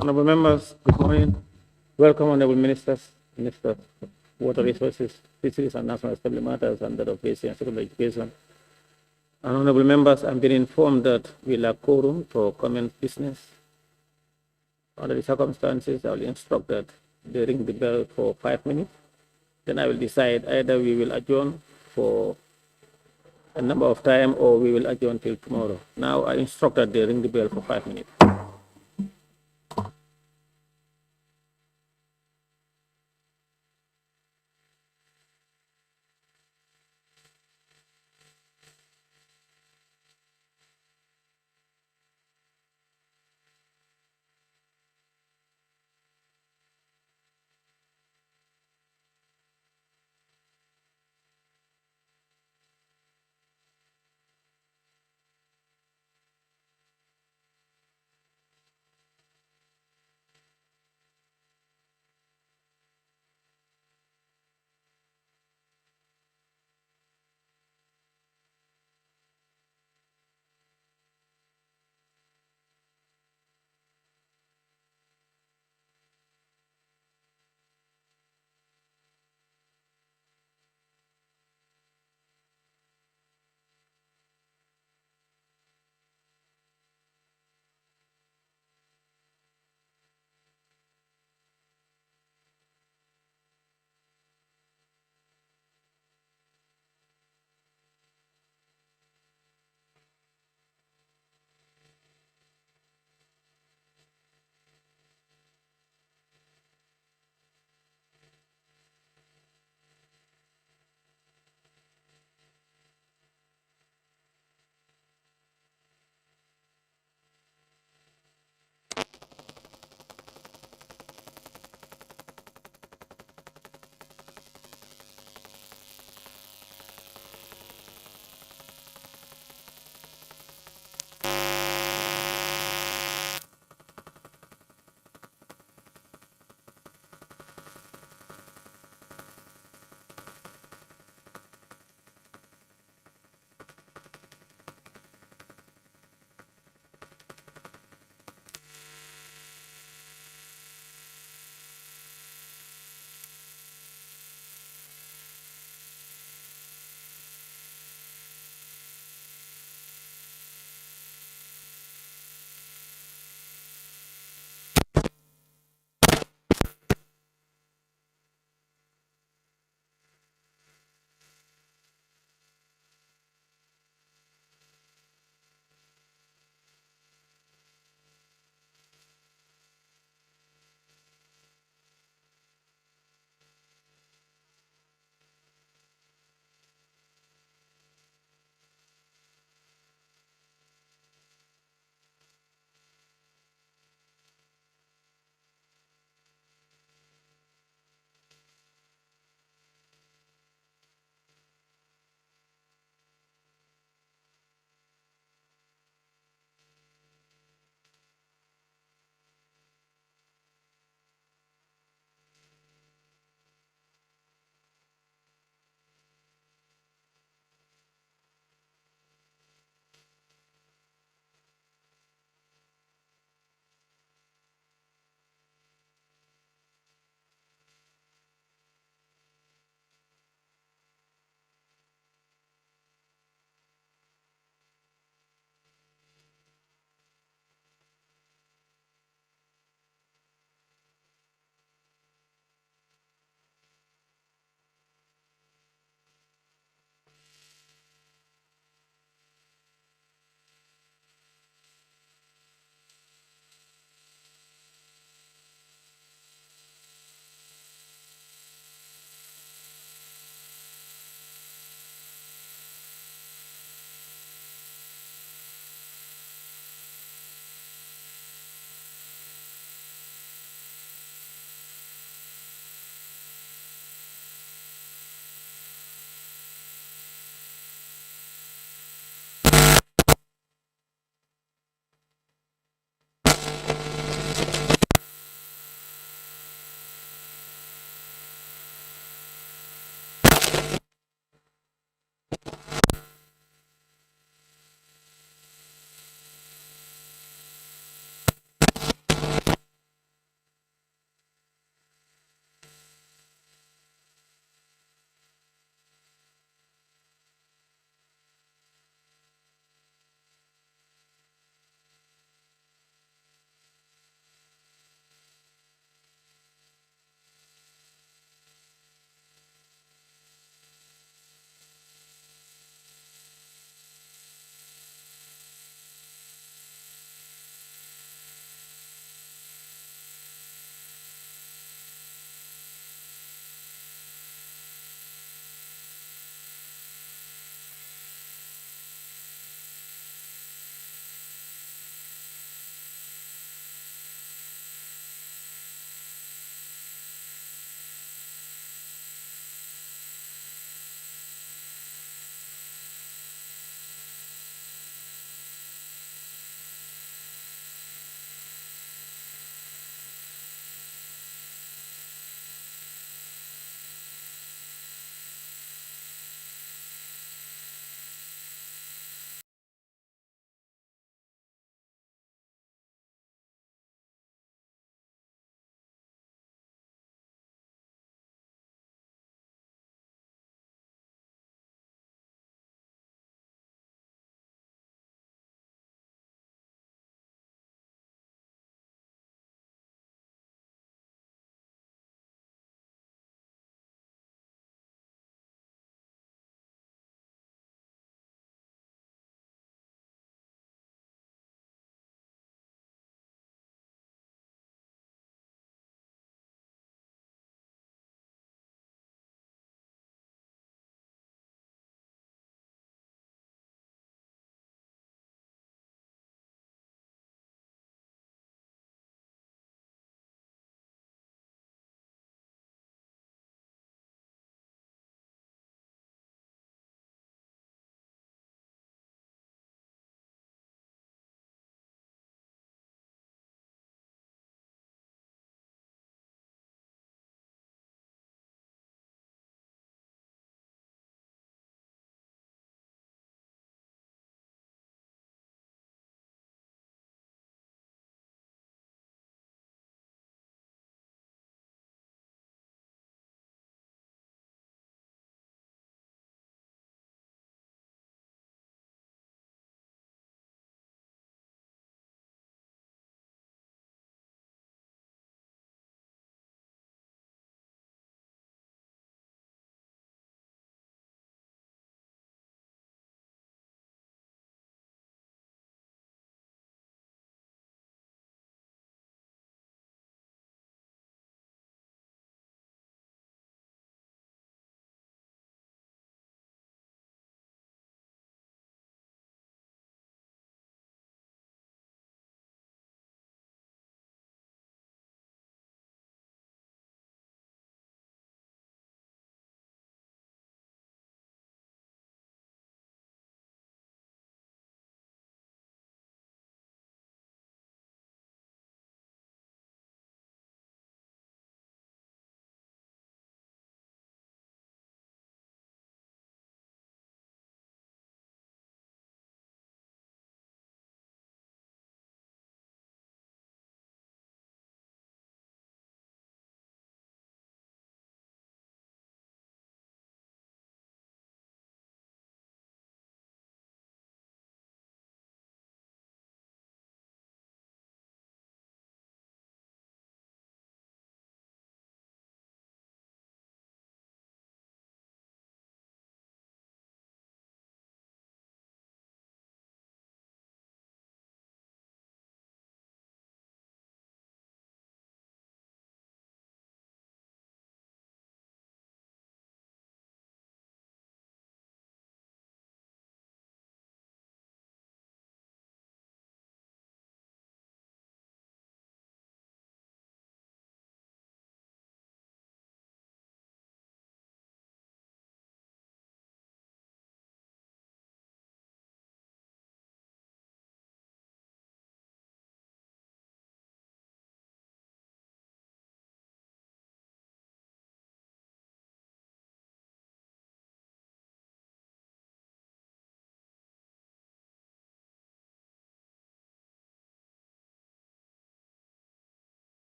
Honourable members, good morning. Welcome, Honourable Ministers, Minister of Water Resources, Fisheries and National Assembly Matters, and that of Basic and Secondary Education. And Honourable members, I'm being informed that we lack quorum for comment business. Under the circumstances, I will instruct that they ring the bell for 5 minutes. Then I will decide either we will adjourn for a number of time or we will adjourn till tomorrow. Now I instruct that they ring the bell for 5 minutes.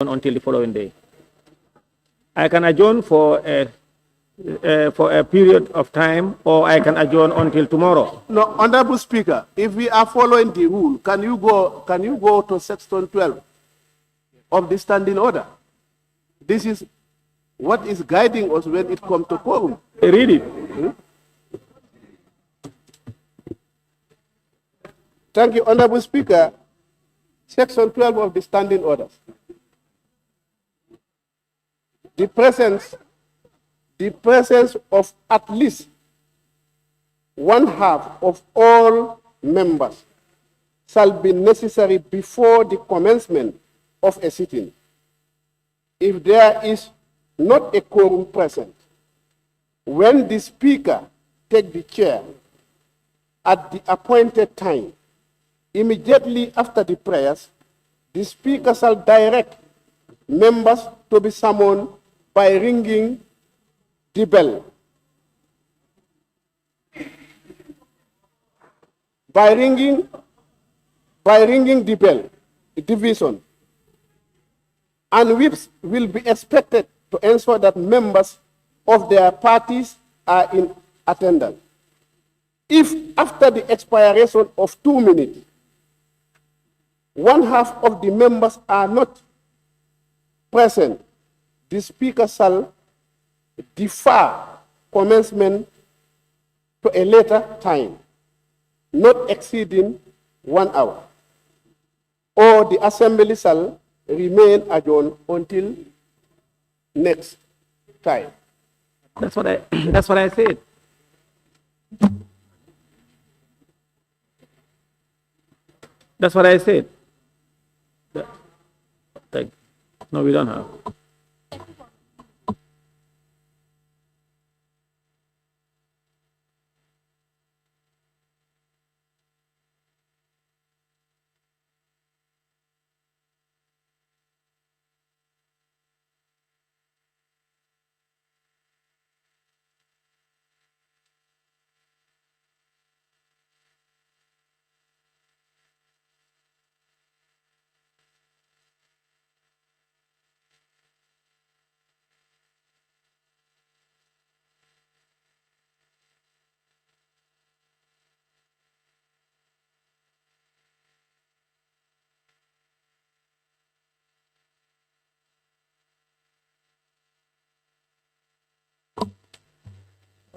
until the following day. I can adjourn for a period of time, or I can adjourn until tomorrow. No, Honorable Speaker, if we are following the rule, can you go to section 12 of the standing order? This is what is guiding us when it comes to quorum. Read it. Thank you, Honorable Speaker. Section 12 of the standing orders. The presence of at least one half of all members shall be necessary before the commencement of a sitting. If there is not a quorum present, when the Speaker takes the chair at the appointed time, immediately after the prayers, the Speaker shall direct members to be summoned by ringing the bell. By ringing the bell, the division, and whips will be expected to ensure that members of their parties are in attendance. If after the expiration of 2 minutes, one half of the members are not present, the Speaker shall defer commencement to a later time, not exceeding 1 hour, or the assembly shall remain adjourned until next time. That's what I said. That's what I said. No, we don't have.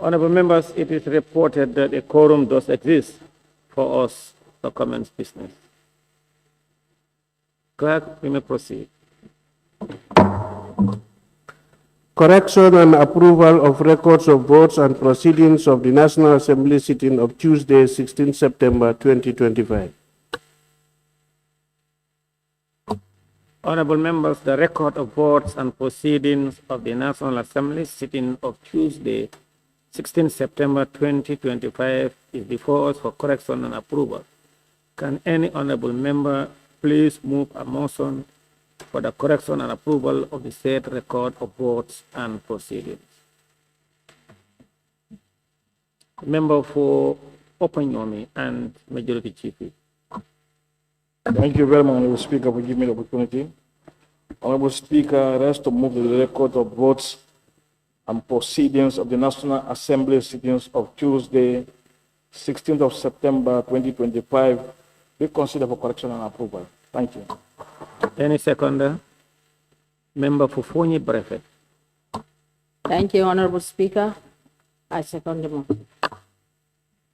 Honorable members, it is reported that a quorum does exist for us to commence business. Clerk, we may proceed. Correction and approval of records of votes and proceedings of the National Assembly sitting of Tuesday, 16 September 2025. Honorable members, the record of votes and proceedings of the National Assembly sitting of Tuesday, 16 September 2025 is before us for correction and approval. Can any honorable member please move a motion for the correction and approval of the said record of votes and proceedings? Member for Opanyomi and Majority Chief Whip. Thank you very much, Honorable Speaker, for giving me the opportunity. Honorable Speaker, I rest to move the record of votes and proceedings of the National Assembly sittings of Tuesday, 16th of September 2025, be considered for correction and approval. Thank you. Any seconder? Member for Fonyi Brefet. Thank you, Honorable Speaker. I second the motion.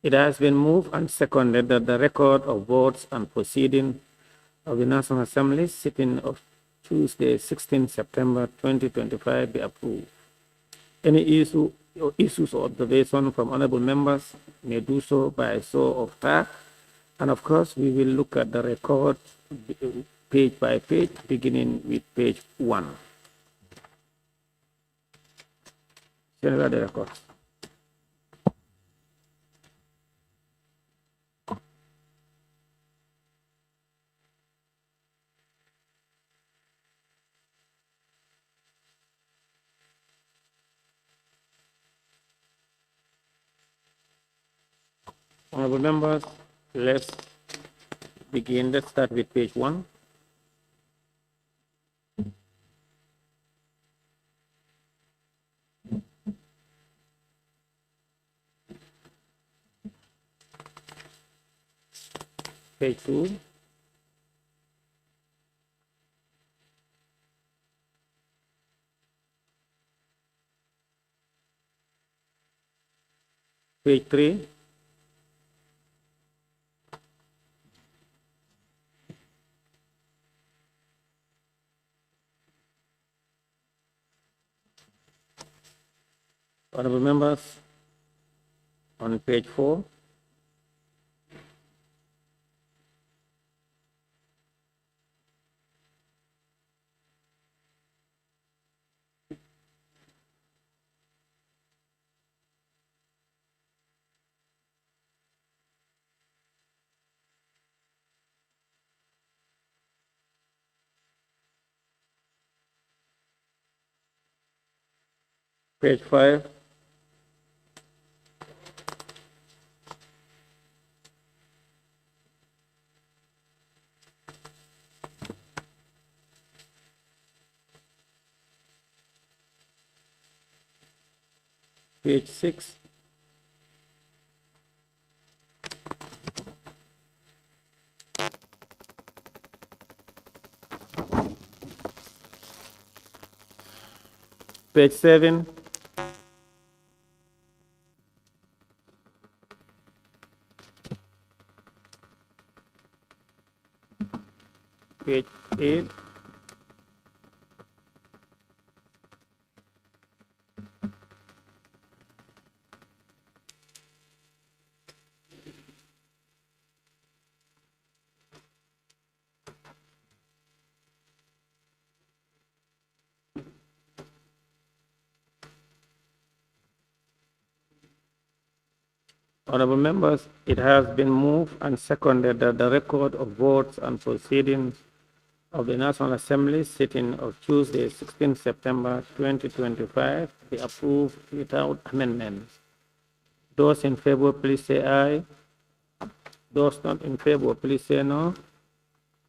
It has been moved and seconded that the record of votes and proceedings of the National Assembly sitting of Tuesday, 16 September 2025 be approved. Any issues or observation from honorable members may do so by show of tap. And of course, we will look at the record page by page, beginning with page 1. General the records. Honorable members, let's begin. Let's start with page 1. Page 2. Page 3. Honorable members, on page 4. Page 5. Page 6. Page 7. Page 8. Honorable members, it has been moved and seconded that the record of votes and proceedings of the National Assembly sitting of Tuesday, 16 September 2025 be approved without amendments. Those in favor, please say aye. Those not in favor, please say no.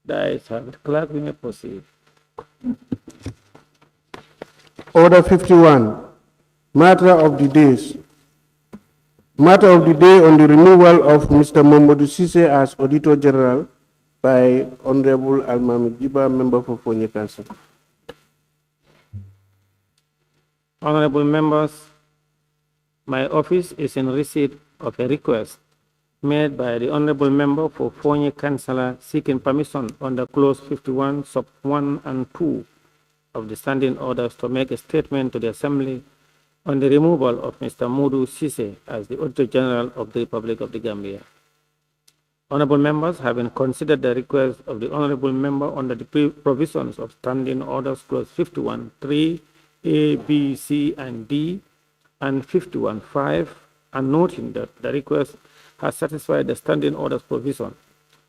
The ayes have it. Clerk, we may proceed. Order 51, matter of the days. Matter of the day on the removal of Mr. Mamadou Sise as Auditor General by Honorable Almami Jiba, member for Fonyi Council. Honorable members, my office is in receipt of a request made by the Honorable Member for Fonyi Councillor seeking permission under Clause 51, Sub 1 and 2 of the standing orders to make a statement to the Assembly on the removal of Mr. Mamadou Sise as the Auditor General of the Republic of the Gambia. Honorable members, having considered the request of the Honorable Member under the provisions of Standing Orders Clause 51, 3, A, B, C, and D, and 51, 5, and noting that the request has satisfied the Standing Orders provision,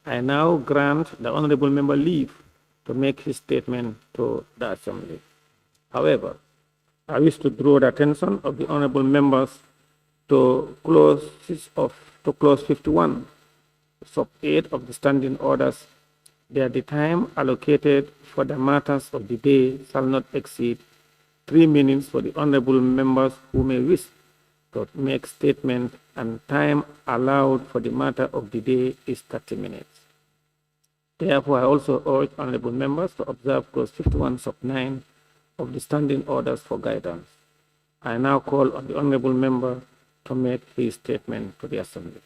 I now grant the Honorable Member leave to make his statement to the Assembly. However, I wish to draw the attention of the honorable members to clause 51, sub 8 of the standing orders, that the time allocated for the matters of the day shall not exceed 3 minutes for the honorable members who may wish to make statement, and time allowed for the matter of the day is 30 minutes. Therefore, I also urge honorable members to observe clause 51, sub 9 of the standing orders for guidance. I now call on the honorable member to make his statement to the Assembly.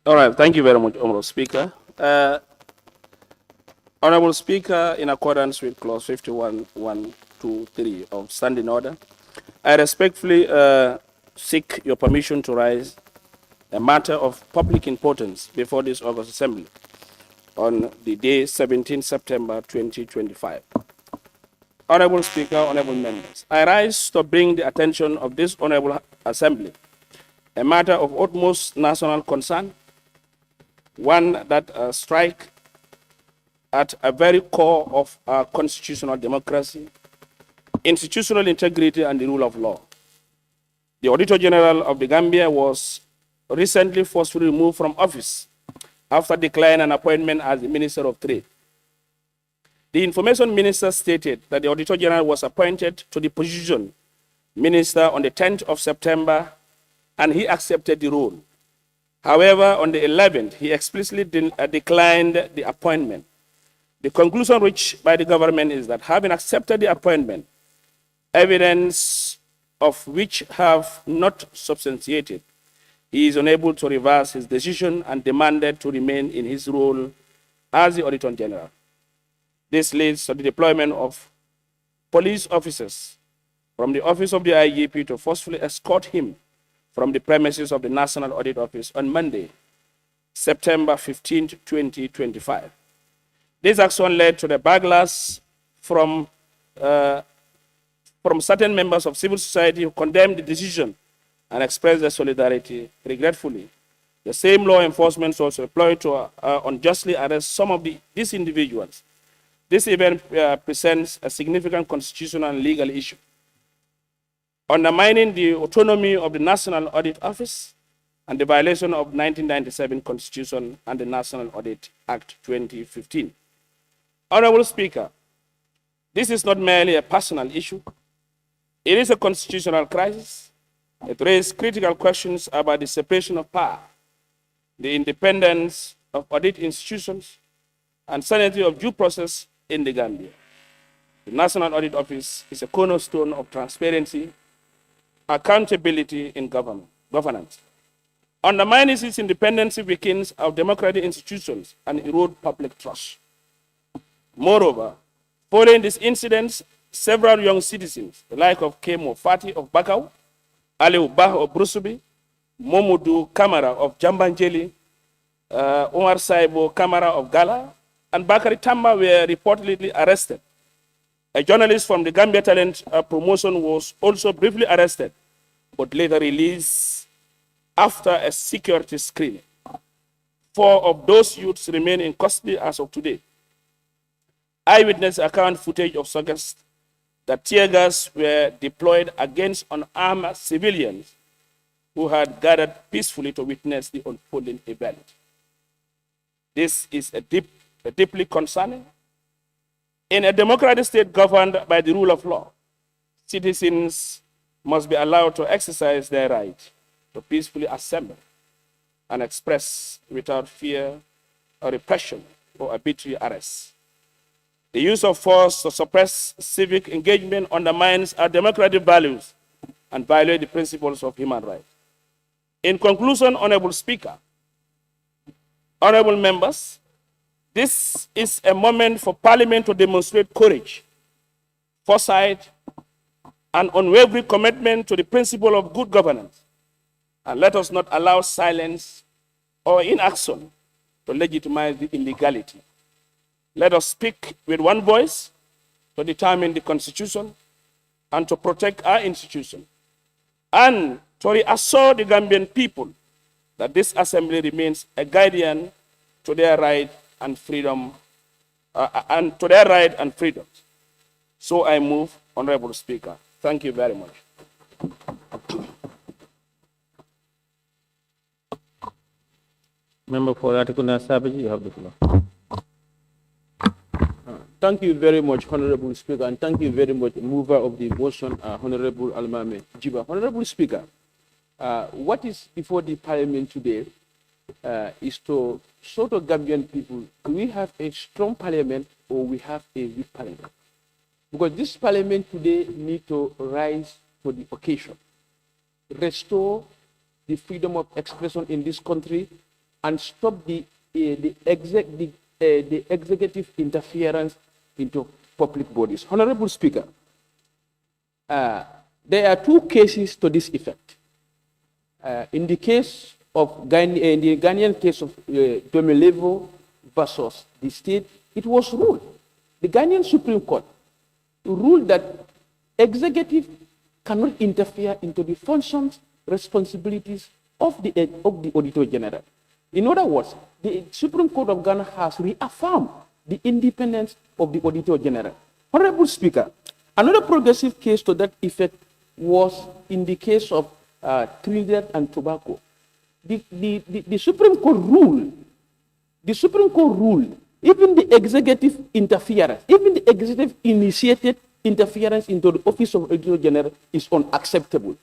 All right, thank you very much, Honorable Speaker. Honorable Speaker, in accordance with clause 51, 1, 2, 3 of standing order, I respectfully seek your permission to raise a matter of public importance before this August Assembly on the day 17 September 2025. Honorable Speaker, honorable members, I rise to bring the attention of this Honorable Assembly a matter of utmost national concern, one that strikes at a very core of our constitutional democracy, institutional integrity, and the rule of law. The Auditor General of the Gambia was recently forcefully removed from office after declining an appointment as the Minister of Trade. The Information Minister stated that the Auditor General was appointed to the position Minister on the 10th of September, and he accepted the role. However, on the 11th, he explicitly declined the appointment. The conclusion reached by the government is that having accepted the appointment, evidence of which have not substantiated, he is unable to reverse his decision and demanded to remain in his role as the Auditor General. This leads to the deployment of police officers from the office of the IGP to forcefully escort him from the premises of the National Audit Office on Monday, September 15, 2025. This action led to the backlash from certain members of civil society who condemned the decision and expressed their solidarity. Regretfully, the same law enforcement was employed to unjustly arrest some of these individuals. This event presents a significant constitutional and legal issue, undermining the autonomy of the National Audit Office and the violation of 1997 Constitution and the National Audit Act 2015. Honorable Speaker, this is not merely a personal issue. It is a constitutional crisis. It raises critical questions about the separation of power, the independence of audit institutions, and sanity of due process in the Gambia. The National Audit Office is a cornerstone of transparency, accountability in governance. Undermining its independence weakens our democratic institutions and erode public trust. Moreover, following these incidents, several young citizens, the like of Kemo Fati of Bakau, Aliou Bah of Brusubi, Momodu Kamara of Jambanjeli, Omar Saibo Kamara of Gala, and Bakari Tamba were reportedly arrested. A journalist from the Gambia Talent Promotion was also briefly arrested, but later released after a security screening. 4 of those youths remain in custody as of today. Eyewitness account footage of suggests that tear gas were deployed against unarmed civilians who had gathered peacefully to witness the unfolding event. This is deeply concerning. In a democratic state governed by the rule of law, citizens must be allowed to exercise their right to peacefully assemble and express without fear or repression or arbitrary arrest. The use of force to suppress civic engagement undermines our democratic values and violates the principles of human rights. In conclusion, Honorable Speaker, honorable members, this is a moment for Parliament to demonstrate courage, foresight, and unwavering commitment to the principle of good governance. And let us not allow silence or inaction to legitimize the illegality. Let us speak with one voice to determine the Constitution and to protect our institution, and to reassure the Gambian people that this Assembly remains a guardian to their right and freedom, freedoms. So I move, Honorable Speaker. Thank you very much. Member for Atikuna Sabaji, you have the floor. Thank you very much, Honorable Speaker, and thank you very much, mover of the motion, Honorable Almame Jiba. Honorable Speaker, what is before the Parliament today is to show to Gambian people, do we have a strong Parliament or we have a weak Parliament? Because this Parliament today needs to rise to the occasion, restore the freedom of expression in this country, and stop the executive interference into public bodies. Honorable Speaker, there are 2 cases to this effect. In the case of in the Ghanaian case of Domilevo versus the state, it was ruled. The Ghanaian Supreme Court ruled that executive cannot interfere into the functions, responsibilities of the Auditor General. In other words, the Supreme Court of Ghana has reaffirmed the independence of the Auditor General. Honorable Speaker, another progressive case to that effect was in the case of Trinidad and Tobago. The Supreme Court ruled, even the executive interference, even the executive initiated interference into the office of Auditor General is unacceptable.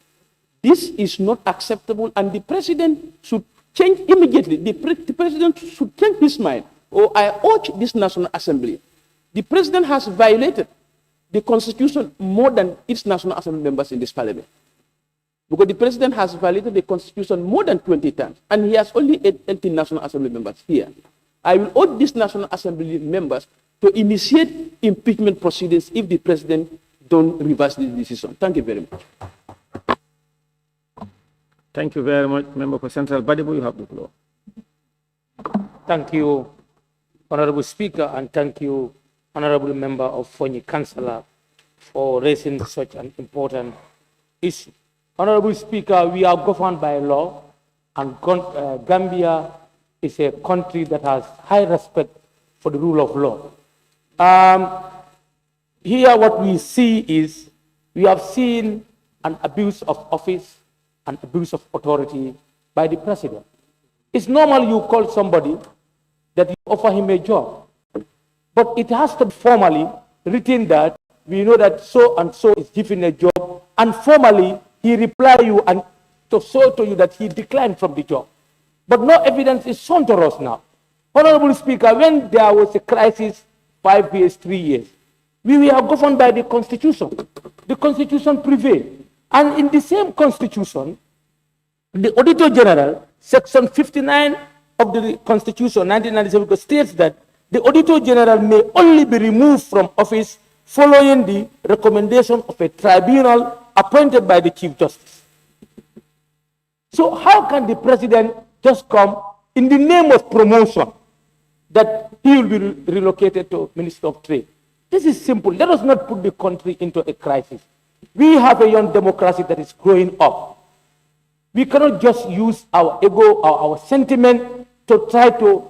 This is not acceptable, and the President should change immediately. The president should change his mind. Or I urge this National Assembly. The president has violated the Constitution more than its National Assembly members in this parliament. Because the president has violated the Constitution more than 20 times, and he has only 18 National Assembly members here. I will urge these National Assembly members to initiate impeachment proceedings if the president don't reverse the decision. Thank you very much. Thank you very much, Member for Central Badibu. You have the floor. Thank you, Honorable Speaker, and thank you, Honorable Member of Fonyi Councillor, for raising such an important issue. Honorable Speaker, we are governed by law, and Gambia is a country that has high respect for the rule of law. Here what we see is, we have seen an abuse of office and abuse of authority by the president. It's normal you call somebody that you offer him a job, but it has to be formally written that we know that so and so is given a job, and formally he reply you and to show to you that he declined from the job. But no evidence is shown to us now. Honorable Speaker, when there was a crisis 5 years, 3 years, we were governed by the Constitution. The Constitution prevailed. And in the same Constitution, the Auditor General, Section 59 of the Constitution, 1997, states that the Auditor General may only be removed from office following the recommendation of a tribunal appointed by the Chief Justice. So how can the president just come in the name of promotion that he will be relocated to Minister of Trade? This is simple. Let us not put the country into a crisis. We have a young democracy that is growing up. We cannot just use our ego or our sentiment to try to,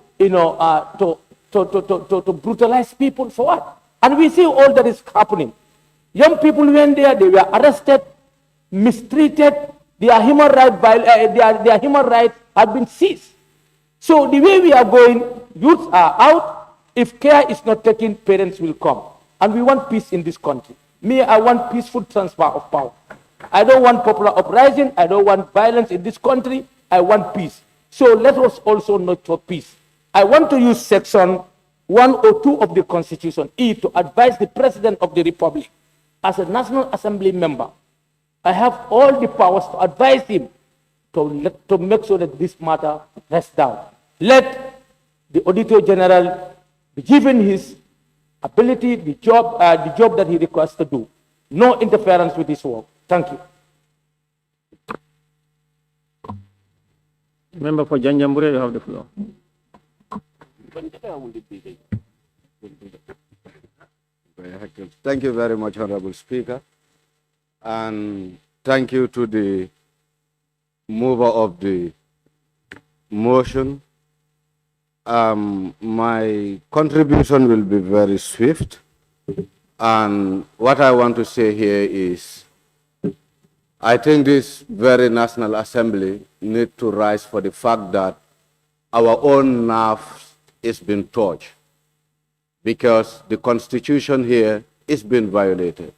to brutalize people for what? And we see all that is happening. Young people went there, they were arrested, mistreated, their human rights have been seized. So the way we are going, youths are out. If care is not taken, parents will come. And we want peace in this country. Me, I want peaceful transfer of power. I don't want popular uprising. I don't want violence in this country. I want peace. So let us also not for peace. I want to use Section 102 of the Constitution, E, to advise the President of the Republic. As a National Assembly member, I have all the powers to advise him to make sure that this matter rests down. Let the Auditor General be given his ability, the job that he requires to do. No interference with his work. Thank you. Member for Janjambure, you have the floor. Thank you very much, Honorable Speaker. And thank you to the mover of the motion. My contribution will be very swift. And what I want to say here is, I think this very National Assembly need to rise for the fact that our own nerves is being touched, because the Constitution here is being violated.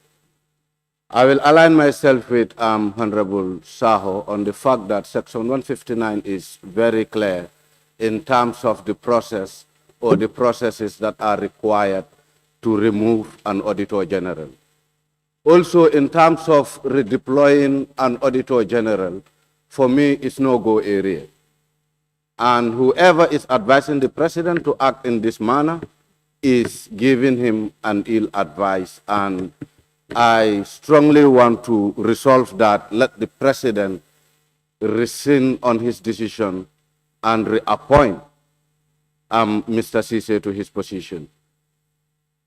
I will align myself with Honorable Saho on the fact that Section 159 is very clear in terms of the process or the processes that are required to remove an Auditor General. Also, in terms of redeploying an Auditor General, for me, it's no-go area. And whoever is advising the President to act in this manner is giving him an ill advice. And I strongly want to resolve that, let the President rescind on his decision and reappoint Mr. Cisse to his position.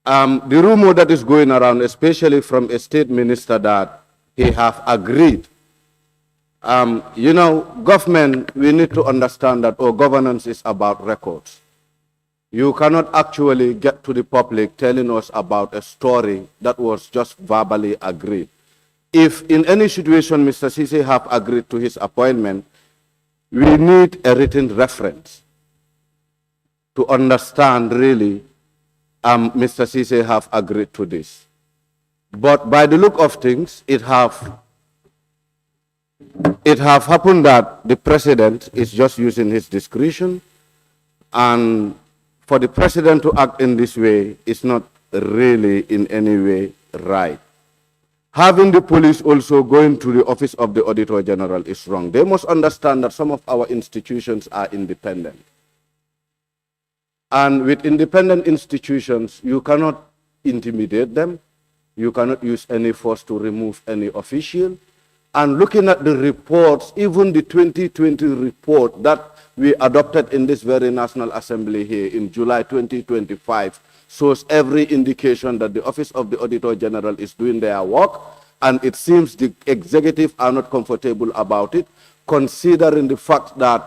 The rumor that is going around, especially from a state minister, that he have agreed. You know, government, we need to understand that our governance is about records. You cannot actually get to the public telling us about a story that was just verbally agreed. If in any situation Mr. Cisse have agreed to his appointment, we need a written reference to understand really Mr. Cisse have agreed to this. But by the look of things, it have it have happened that the president is just using his discretion, and for the president to act in this way is not really in any way right. Having the police also going to the office of the Auditor General is wrong. They must understand that some of our institutions are independent. And with independent institutions, you cannot intimidate them. You cannot use any force to remove any official. And looking at the reports, even the 2020 report that we adopted in this very National Assembly here in July 2025, shows every indication that the Office of the Auditor General is doing their work, and it seems the executive are not comfortable about it, considering the fact that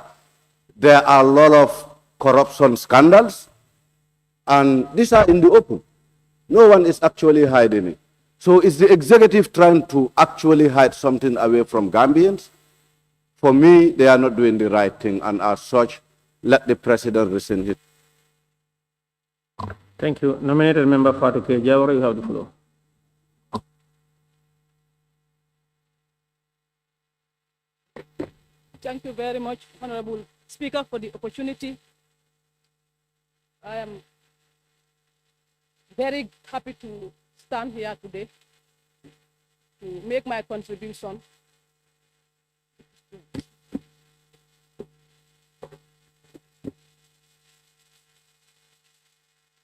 there are a lot of corruption scandals, and these are in the open. No one is actually hiding it. So is the executive trying to actually hide something away from Gambians? For me, they are not doing the right thing, and as such, let the president rescind it. Thank you. Nominated member Fatou K. Jawara, you have the floor. Thank you very much, Honorable Speaker, for the opportunity. I am very happy to stand here today to make my contribution.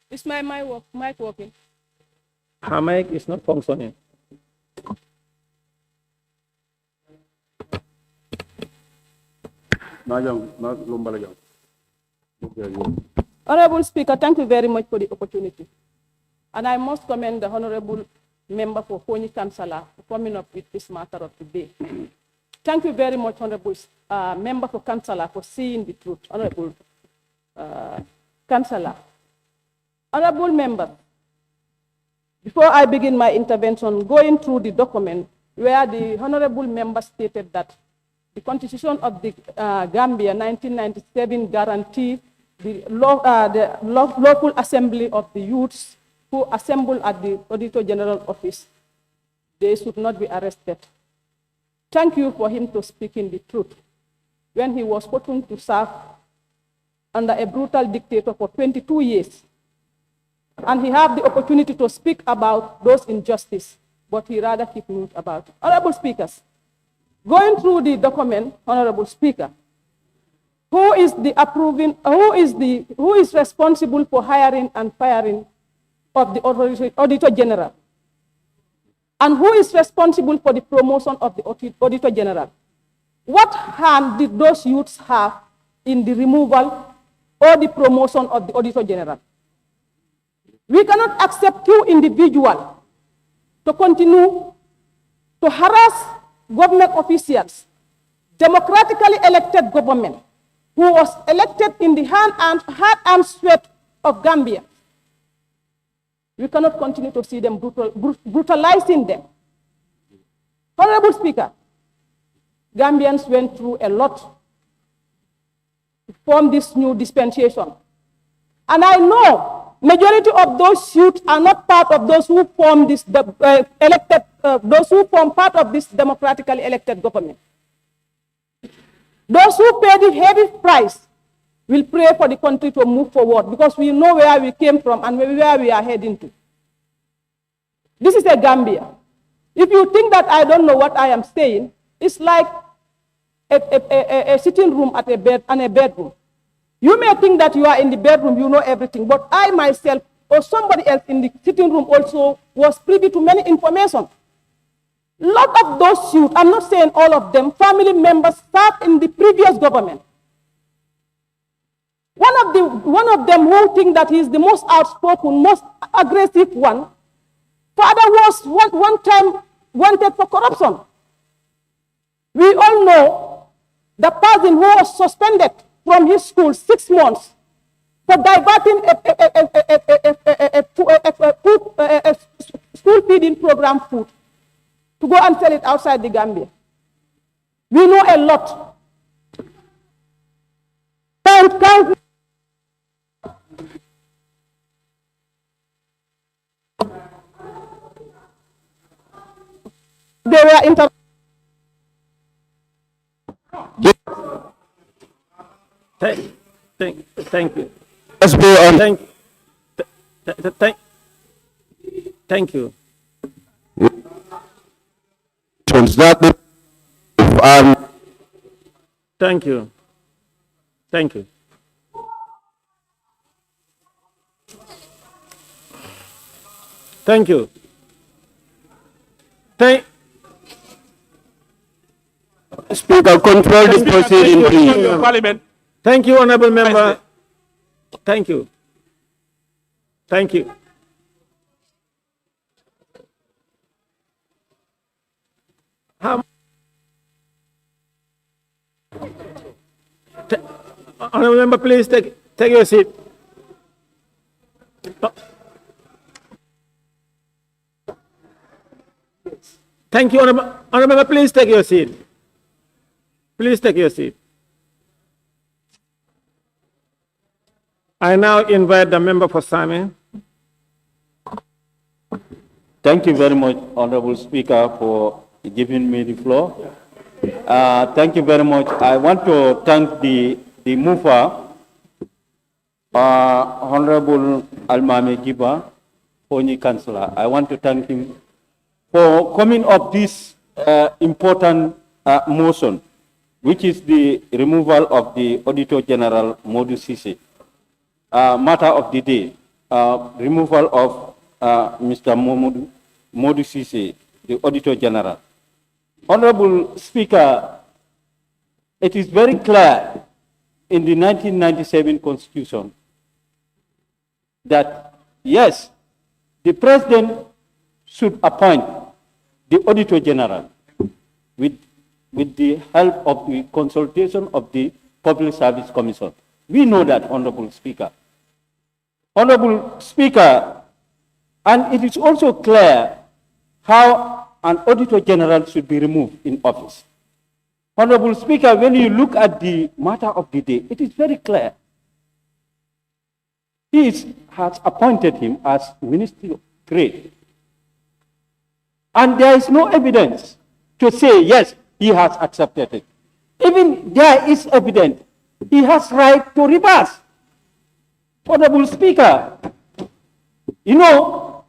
Is my mic working? Her mic is not functioning. Honorable Speaker, thank you very much for the opportunity. And I must commend the Honorable Member for Kony Councillor for coming up with this matter of today. Thank you very much, Honorable Member for Councillor, for seeing the truth. Honorable Councillor. Honorable Member, before I begin my intervention, going through the document where the Honorable Member stated that the Constitution of the Gambia 1997 guaranteed the local assembly of the youths who assemble at the Auditor General office. They should not be arrested. Thank you for him to speaking the truth when he was put to serve under a brutal dictator for 22 years. And he had the opportunity to speak about those injustices, but he rather keep mute about it. Honorable Speakers, going through the document, Honorable Speaker, who is responsible for hiring and firing of the Auditor General? And who is responsible for the promotion of the Auditor General? What hand did those youths have in the removal or the promotion of the Auditor General? We cannot accept two individuals to continue to harass government officials, democratically elected government, who was elected in the heart and sweat of Gambia. We cannot continue to see them brutalizing them. Honorable Speaker, Gambians went through a lot to form this new dispensation. And I know majority of those youth are not part of those who form this those who form part of this democratically elected government. Those who pay the heavy price will pray for the country to move forward, because we know where we came from and where we are heading to. This is a Gambia. If you think that I don't know what I am saying, it's like a sitting room at a bedroom. You may think that you are in the bedroom, you know everything, but I myself or somebody else in the sitting room also was privy to many information. A lot of those youth, I'm not saying all of them, family members served in the previous government. One of them who think that he is the most outspoken, most aggressive one, father was one time wanted for corruption. We all know the person who was suspended from his school 6 months for diverting a school feeding program food to go and sell it outside the Gambia. We know a lot. They were Thank you. Let's be on. Thank you. Thank you. Thank you. Thank you. Speaker, control the proceeding, please. Parliament. Thank you, honorable member. Thank you. Thank you. Honorable member, please take your seat. Thank you, honorable member. Please take your seat. Please take your seat. I now invite the member for Sami. Thank you very much, Honorable Speaker, for giving me the floor. Thank you very much. I want to thank the mover, Honorable Almame Giba, Pony Councillor. I want to thank him for coming up this important motion, which is the removal of the Auditor General Modu Sisi. Matter of the day, removal of Mr. Modu Sisi, the Auditor General. Honorable Speaker, it is very clear in the 1997 Constitution that, yes, the President should appoint the Auditor General with the help of the consultation of the Public Service Commission. We know that, Honorable Speaker. Honorable Speaker, and it is also clear how an Auditor General should be removed in office. Honorable Speaker, when you look at the matter of the day, it is very clear. He has appointed him as Minister of Trade. And there is no evidence to say, yes, he has accepted it. Even there is evidence, he has right to reverse. Honorable Speaker, you know,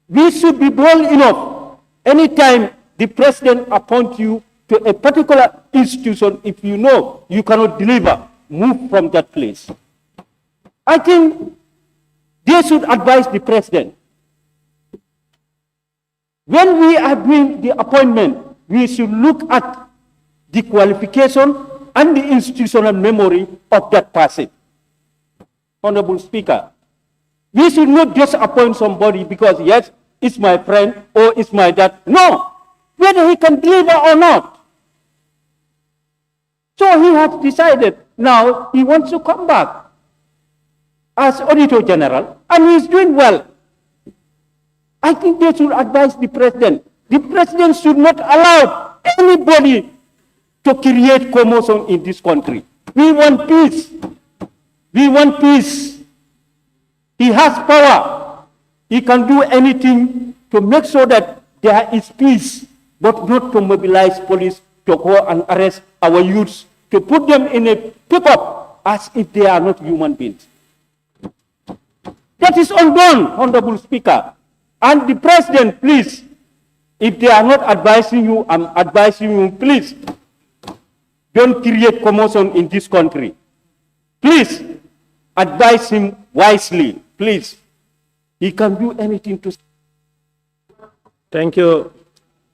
we should be bold enough anytime the President appoints you to a particular institution, if you know you cannot deliver, move from that place. I think they should advise the President. When we are doing the appointment, we should look at the qualification and the institutional memory of that person. Honorable Speaker, we should not just appoint somebody because, yes, it's my friend or it's my dad. No, whether he can deliver or not. So he has decided now he wants to come back as Auditor General, and he's doing well. I think they should advise the President. The President should not allow anybody to create commotion in this country. We want peace. We want peace. He has power. He can do anything to make sure that there is peace, but not to mobilize police to go and arrest our youths, to put them in a pickup as if they are not human beings. That is undone, Honorable Speaker. And the President, please, if they are not advising you, I'm advising you, please, don't create commotion in this country. Please, advise him wisely, please. He can do anything to... Thank you.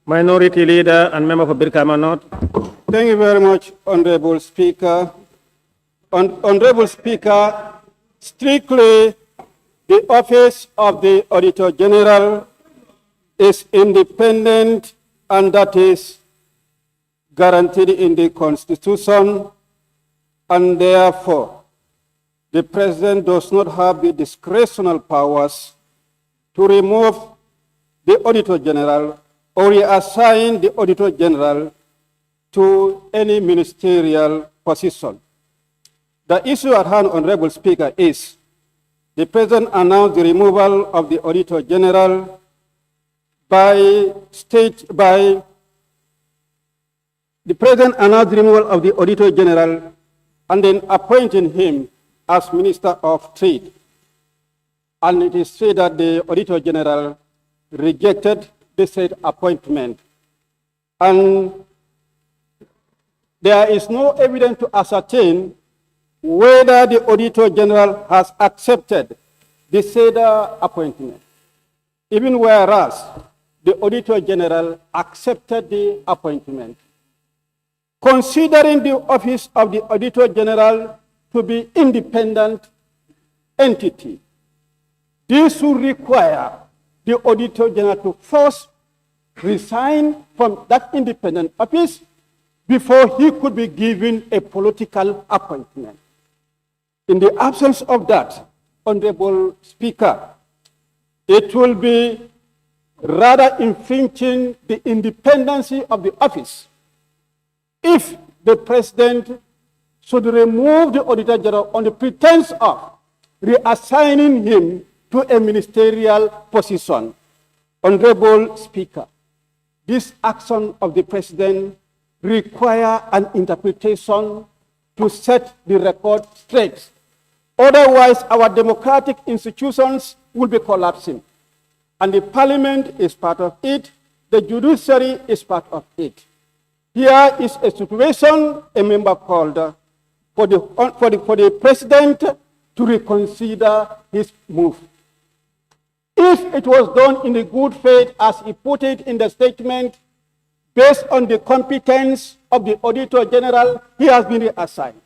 Minority Leader and Member for Birkama North. Thank you very much, Honorable Speaker. Honorable Speaker, strictly the office of the Auditor General is independent, and that is guaranteed in the Constitution, and therefore the President does not have the discretional powers to remove the Auditor General or reassign the Auditor General to any ministerial position. The issue at hand, Honorable Speaker, is the President announced the removal of the Auditor General the President announced the removal of the Auditor General and then appointing him as Minister of Trade. And it is said that the Auditor General rejected the said appointment. And there is no evidence to ascertain whether the Auditor General has accepted the said appointment, even whereas the Auditor General accepted the appointment. Considering the office of the Auditor General to be independent entity, this would require the Auditor General to first resign from that independent office before he could be given a political appointment. In the absence of that, Honorable Speaker, it will be rather infringing the independence of the office if the President should remove the Auditor General on the pretense of reassigning him to a ministerial position. Honorable Speaker, this action of the President requires an interpretation to set the record straight. Otherwise, our democratic institutions will be collapsing. And the Parliament is part of it, the judiciary is part of it. Here is a situation a member called for the President to reconsider his move. If it was done in the good faith, as he put it in the statement, based on the competence of the Auditor General, he has been reassigned.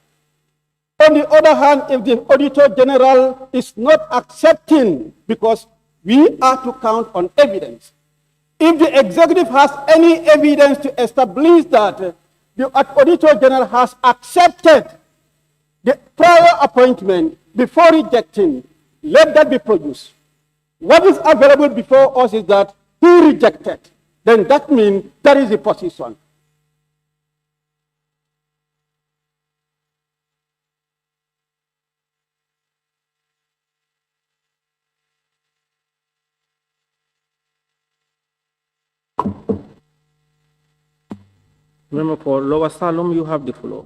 On the other hand, if the Auditor General is not accepting, because we are to count on evidence, if the executive has any evidence to establish that the Auditor General has accepted the prior appointment before rejecting, let that be produced. What is available before us is that he rejected. Then that means that is the position. Member for Lower Salom, you have the floor.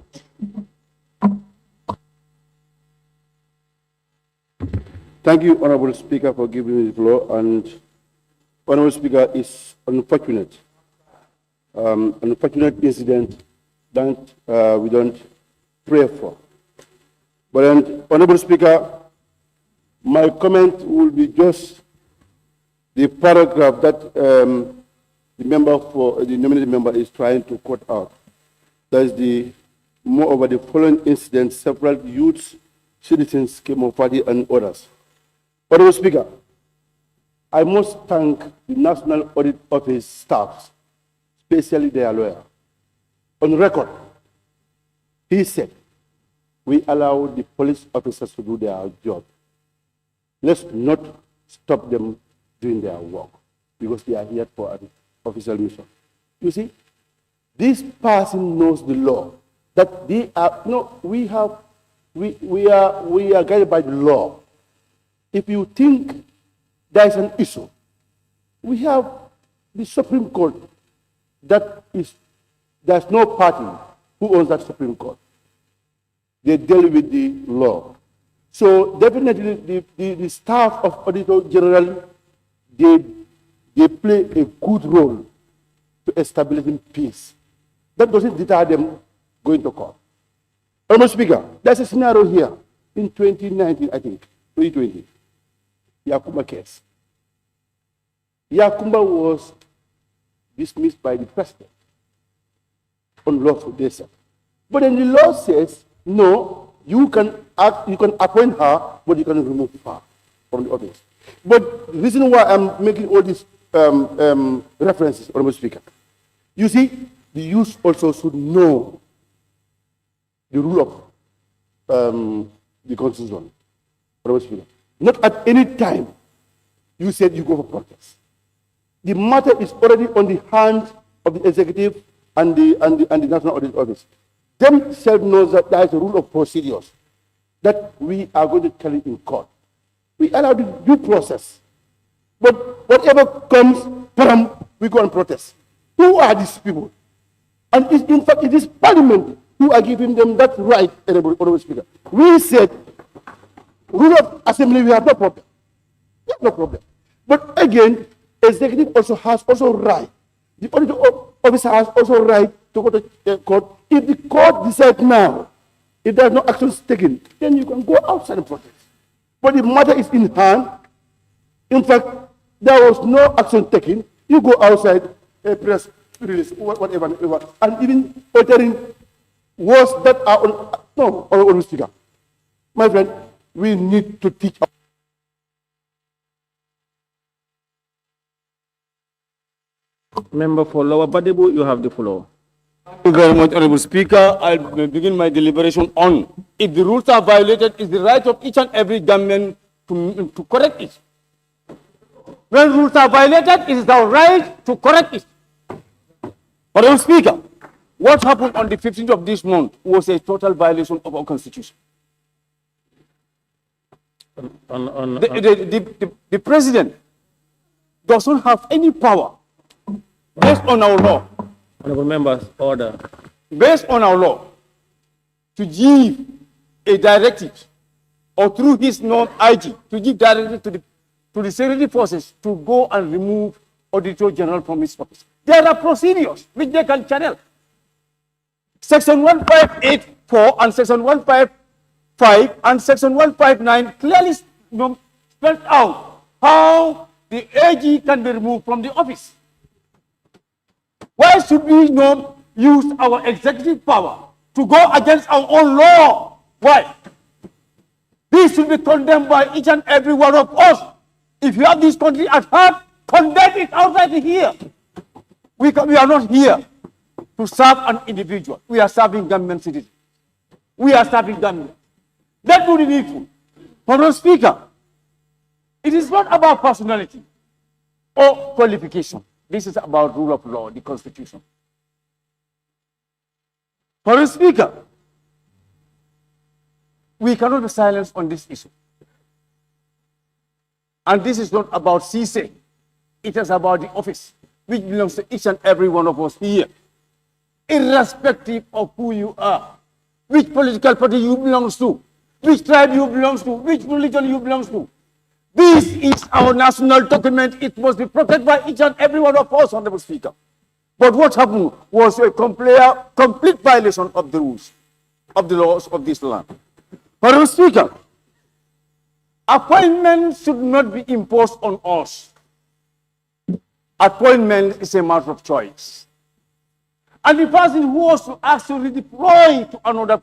Thank you, Honorable Speaker, for giving me the floor. And Honorable Speaker, it's unfortunate, unfortunate incident that we don't pray for. But then, Honorable Speaker, my comment will be just the paragraph that the nominated member is trying to quote out. That is the, moreover, the following incident, several youths, citizens came of party and others. Honorable Speaker, I must thank the National Audit Office staff, especially their lawyer. On record, he said, we allow the police officers to do their job. Let's not stop them doing their work, because they are here for an official mission. You see, this person knows the law, that they are, we are guided by the law. If you think there is an issue, we have the Supreme Court. There's no party who owns that Supreme Court. They deal with the law. So definitely the staff of Auditor General, they play a good role to establishing peace. That doesn't deter them going to court. Honorable Speaker, there's a scenario here in 2019, I think, 2020. Yakumba case. Yakumba was dismissed by the President on lawful basis. But then the law says, no, you can appoint her, but you can remove her from the office. But the reason why I'm making all these references, Honorable Speaker, you see, the youth also should know the rule of the Constitution, Honorable Speaker. Not at any time you said you go for protest. The matter is already on the hands of the executive and the National Audit Office. Themselves knows that there is a rule of procedures that we are going to tell you in court. We allow the due process. But whatever comes, we go and protest. Who are these people? And in fact, it is Parliament who are giving them that right, Honorable Speaker. We said, rule of assembly, we have no problem. We have no problem. But again, executive also has right. The auditor officer has also right to go to the court. If the court decides now, if there are no actions taken, then you can go outside and protest. But the matter is in hand. In fact, there was no action taken. You go outside, a press release, whatever, and even uttering words that are on Speaker. My friend, we need to teach. Member for Lower Badebo, you have the floor. Thank you very much, Honorable Speaker. I'll begin my deliberation on if the rules are violated, it's the right of each and every government to correct it. When rules are violated, it is our right to correct it. Honorable Speaker, what happened on the 15th of this month was a total violation of our Constitution. The President doesn't have any power based on our law. Honorable members, order. Based on our law, to give a directive or through his non-IG to give directive to the security forces to go and remove Auditor General from his office. There are procedures which they can channel. Section 1584 and Section 155 and Section 159 clearly spelled out how the AG can be removed from the office. Why should we not use our executive power to go against our own law? Why? This should be condemned by each and every one of us. If you have this country at heart, condemn it outside here. We are not here to serve an individual. We are serving government citizens. We are serving government. That would be needful. Honorable Speaker, it is not about personality or qualification. This is about rule of law, the Constitution. Honorable Speaker, we cannot be silenced on this issue. And this is not about CSA. It is about the office, which belongs to each and every one of us here, irrespective of who you are, which political party you belong to, which tribe you belong to, which religion you belong to. This is our national document. It must be protected by each and every one of us, Honorable Speaker. But what happened was a complete violation of the rules, of the laws of this land. Honorable Speaker, appointments should not be imposed on us. Appointment is a matter of choice. And the person who was to actually deploy to another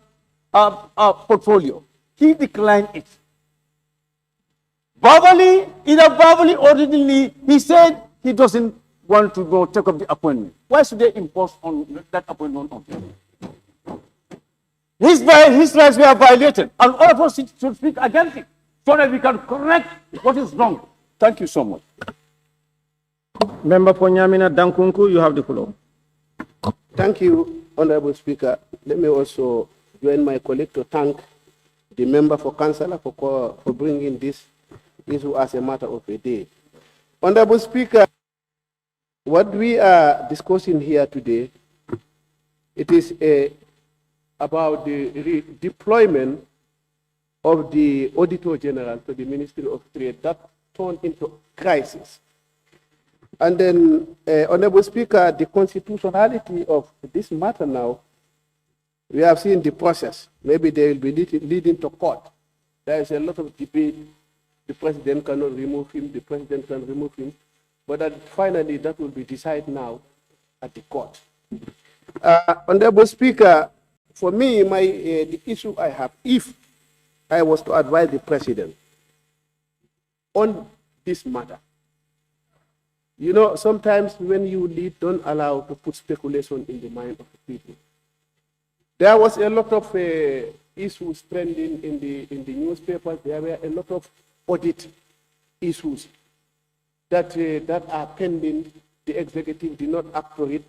portfolio, he declined it. Either verbally or written, he said he doesn't want to go take up the appointment. Why should they impose on that appointment on him? His rights were violated, and all of us should speak against it so that we can correct what is wrong. Thank you so much. Member for Nyamina Dankunku, you have the floor. Thank you, Honorable Speaker. Let me also join my colleague to thank the member for Councillor for bringing this issue as a matter of a day. Honorable Speaker, what we are discussing here today, it is about the deployment of the Auditor General to the Ministry of Trade that turned into crisis. And then, Honorable Speaker, the constitutionality of this matter now, we have seen the process. Maybe they will be leading to court. There is a lot of debate. The president cannot remove him, the president can remove him. But finally, that will be decided now at the court. Honorable Speaker, for me, the issue I have, if I was to advise the president on this matter, you know, sometimes when you lead, don't allow to put speculation in the mind of the people. There was a lot of issues trending in the newspapers. There were a lot of audit issues that are pending. The executive did not act on it.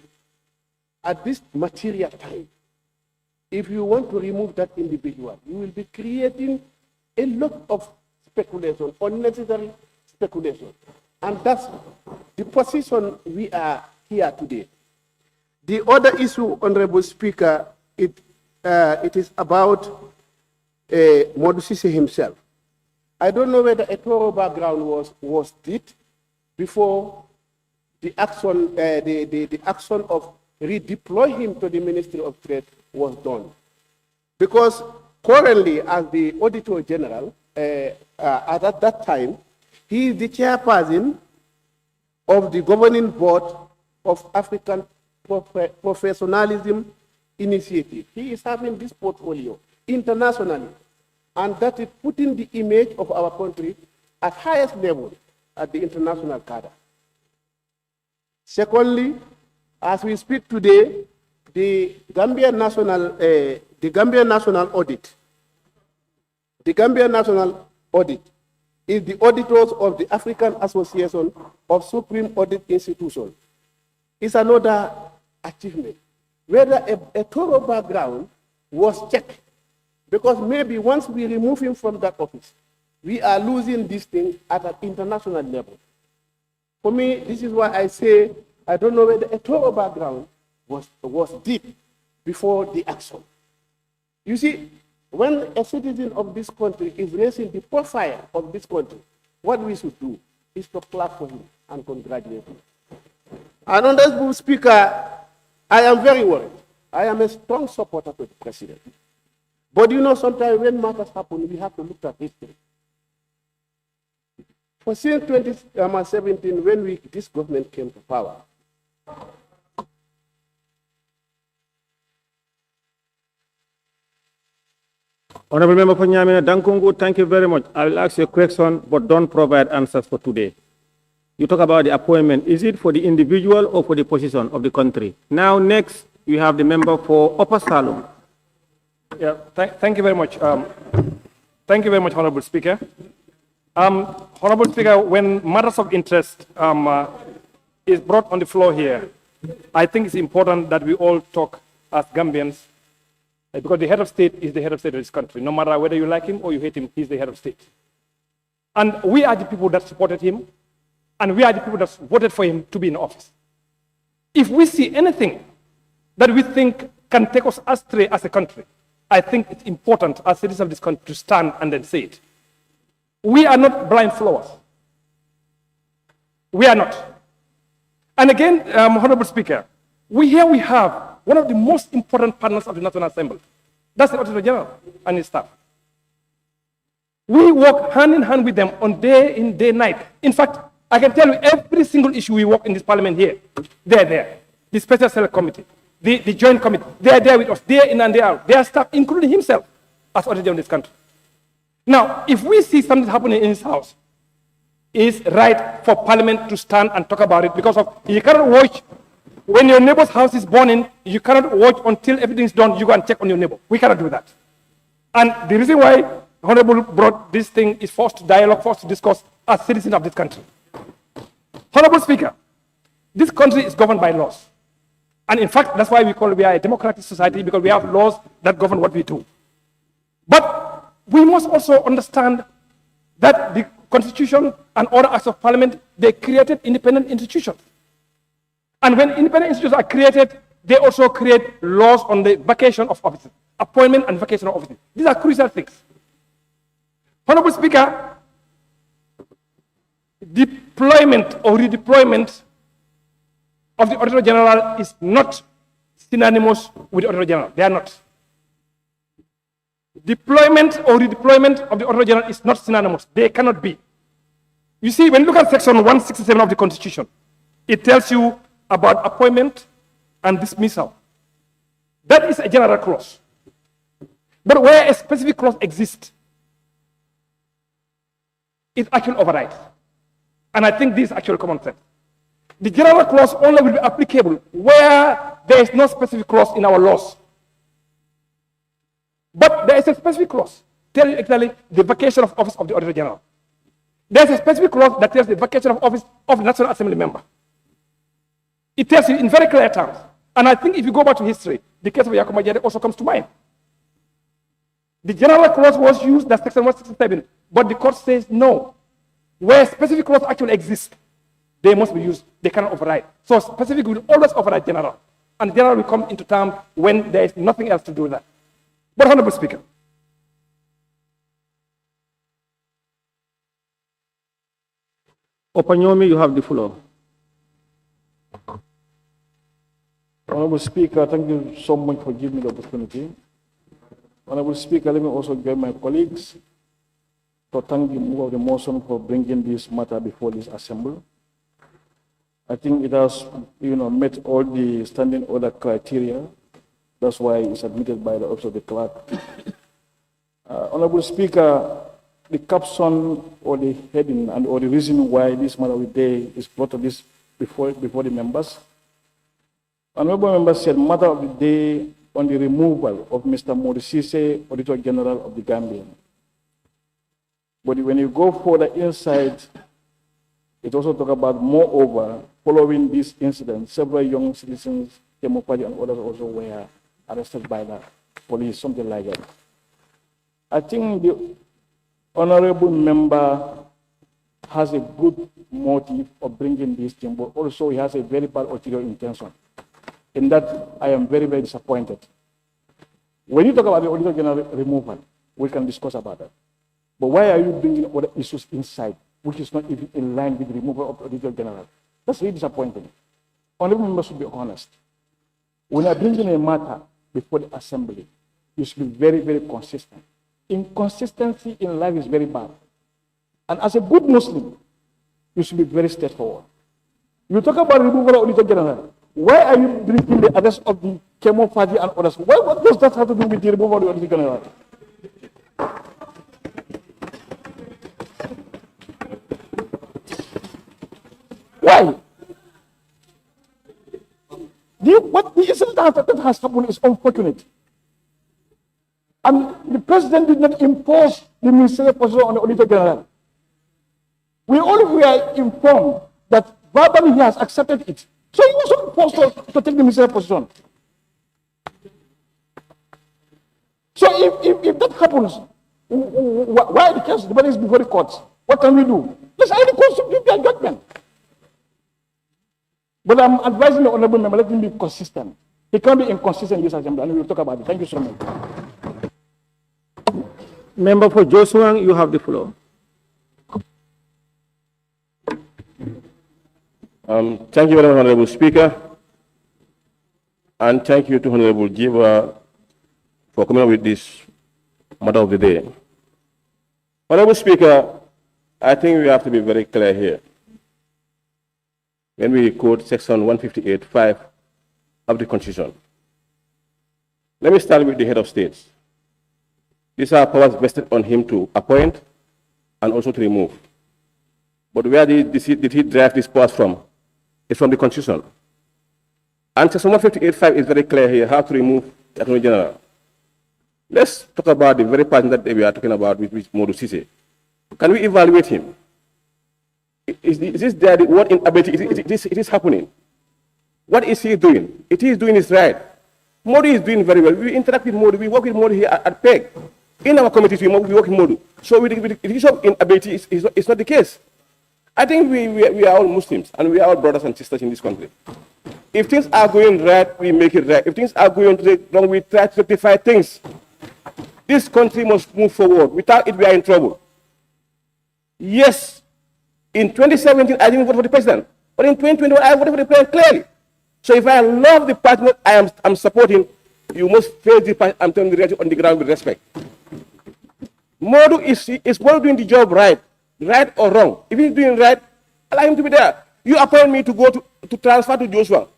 At this material time, if you want to remove that individual, you will be creating a lot of speculation, unnecessary speculation. And that's the position we are here today. The other issue, Honorable Speaker, it is about Modusisi himself. I don't know whether a thorough background was did before the action, the action of redeploy him to the Ministry of Trade was done. Because currently, as the Auditor General, at that time, he is the chairperson of the governing board of African Professionalism Initiative. He is having this portfolio internationally, and that is putting the image of our country at highest level at the international cadre. Secondly, as we speak today, the Gambia National Audit is the auditors of the African Association of Supreme Audit Institutions. It's another achievement. Whether a thorough background was checked, because maybe once we remove him from that office, we are losing this thing at an international level. For me, this is why I say I don't know whether a thorough background was deep before the action. You see, when a citizen of this country is raising the profile of this country, what we should do is to clap for him and congratulate him. And Honorable Speaker, I am very worried. I am a strong supporter of the President. But you know, sometimes when matters happen, we have to look at history. For since 2017, when this government came to power, Honorable Member for Nyamina Dankungu, thank you very much. I will ask you a question, but don't provide answers for today. You talk about the appointment. Is it for the individual or for the position of the country? Now, next, we have the member for Upper Salem. Yeah, thank you very much. Thank you very much, Honorable Speaker. Honorable Speaker, when matters of interest is brought on the floor here, I think it's important that we all talk as Gambians, because the head of state is the head of state of this country. No matter whether you like him or you hate him, he's the head of state. And we are the people that supported him, and we are the people that voted for him to be in office. If we see anything that we think can take us astray as a country, I think it's important as citizens of this country to stand and then say it. We are not blind followers. We are not. And again, Honorable Speaker, we have one of the most important partners of the National Assembly. That's the Auditor General and his staff. We work hand in hand with them on day in, day night. In fact, I can tell you every single issue we work in this parliament here, they're there. The Special Select Committee, the Joint Committee, they're there with us day in and day out. Their staff, including himself, as Auditor General in this country. Now, if we see something happening in his house, it's right for Parliament to stand and talk about it, because of you cannot watch when your neighbor's house is burning. You cannot watch until everything's done. You go and check on your neighbor. We cannot do that. And the reason why Honorable brought this thing is for us to dialogue, for us to discuss as citizens of this country. Honorable Speaker, this country is governed by laws. And in fact, that's why we are a democratic society, because we have laws that govern what we do. But we must also understand that the Constitution and other acts of Parliament, they created independent institutions. And when independent institutions are created, they also create laws on the vacation of offices, appointment and vacation of offices. These are crucial things. Honorable Speaker, deployment or redeployment of the Auditor General is not synonymous with the Auditor General. They are not. Deployment or redeployment of the Auditor General is not synonymous. They cannot be. You see, when you look at section 167 of the Constitution, it tells you about appointment and dismissal. That is a general clause. But where a specific clause exists, it actually overrides. And I think this is actual common sense. The general clause only will be applicable where there is no specific clause in our laws. But there is a specific clause telling you exactly the vacation of office of the Auditor General. There is a specific clause that tells the vacation of office of the National Assembly member. It tells you in very clear terms. And I think if you go back to history, the case of Yakuma Jere also comes to mind. The general clause was used, that's section 167, but the court says no. Where specific clause actually exists, they must be used. They cannot override. So specific will always override general. And general will come into term when there is nothing else to do with that. But Honorable Speaker, Opanyomi, you have the floor. Honorable Speaker, thank you so much for giving me the opportunity. Honorable Speaker, let me also join my colleagues to thank the mover of the motion for bringing this matter before this assembly. I think it has, met all the standing order criteria. That's why it's admitted by the Office of the Clerk. Honorable Speaker, the caption or the heading or the reason why this matter of the day is brought to this before the members. Honorable members said matter of the day on the removal of Mr. Modisise, Auditor General of the Gambia. But when you go further inside, it also talks about, moreover, following this incident, several young citizens, Democratic and others also were arrested by the police, something like that. I think the honorable member has a good motive of bringing this thing, but also he has a very bad ulterior intention. In that, I am very, very disappointed. When you talk about the Auditor General removal, we can discuss about that. But why are you bringing other issues inside, which is not even in line with the removal of the Auditor General? That's really disappointing. Honorable members should be honest. When I bring in a matter before the assembly, you should be very, very consistent. Inconsistency in life is very bad. And as a good Muslim, you should be very straightforward. You talk about removal of Auditor General. Why are you bringing the arrest of the Kemo Fadi and others? What does that have to do with the removal of the Auditor General? Why? What the incident that has happened is unfortunate. And the president did not impose the ministerial position on the Auditor General. We all were informed that verbally he has accepted it. So he was not forced to take the ministerial position. So if that happens, why the case is before the courts? What can we do? Let's have the courts to give their judgment. But I'm advising the honorable member, let him be consistent. He can't be inconsistent in this assembly, and we will talk about it. Thank you so much. Member for Joshua, you have the floor. Thank you very much, Honorable Speaker. And thank you to Honorable Giver for coming up with this matter of the day. Honorable Speaker, I think we have to be very clear here. When we quote section 158(5) of the Constitution. Let me start with the head of states. These are powers vested on him to appoint and also to remove. But where did he derive these powers from? It's from the Constitution. And section 158(5) is very clear here how to remove the Attorney General. Let's talk about the very person that we are talking about with Modisise. Can we evaluate him? Is this there, the word inability? It is happening. What is he doing? It is doing is right. Modi is doing very well. We interact with Modi. We work with Modi here at PEG. In our committees, we work with Modi. So with the issue of inability, it's not the case. I think we are all Muslims, and we are all brothers and sisters in this country. If things are going right, we make it right. If things are going wrong, we try to rectify things. This country must move forward. Without it, we are in trouble. Yes, in 2017, I didn't vote for the president. But in 2021, I voted for the president clearly. So if I love the party I'm supporting, you must face the party I'm telling the reality on the ground with respect. Modu is Modu doing the job right or wrong? If he's doing right, allow him to be there. You appoint me to go to transfer to Joshua.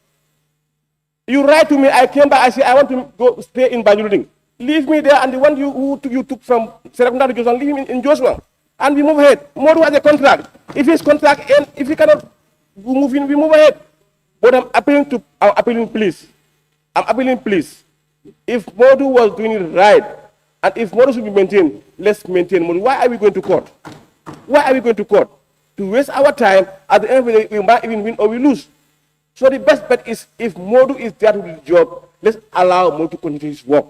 You write to me, I came back, I say I want to go stay in Banjuluddin. Leave me there, and the one you took from Serakunda to Joshua, leave him in Joshua. And we move ahead. Modu has a contract. If his contract ends, if he cannot move in, we move ahead. But I'm appealing, please. I'm appealing, please. If Modu was doing it right, and if Modu should be maintained, let's maintain Modu. Why are we going to court? Why are we going to court? To waste our time, at the end of the day, we might even win or we lose. So the best bet is, if Modu is there to do the job, let's allow Modu to continue his work.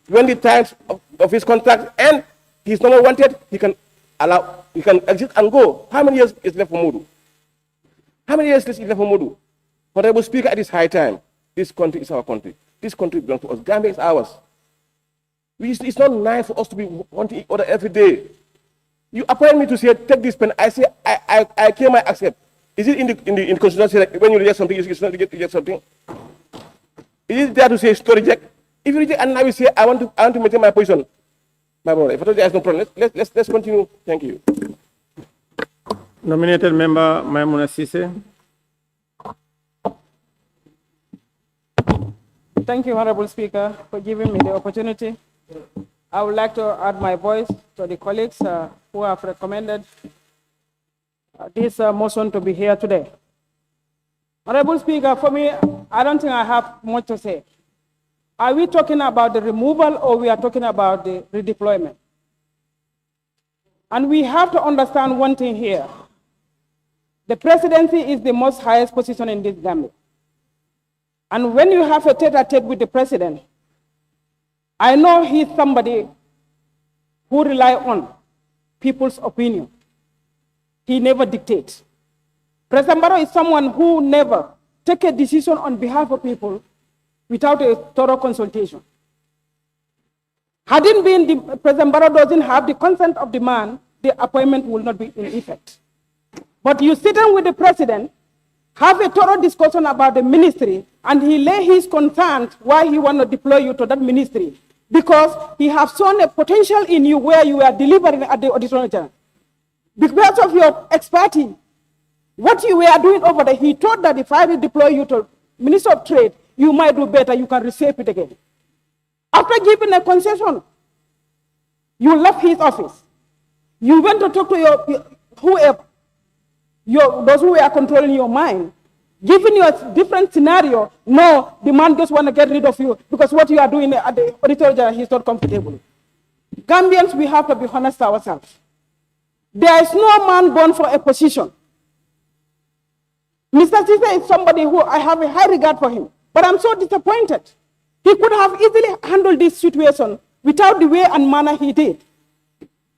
When the times of his contract end, he's no more wanted, he can exit and go. How many years is left for Modu? How many years is left for Modu? Honorable Speaker, it is high time. This country is our country. This country belongs to us. Gambia is ours. It's not nice for us to be wanting each other every day. You appoint me to say, take this pen. I say, I claim I accept. Is it in the constitution say like when you reject something, you should reject something? Is it there to say to reject? If you reject and now you say, I want to maintain my position, my brother, if I told you there's no problem, let's continue. Thank you. Nominated member Maimuna Sise. Thank you, Honorable Speaker, for giving me the opportunity. I would like to add my voice to the colleagues who have recommended this motion to be here today. Honorable Speaker, for me, I don't think I have much to say. Are we talking about the removal or we are talking about the redeployment? And we have to understand one thing here. The presidency is the most highest position in this Gambia. And when you have a tete-a-tete with the president, I know he's somebody who relies on people's opinion. He never dictates. President Barrow is someone who never takes a decision on behalf of people without a thorough consultation. Had it been President Barrow doesn't have the consent of the man, the appointment will not be in effect. But you sit down with the president, have a thorough discussion about the ministry, and he lay his concerns why he want to deploy you to that ministry, because he has shown a potential in you where you are delivering at the Auditor General. Because of your expertise, what you were doing over there, he thought that if I will deploy you to Minister of Trade, you might do better, you can reshape it again. After giving a concession, you left his office. You went to talk to those who were controlling your mind, giving you a different scenario. No, the man just want to get rid of you because what you are doing at the Auditor General, he's not comfortable. Gambians, we have to be honest ourselves. There is no man born for a position. Mr. Sise is somebody who I have a high regard for him, but I'm so disappointed. He could have easily handled this situation without the way and manner he did.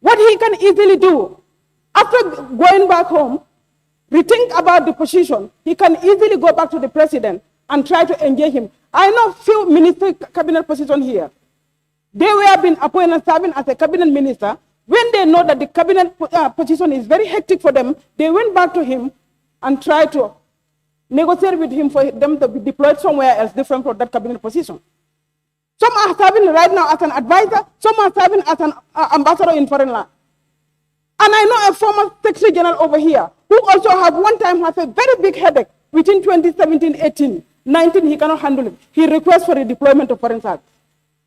What he can easily do, after going back home, rethink about the position, he can easily go back to the president and try to engage him. I know few ministry cabinet positions here. They were being appointed serving as a cabinet minister. When they know that the cabinet position is very hectic for them, they went back to him and tried to negotiate with him for them to be deployed somewhere else different from that cabinet position. Some are serving right now as an advisor, some are serving as an ambassador in foreign land. And I know a former Secretary General over here who also have one time has a very big headache within 2017, 18, 19, he cannot handle it. He requests for a deployment of foreign service.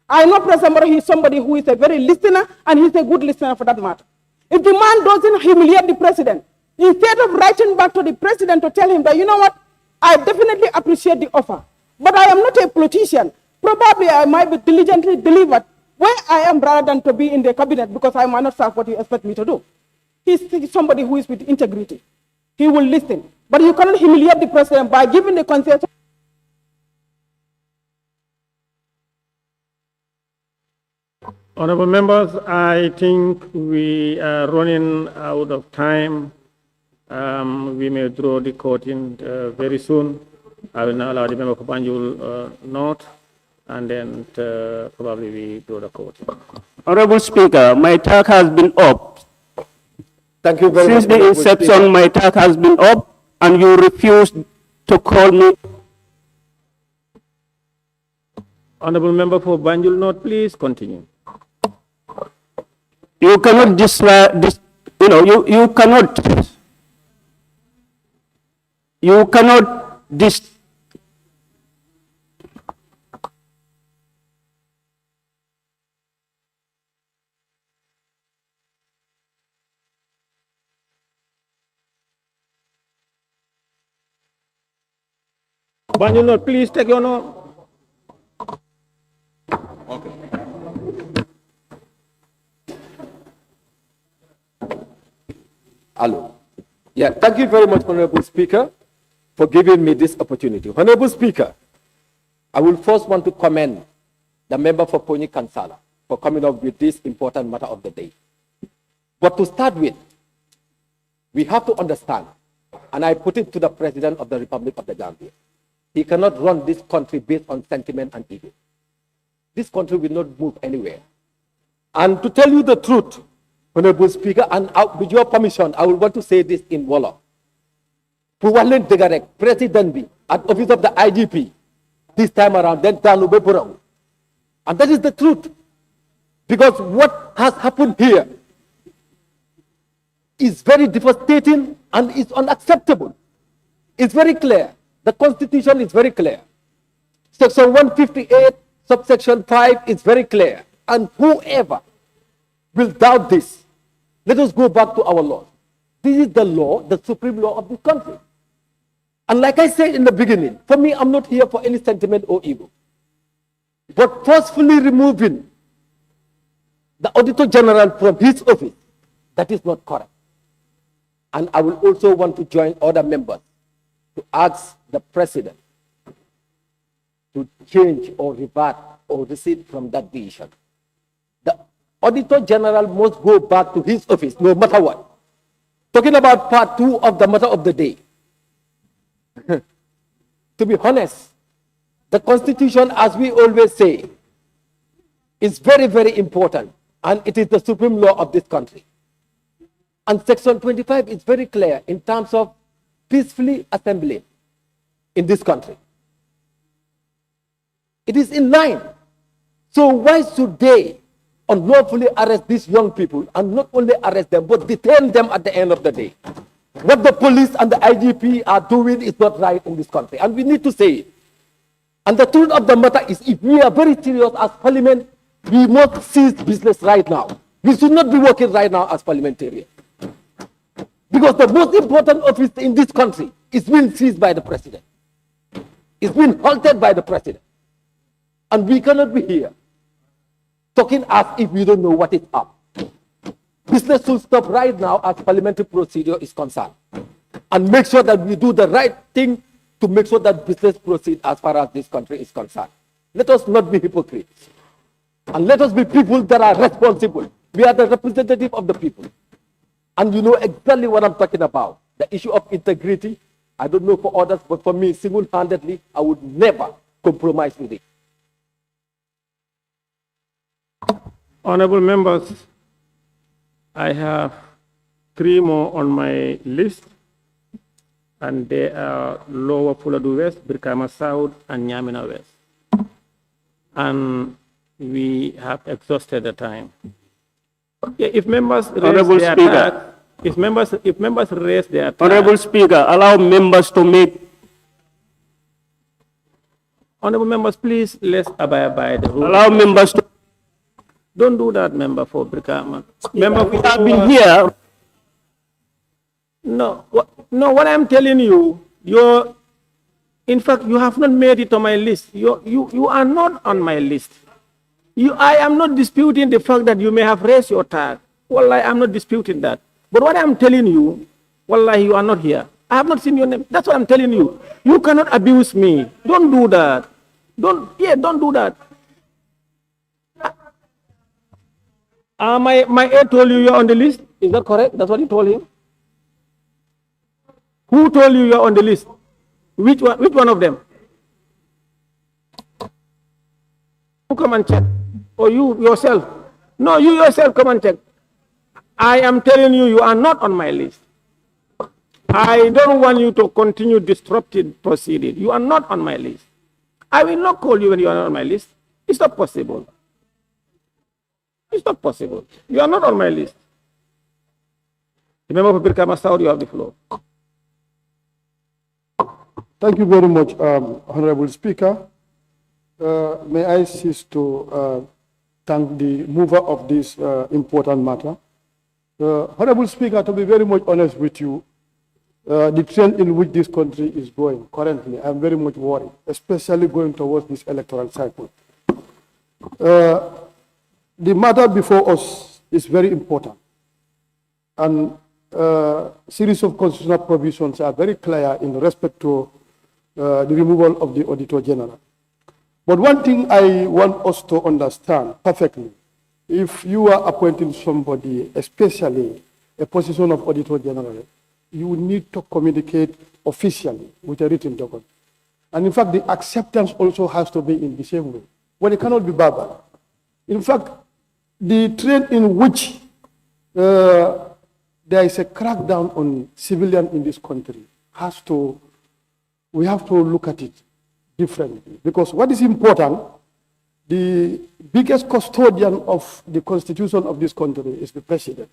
I know President Barrow, he's somebody who is a very listener, and he's a good listener for that matter. If the man doesn't humiliate the president, instead of writing back to the president to tell him that, you know what, I definitely appreciate the offer, but I am not a politician. Probably I might be diligently delivered where I am rather than to be in the cabinet because I might not serve what you expect me to do. He's somebody who is with integrity. He will listen. But you cannot humiliate the president by giving the concession. Honorable members, I think we are running out of time. We may draw the court in very soon. I will now allow the member for Banjul note, and then probably we draw the court. Honorable Speaker, my talk has been up. Thank you very much. Since the inception, my talk has been up, and you refused to call me. Honorable member for Banjul note, please continue. You cannot you cannot Banjul note, please take your note. Okay. Hello. Yeah, thank you very much, Honorable Speaker, for giving me this opportunity. Honorable Speaker, I will first want to commend the member for Pony Kansala for coming up with this important matter of the day. But to start with, we have to understand, and I put it to the President of the Republic of the Gambia, he cannot run this country based on sentiment and ego. This country will not move anywhere And to tell you the truth, Honorable Speaker, and with your permission, I will want to say this in Wolof. Pour wax leen dëgg rek, President bi at office of the IGP this time around, then daanu ba borom. And that is the truth. Because what has happened here is very devastating and is unacceptable. It's very clear. The Constitution is very clear. Section 158, subsection 5 is very clear. And whoever will doubt this, let us go back to our law. This is the law, the supreme law of this country. And like I said in the beginning, for me, I'm not here for any sentiment or ego. But forcefully removing the Auditor General from his office, that is not correct. And I will also want to join other members to ask the President to change or revert or recede from that decision. The Auditor General must go back to his office, no matter what. Talking about part 2 of the matter of the day. To be honest, the Constitution, as we always say, is very, very important, and it is the supreme law of this country. And Section 25 is very clear in terms of peacefully assembling in this country. It is in line. So why should they unlawfully arrest these young people and not only arrest them, but detain them at the end of the day? What the police and the IGP are doing is not right in this country, and we need to say it. And the truth of the matter is, if we are very serious as Parliament, we must cease business right now. We should not be working right now as parliamentarians. Because the most important office in this country is being seized by the President. It's been halted by the President. And we cannot be here talking as if we don't know what is up. Business should stop right now as parliamentary procedure is concerned. And make sure that we do the right thing to make sure that business proceeds as far as this country is concerned. Let us not be hypocrites. And let us be people that are responsible. We are the representative of the people. And you know exactly what I'm talking about. The issue of integrity, I don't know for others, but for me, single-handedly, I would never compromise with it. Honorable members, I have 3 more on my list, and they are Lower Fuladu West, Brikama South, and Nyamina West. And we have exhausted the time. Okay, if members raise their attack, if members raise their attack, Honorable Speaker, allow members to make. Honorable members, please let's abide by the rules. Allow members to. Don't do that, member for Brikama. Member, we have been here. No, what I'm telling you, in fact, you have not made it on my list. You are not on my list. I am not disputing the fact that you may have raised your tag. Wallahi, I'm not disputing that. But what I'm telling you, wallahi, you are not here. I have not seen your name. That's what I'm telling you. You cannot abuse me. Don't do that. Don't do that. My aide told you you're on the list. Is that correct? That's what you told him? Who told you you're on the list? Which one of them? You come and check. Or you yourself? No, you yourself come and check. I am telling you, you are not on my list. I don't want you to continue disrupting proceedings. You are not on my list. I will not call you when you are not on my list. It's not possible. It's not possible. You are not on my list. Remember, for Brikama South, you have the floor. Thank you very much, Honorable Speaker. May I cease to thank the mover of this important matter. Honorable Speaker, to be very much honest with you, the trend in which this country is going currently, I'm very much worried, especially going towards this electoral cycle. The matter before us is very important, and series of constitutional provisions are very clear in respect to the removal of the Auditor General. But one thing I want us to understand perfectly, if you are appointing somebody, especially a position of Auditor General, you need to communicate officially with a written document. And in fact, the acceptance also has to be in the same way, but it cannot be verbal. In fact, the trend in which there is a crackdown on civilian in this country we have to look at it differently. Because what is important, the biggest custodian of the constitution of this country is the president.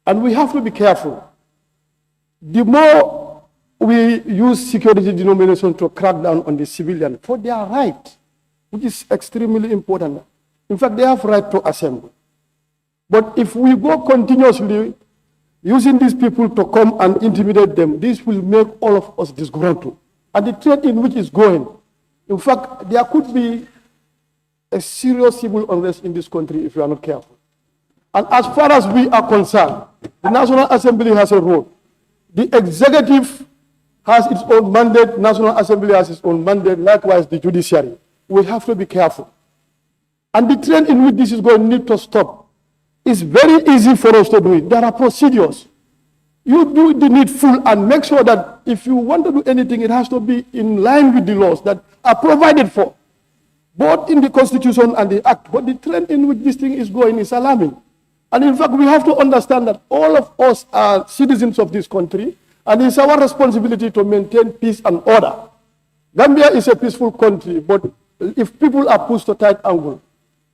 And we have to be careful. The more we use security denomination to crack down on the civilian for their right, which is extremely important. In fact, they have right to assemble. But if we go continuously using these people to come and intimidate them, this will make all of us disgruntled. And the trend in which is going, in fact, there could be a serious civil unrest in this country if we are not careful. And as far as we are concerned, the National Assembly has a role. The executive has its own mandate, National Assembly has its own mandate, likewise the judiciary. We have to be careful. And the trend in which this is going to need to stop. It's very easy for us to do it. There are procedures. You do the needful and make sure that if you want to do anything, it has to be in line with the laws that are provided for, both in the Constitution and the Act. But the trend in which this thing is going is alarming. And in fact, we have to understand that all of us are citizens of this country, and it's our responsibility to maintain peace and order. Gambia is a peaceful country, but if people are pushed to tight angle,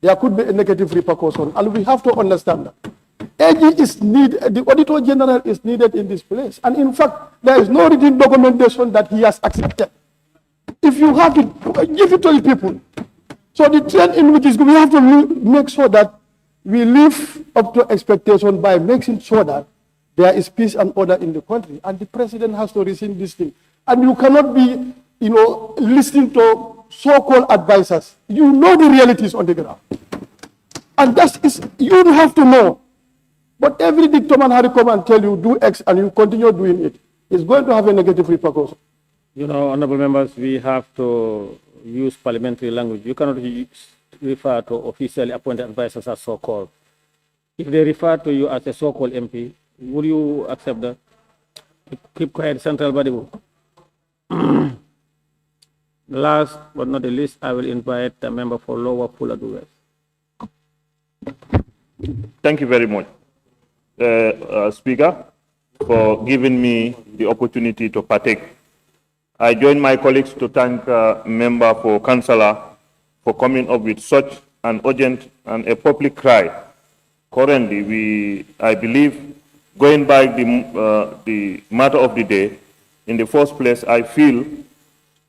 there could be a negative repercussion, and we have to understand that. AG is needed, the Auditor General is needed in this place. And in fact, there is no written documentation that he has accepted. If you have to give it to the people. So the trend in which is we have to make sure that we live up to expectation by making sure that there is peace and order in the country. And the president has to rescind this thing. And you cannot be, listening to so-called advisors. You know the realities on the ground. And you have to know. But every dictator has to come and tell you, do X, and you continue doing it. It's going to have a negative repercussion. Honorable members, we have to use parliamentary language. You cannot refer to officially appointed advisors as so-called. If they refer to you as a so-called MP, would you accept that? Keep quiet, central body. Last but not the least, I will invite the member for Lower Pula West. Thank you very much, Speaker, for giving me the opportunity to partake. I join my colleagues to thank member for Councillor for coming up with such an urgent and a public cry. Currently, I believe, going by the matter of the day, in the first place, I feel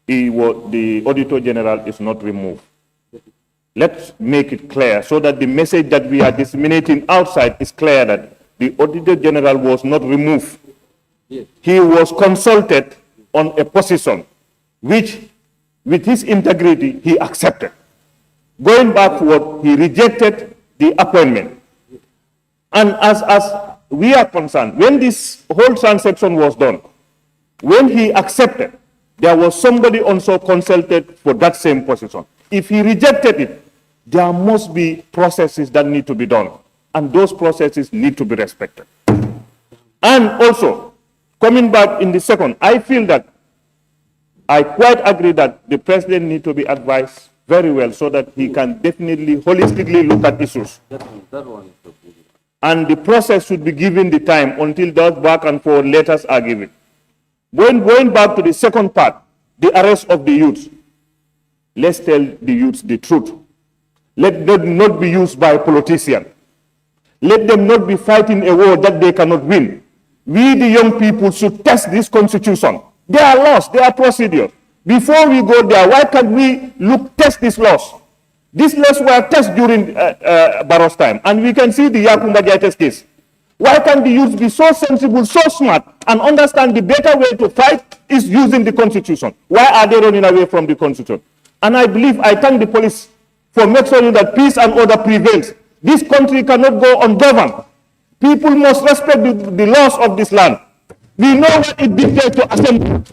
the Auditor General is not removed. Let's make it clear so that the message that we are disseminating outside is clear that the Auditor General was not removed. Yes. He was consulted on a position which, with his integrity, he accepted. Going backward, he rejected the appointment. And as we are concerned, when this whole transaction was done, when he accepted, there was somebody also consulted for that same position. If he rejected it, there must be processes that need to be done, and those processes need to be respected. And also, coming back in the second, I feel that I quite agree that the president needs to be advised very well so that he can definitely holistically look at issues. And the process should be given the time until those back and forth letters are given. Going back to the second part, the arrest of the youth. Let's tell the youth the truth. Let them not be used by politicians. Let them not be fighting a war that they cannot win. We, the young people, should test this constitution. There are laws, there are procedures. Before we go there, why can't we test these laws? These laws were tested during Barrow's time, and we can see the Yakumba Jaites case. Why can't the youth be so sensible, so smart, and understand the better way to fight is using the constitution? Why are they running away from the constitution? And I thank the police for making sure that peace and order prevails. This country cannot go ungoverned. People must respect the laws of this land. We know what it dictates to assemble.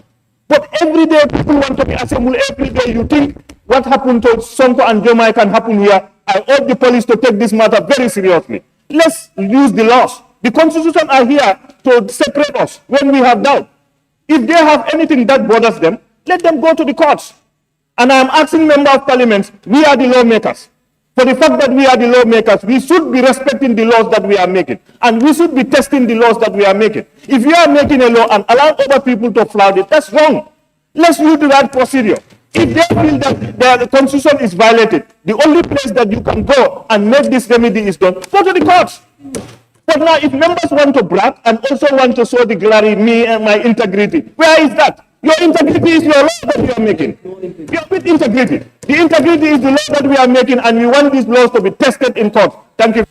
But every day people want to be assembled. Every day you think what happened to Sonko and Jomai can happen here. I urge the police to take this matter very seriously. Let's use the laws. The constitution are here to separate us when we have doubt. If they have anything that bothers them, let them go to the courts. And I am asking members of parliament, we are the lawmakers. For the fact that we are the lawmakers, we should be respecting the laws that we are making. And we should be testing the laws that we are making. If you are making a law and allow other people to flout it, that's wrong. Let's use the right procedure. If they feel that the constitution is violated, the only place that you can go and make this remedy is done, go to the courts. But now, if members want to brag and also want to show the glory, me and my integrity, where is that? Your integrity is your law that you are making. Your with integrity. The integrity is the law that we are making, and we want these laws to be tested in court. Thank you.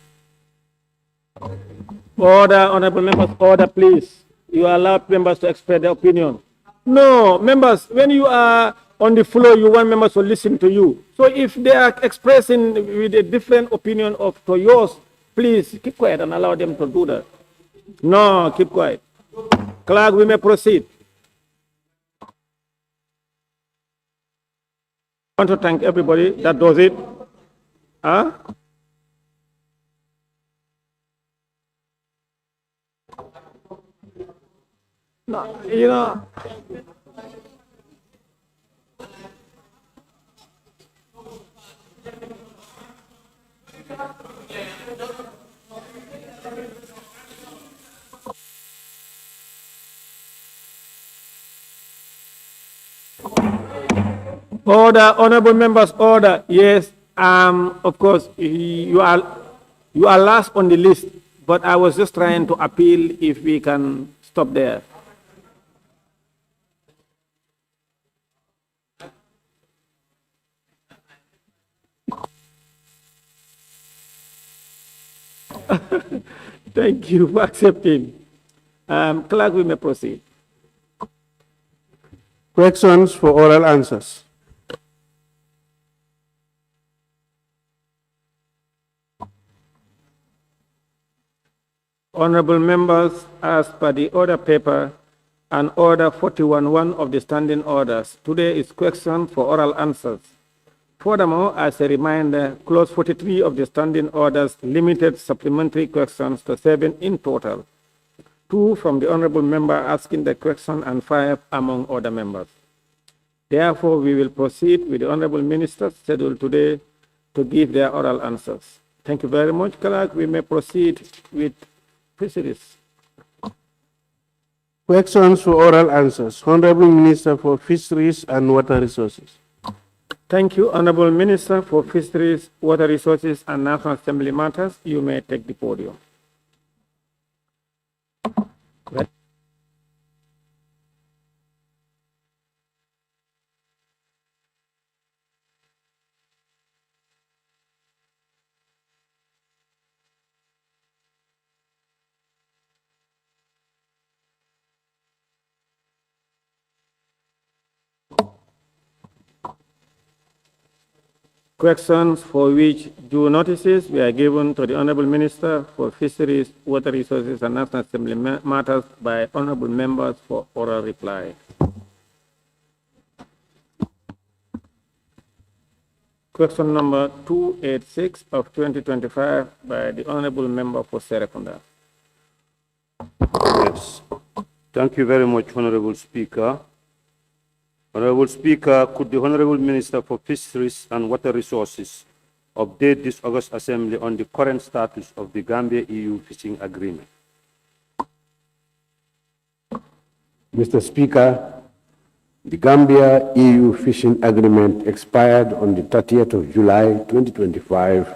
Order, honorable members, order, please. You allow members to express their opinion. No, members, when you are on the floor, you want members to listen to you. So if they are expressing with a different opinion to yours, please keep quiet and allow them to do that. No, keep quiet. Clerk, we may proceed. I want to thank everybody that does it. Huh? No, you know. Order, honorable members, order. Yes, of course, you are last on the list, but I was just trying to appeal if we can stop there. Thank you for accepting. Clerk, we may proceed. Questions for oral answers. Honorable members, as per the order paper and order 41.1 of the standing orders, today is question for oral answers. Furthermore, as a reminder, clause 43 of the standing orders limited supplementary questions to 7 in total. 2 from the honorable member asking the question and 5 among other members. Therefore, we will proceed with the honorable ministers scheduled today to give their oral answers. Thank you very much, Clerk. We may proceed with Fisheries. Questions for oral answers. Honorable Minister for Fisheries and Water Resources. Thank you, Honorable Minister for Fisheries, Water Resources and National Assembly Matters. You may take the podium. Questions for which due notices were given to the Honorable Minister for Fisheries, Water Resources and National Assembly Matters by Honorable Members for oral reply. Question number 286 of 2025 by the Honorable Member for Serekunda. Yes. Thank you very much, Honorable Speaker. Honorable Speaker, could the Honorable Minister for Fisheries and Water Resources update this August Assembly on the current status of the Gambia-EU fishing agreement? Mr. Speaker, the Gambia-EU fishing agreement expired on the 30th of July 2025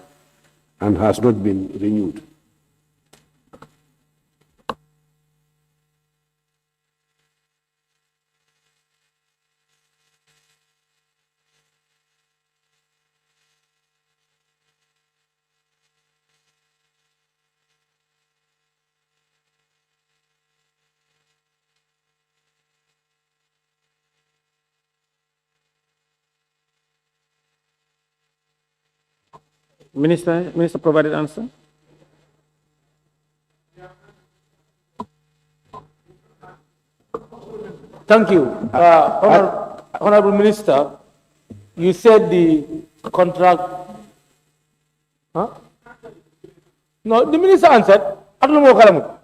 and has not been renewed. Minister provided answer. Thank you. Honorable Minister, you said the contract. Huh? No, the Minister answered. I don't know.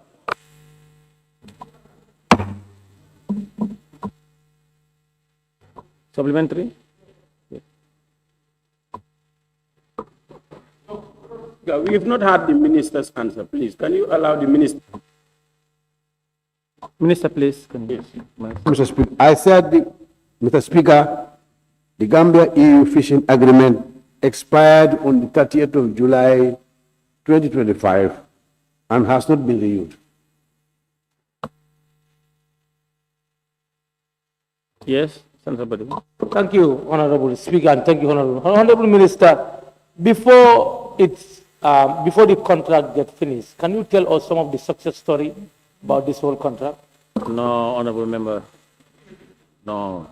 Supplementary? We have not had the minister's answer. Please, can you allow the minister? Minister, please. Mr. Speaker, I said, Mr. Speaker, the Gambia-EU fishing agreement expired on the 30th of July 2025 and has not been renewed. Yes, Senator Badu. Thank you, Honorable Speaker, and thank you, Honorable Minister. Before the contract gets finished, can you tell us some of the success story about this whole contract? No, honorable member. No.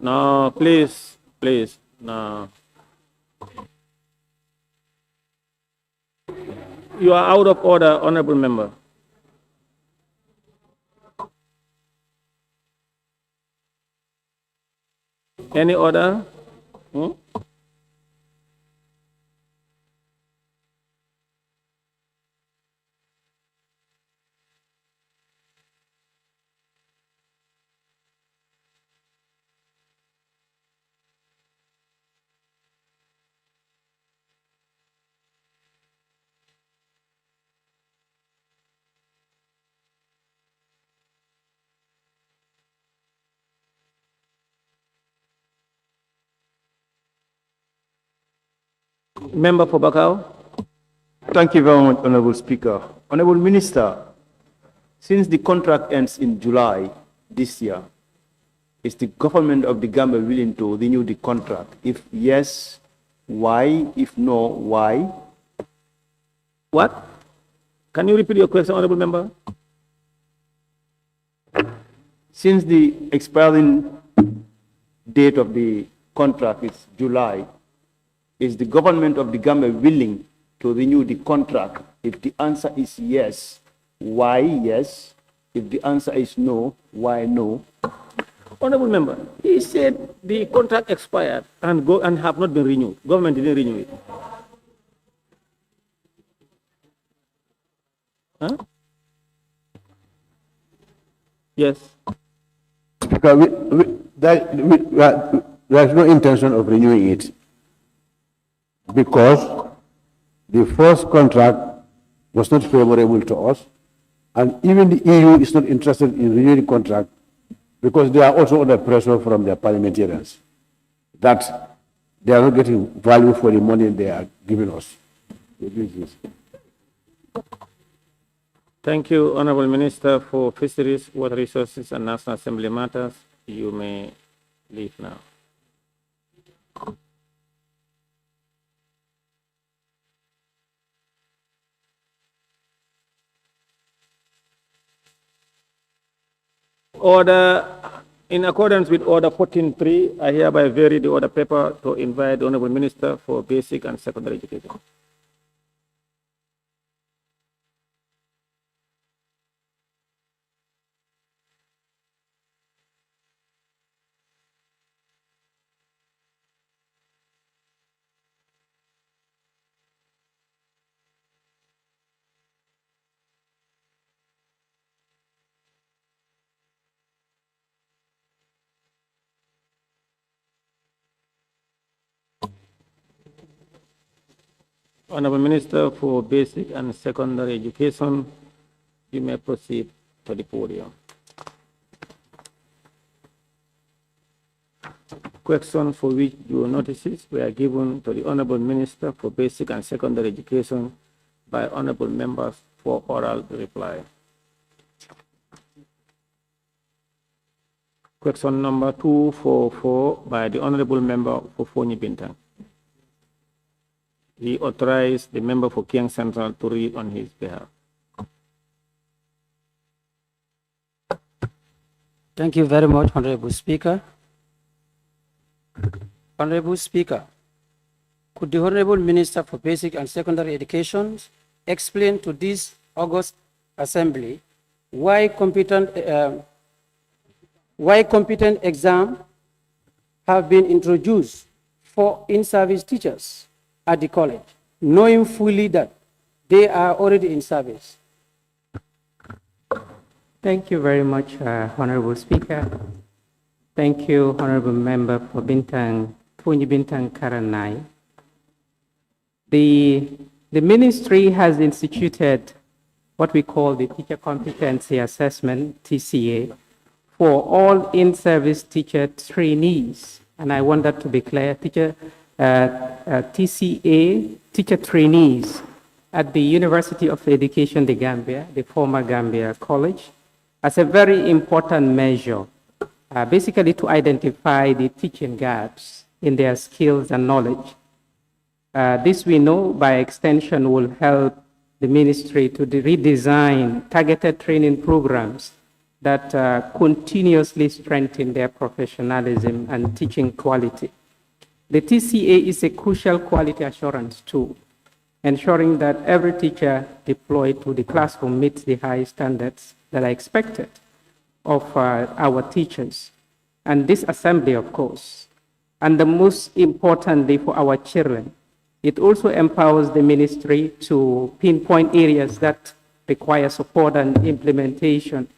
No, please, please, no. You are out of order, honorable member. Any order? Hmm? Member for Bakau. Thank you very much, Honorable Speaker. Honorable Minister, since the contract ends in July this year, is the government of the Gambia willing to renew the contract? If yes, why? If no, why? What? Can you repeat your question, honorable member? Since the expiring date of the contract is July, is the government of the Gambia willing to renew the contract? If the answer is yes, why yes? If the answer is no, why no? Honorable member, he said the contract expired and have not been renewed. Government didn't renew it. Huh? Yes. Speaker, there is no intention of renewing it because the first contract was not favorable to us, and even the EU is not interested in renewing the contract because they are also under pressure from their parliamentarians that they are not getting value for the money they are giving us. Thank you, Honorable Minister for Fisheries, Water Resources and National Assembly Matters. You may leave now. Order, in accordance with Order 14.3, I hereby vary the order paper to invite the Honorable Minister for Basic and Secondary Education. Honorable Minister for Basic and Secondary Education, you may proceed to the podium. Questions for which due notices were given to the Honorable Minister for Basic and Secondary Education by honorable members for oral reply. Question number 244 by the Honorable Member for Fonyi Bintang. He authorized the member for Kiang Central to read on his behalf. Thank you very much, Honorable Speaker. Honorable Speaker, could the Honorable Minister for Basic and Secondary Education explain to this August Assembly why competent exams have been introduced for in-service teachers at the college, knowing fully that they are already in service? Thank you very much, Honorable Speaker. Thank you, Honorable Member for Bintang, Fonyi Bintang Karanai. The ministry has instituted what we call the Teacher Competency Assessment, TCA, for all in-service teacher trainees. And I want that to be clear, TCA, teacher trainees at the University of Education, the Gambia, the former Gambia College, as a very important measure, basically to identify the teaching gaps in their skills and knowledge. This we know by extension will help the ministry to redesign targeted training programs that continuously strengthen their professionalism and teaching quality. The TCA is a crucial quality assurance tool, ensuring that every teacher deployed to the classroom meets the high standards that are expected of our teachers. And this assembly, of course, and the most importantly for our children, it also empowers the ministry to pinpoint areas that require support and implementation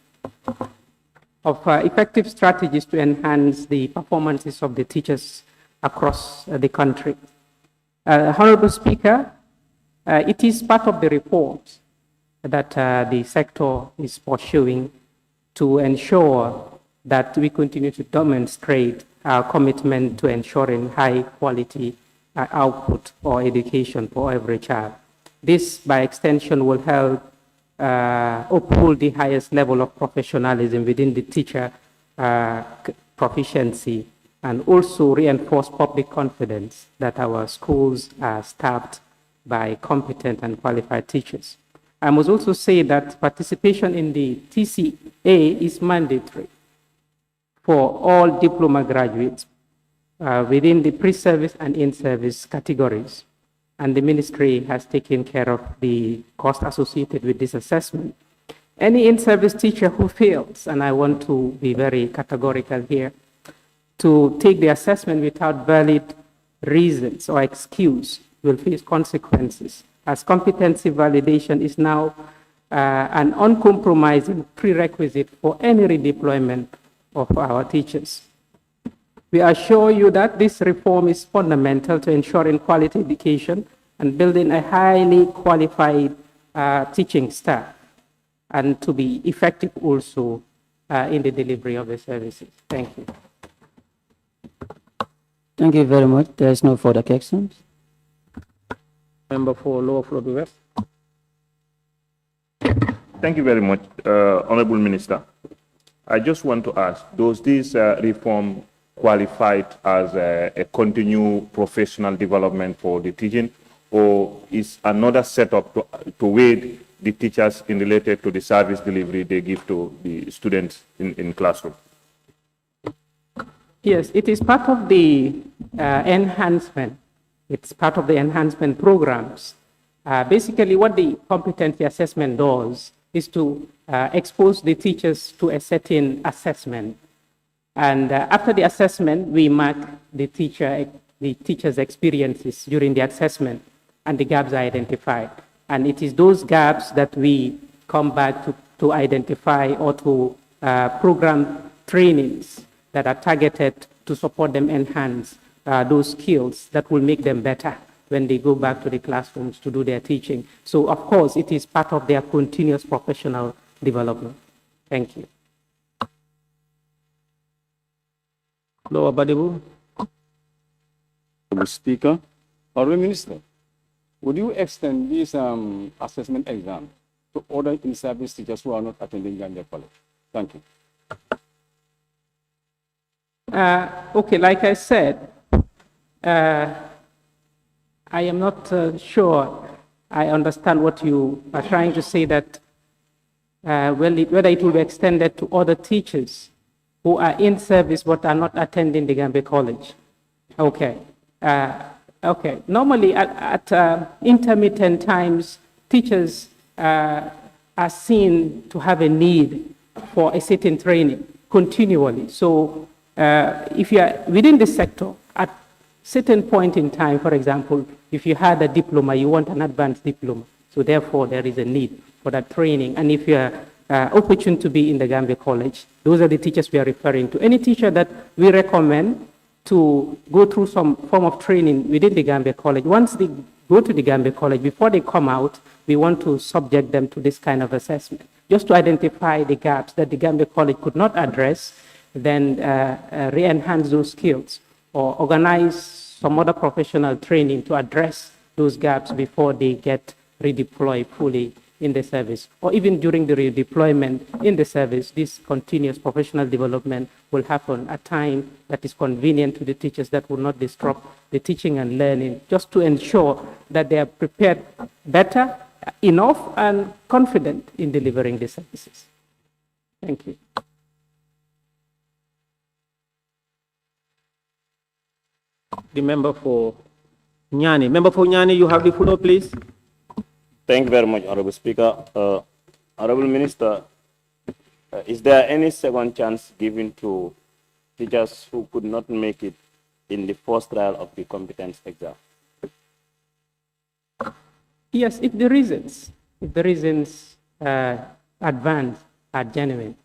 of effective strategies to enhance the performances of the teachers across the country. Honorable Speaker, it is part of the report that the sector is pursuing to ensure that we continue to demonstrate our commitment to ensuring high quality output or education for every child. This, by extension, will help uphold the highest level of professionalism within the teacher proficiency and also reinforce public confidence that our schools are staffed by competent and qualified teachers. I must also say that participation in the TCA is mandatory for all diploma graduates within the pre-service and in-service categories. And the ministry has taken care of the cost associated with this assessment. Any in-service teacher who fails, and I want to be very categorical here, to take the assessment without valid reasons or excuse will face consequences, as competency validation is now an uncompromising prerequisite for any redeployment of our teachers. We assure you that this reform is fundamental to ensuring quality education and building a highly qualified teaching staff, and to be effective also in the delivery of the services. Thank you. Thank you very much. There is no further questions. Member for Lower Florida West. Thank you very much, Honorable Minister. I just want to ask, does this reform qualify as a continued professional development for the teaching, or is another setup to aid the teachers in related to the service delivery they give to the students in classroom? Yes, it is part of the enhancement. It's part of the enhancement programs. Basically, what the competency assessment does is to expose the teachers to a certain assessment. And after the assessment, we mark the teacher's experiences during the assessment, and the gaps are identified. And it is those gaps that we come back to identify or to program trainings that are targeted to support them enhance those skills that will make them better when they go back to the classrooms to do their teaching. So, of course, it is part of their continuous professional development. Thank you. Lower Badibu. Mr. Speaker, Honorable Minister, would you extend this assessment exam to other in-service teachers who are not attending Gambia College? Thank you. Okay, like I said, I am not sure I understand what you are trying to say, that whether it will be extended to other teachers who are in service but are not attending the Gambia College. Okay. Okay. Normally, at intermittent times, teachers are seen to have a need for a certain training continually. So, if you are within the sector, at certain point in time, for example, if you had a diploma, you want an advanced diploma. So therefore, there is a need for that training. And if you are opportune to be in the Gambia College, those are the teachers we are referring to. Any teacher that we recommend to go through some form of training within the Gambia College. Once they go to the Gambia College, before they come out, we want to subject them to this kind of assessment, just to identify the gaps that the Gambia College could not address, then re-enhance those skills or organize some other professional training to address those gaps before they get redeployed fully in the service. Or even during the redeployment in the service, this continuous professional development will happen at time that is convenient to the teachers, that will not disrupt the teaching and learning, just to ensure that they are prepared better, enough, and confident in delivering the services. Thank you. The member for Nyani. Member for Nyani, you have the floor, please. Thank you very much, Honorable Speaker. Honorable Minister, is there any second chance given to teachers who could not make it in the first trial of the competence exam? Yes, if the reasons advanced are genuine,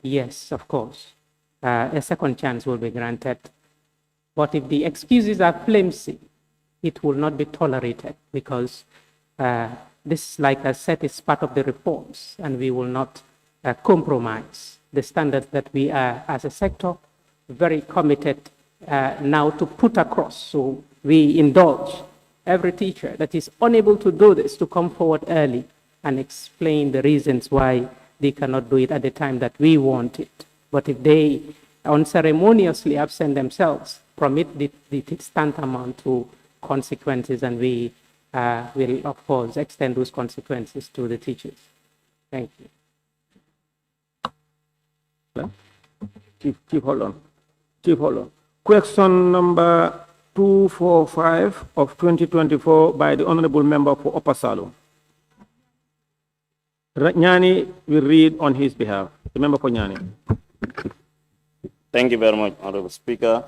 yes, of course, a second chance will be granted. But if the excuses are flimsy, it will not be tolerated, because this, like I said, is part of the reforms, and we will not compromise the standards that we are, as a sector, very committed now to put across. So we indulge every teacher that is unable to do this to come forward early and explain the reasons why they cannot do it at the time that we want it. But if they unceremoniously absent themselves from it, it's tantamount to consequences, and we will, of course, extend those consequences to the teachers. Thank you. Chief, hold on. Chief, hold on. Question number 245 of 2024 by the Honorable Member for Upper Salom. Nyani will read on his behalf. The member for Nyani. Thank you very much, Honorable Speaker.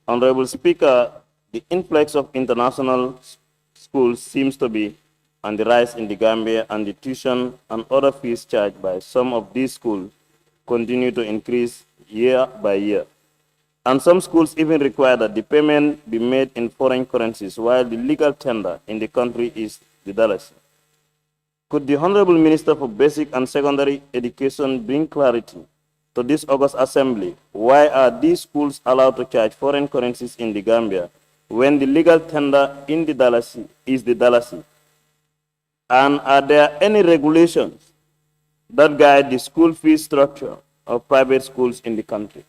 Honorable Speaker, the influx of international schools seems to be on the rise in the Gambia, and the tuition and other fees charged by some of these schools continue to increase year by year. And some schools even require that the payment be made in foreign currencies, while the legal tender in the country is the dollars. Could the Honorable Minister for Basic and Secondary Education bring clarity to this August Assembly? Why are these schools allowed to charge foreign currencies in the Gambia when the legal tender in the dalasi is the dalasi? And are there any regulations that guide the school fee structure of private schools in the country?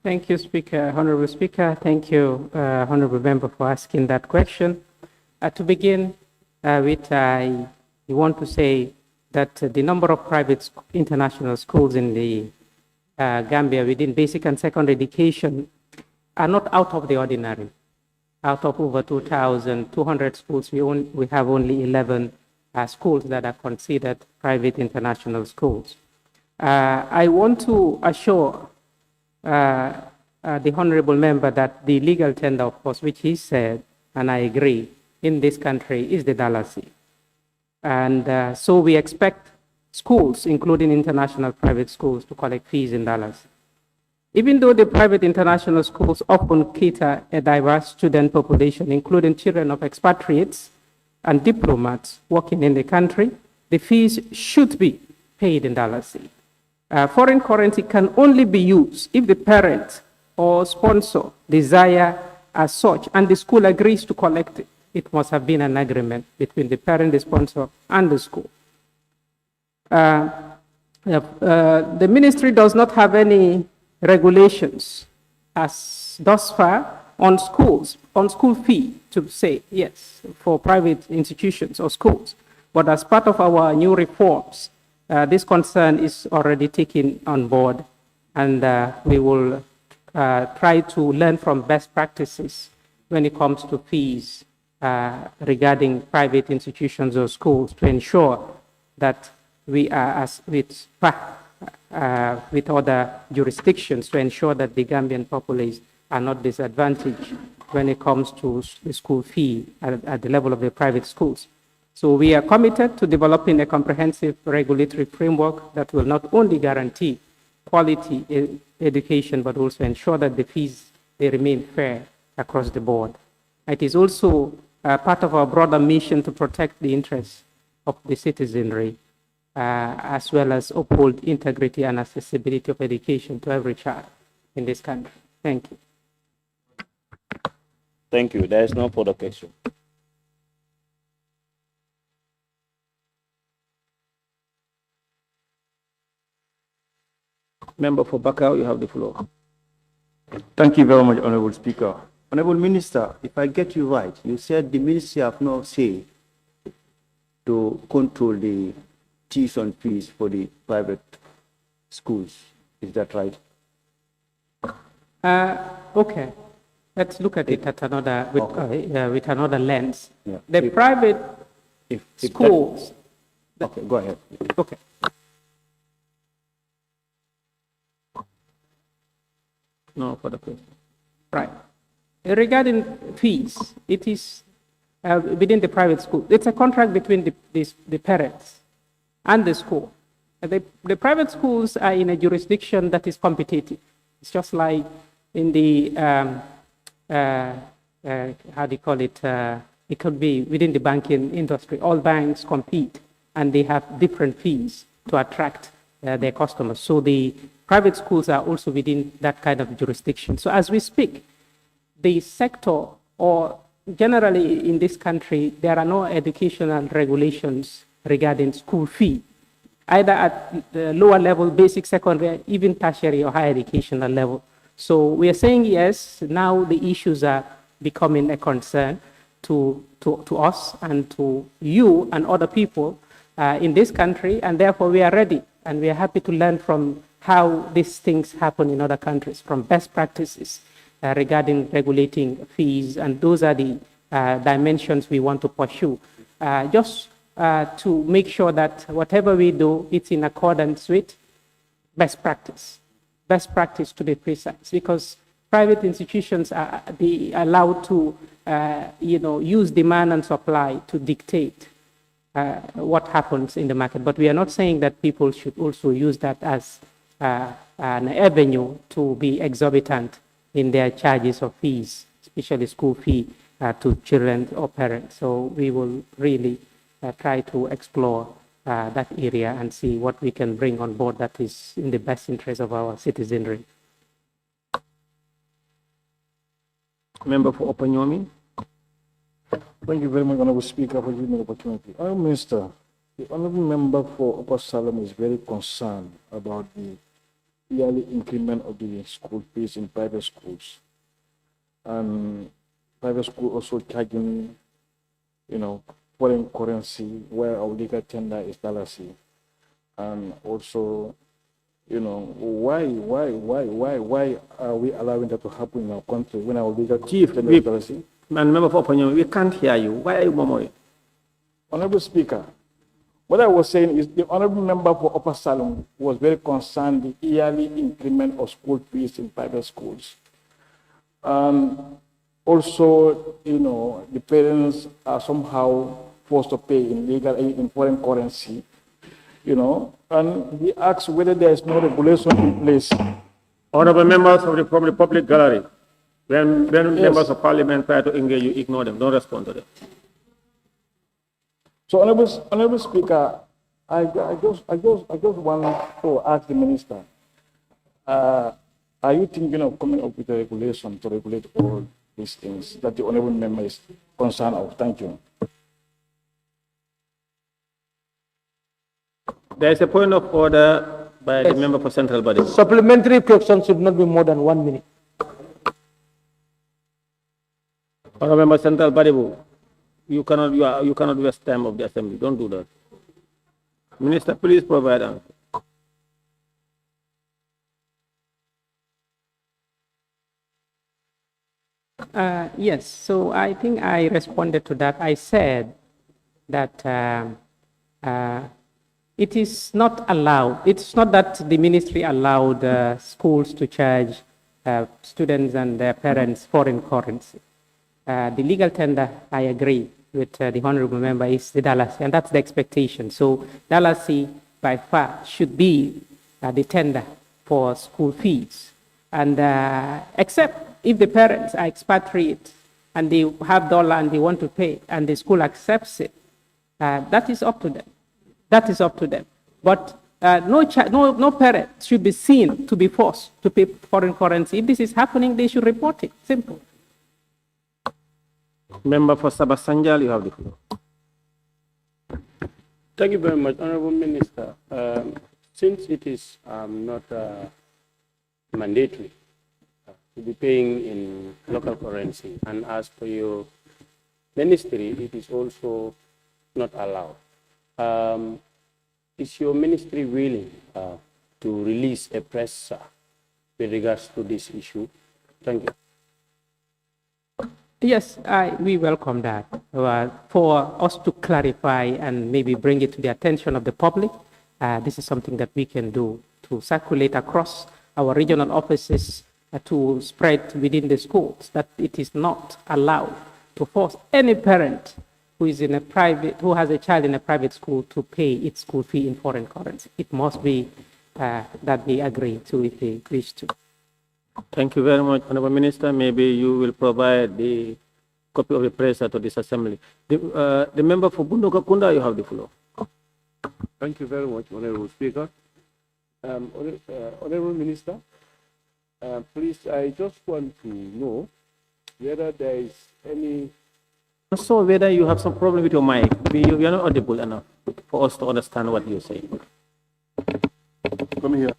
Thank you, Speaker. Honorable Speaker, thank you, Honorable Member, for asking that question. To begin with, I want to say that the number of private international schools in the Gambia within basic and secondary education are not out of the ordinary. Out of over 2,200 schools, we have only 11 schools that are considered private international schools. I want to assure the Honorable Member that the legal tender, of course, which he said, and I agree, in this country is the dalasi. And so we expect schools, including international private schools, to collect fees in dollars. Even though the private international schools often cater a diverse student population, including children of expatriates and diplomats working in the country, the fees should be paid in dollars. Foreign currency can only be used if the parent or sponsor desire as such, and the school agrees to collect it. It must have been an agreement between the parent, the sponsor, and the school. The ministry does not have any regulations as thus far on schools, on school fee, to say, yes, for private institutions or schools. But as part of our new reforms, this concern is already taken on board, and we will try to learn from best practices when it comes to fees regarding private institutions or schools, to ensure that we are, as with other jurisdictions, to ensure that the Gambian populace are not disadvantaged when it comes to the school fee at the level of the private schools. So we are committed to developing a comprehensive regulatory framework that will not only guarantee quality education, but also ensure that the fees, they remain fair across the board. It is also part of our broader mission to protect the interests of the citizenry, as well as uphold integrity and accessibility of education to every child in this country. Thank you. Thank you. There is no further question. Member for Bakau, you have the floor. Thank you very much, Honorable Speaker. Honorable Minister, if I get you right, you said the ministry have no say to control the tuition fees for the private schools. Is that right? Okay. Let's look at it at another, with another lens. Yeah. The private if schools. Okay, go ahead. Okay. No further question. Right. Regarding fees, it is within the private school. It's a contract between the parents and the school. The private schools are in a jurisdiction that is competitive. It's just like in the, how do you call it? It could be within the banking industry. All banks compete and they have different fees to attract their customers. So the private schools are also within that kind of jurisdiction. So as we speak, the sector, or generally in this country, there are no educational regulations regarding school fee, either at the lower level, basic, secondary, even tertiary or higher educational level. So we are saying yes, now the issues are becoming a concern to us and to you and other people in this country, and therefore we are ready and we are happy to learn from how these things happen in other countries, from best practices regarding regulating fees, and those are the dimensions we want to pursue. Just to make sure that whatever we do, it's in accordance with best practice to be precise, because private institutions are allowed to use demand and supply to dictate what happens in the market. But we are not saying that people should also use that as an avenue to be exorbitant in their charges of fees, especially school fee to children or parents. So we will really try to explore that area and see what we can bring on board that is in the best interest of our citizenry. Member for Opanyomi. Thank you very much, Honorable Speaker, for giving me the opportunity. Honorable Minister, the Honorable Member for Upper Salem is very concerned about the yearly increment of the school fees in private schools. And private school also charging, foreign currency where our legal tender is $. And also, why are we allowing that to happen in our country when our legal tender is $? Man, member for opinion, we can't hear you. Why are you murmuring? Honorable Speaker, what I was saying is the Honorable Member for Upper Salem was very concerned the yearly increment of school fees in private schools. Also, the parents are somehow forced to pay in foreign currency, and he asked whether there is no regulation in place. Honorable members of the public gallery, when members of parliament try to engage, you ignore them, don't respond to them. So, Honorable Speaker, I just want to ask the minister, are you thinking of coming up with a regulation to regulate all these things that the honorable member is concerned of? Thank you. There is a point of order by the member for central body. Supplementary question should not be more than 1 minute. Honorable member central body, you cannot waste time of the assembly. Don't do that. Minister, please provide answer. Yes, so I think I responded to that. I said that it is not allowed. It's not that the ministry allowed schools to charge students and their parents foreign currency. The legal tender, I agree with the honorable member, is the $, and that's the expectation. So $, by far, should be the tender for school fees. And except if the parents are expatriate and they have dollar and they want to pay and the school accepts it, that is up to them. That is up to them. But no parent should be seen to be forced to pay foreign currency. If this is happening, they should report it. Simple. Member for Sabasanjal, you have the floor. Thank you very much, Honorable Minister. Since it is not mandatory to be paying in local currency, and as per your ministry, it is also not allowed. Is your ministry willing to release a press with regards to this issue? Thank you. Yes, we welcome that. For us to clarify and maybe bring it to the attention of the public, this is something that we can do to circulate across our regional offices to spread within the schools that it is not allowed to force any parent who is in a who has a child in a private school to pay its school fee in foreign currency. It must be that they agree to if they wish to. Thank you very much, Honorable Minister. Maybe you will provide the copy of the press to this assembly. The member for Bunduka Kunda, you have the floor. Thank you very much, Honorable Speaker. Honorable Minister, please, I just want to know whether there is any... So whether you have some problem with your mic, you are not audible enough for us to understand what you say. Come here.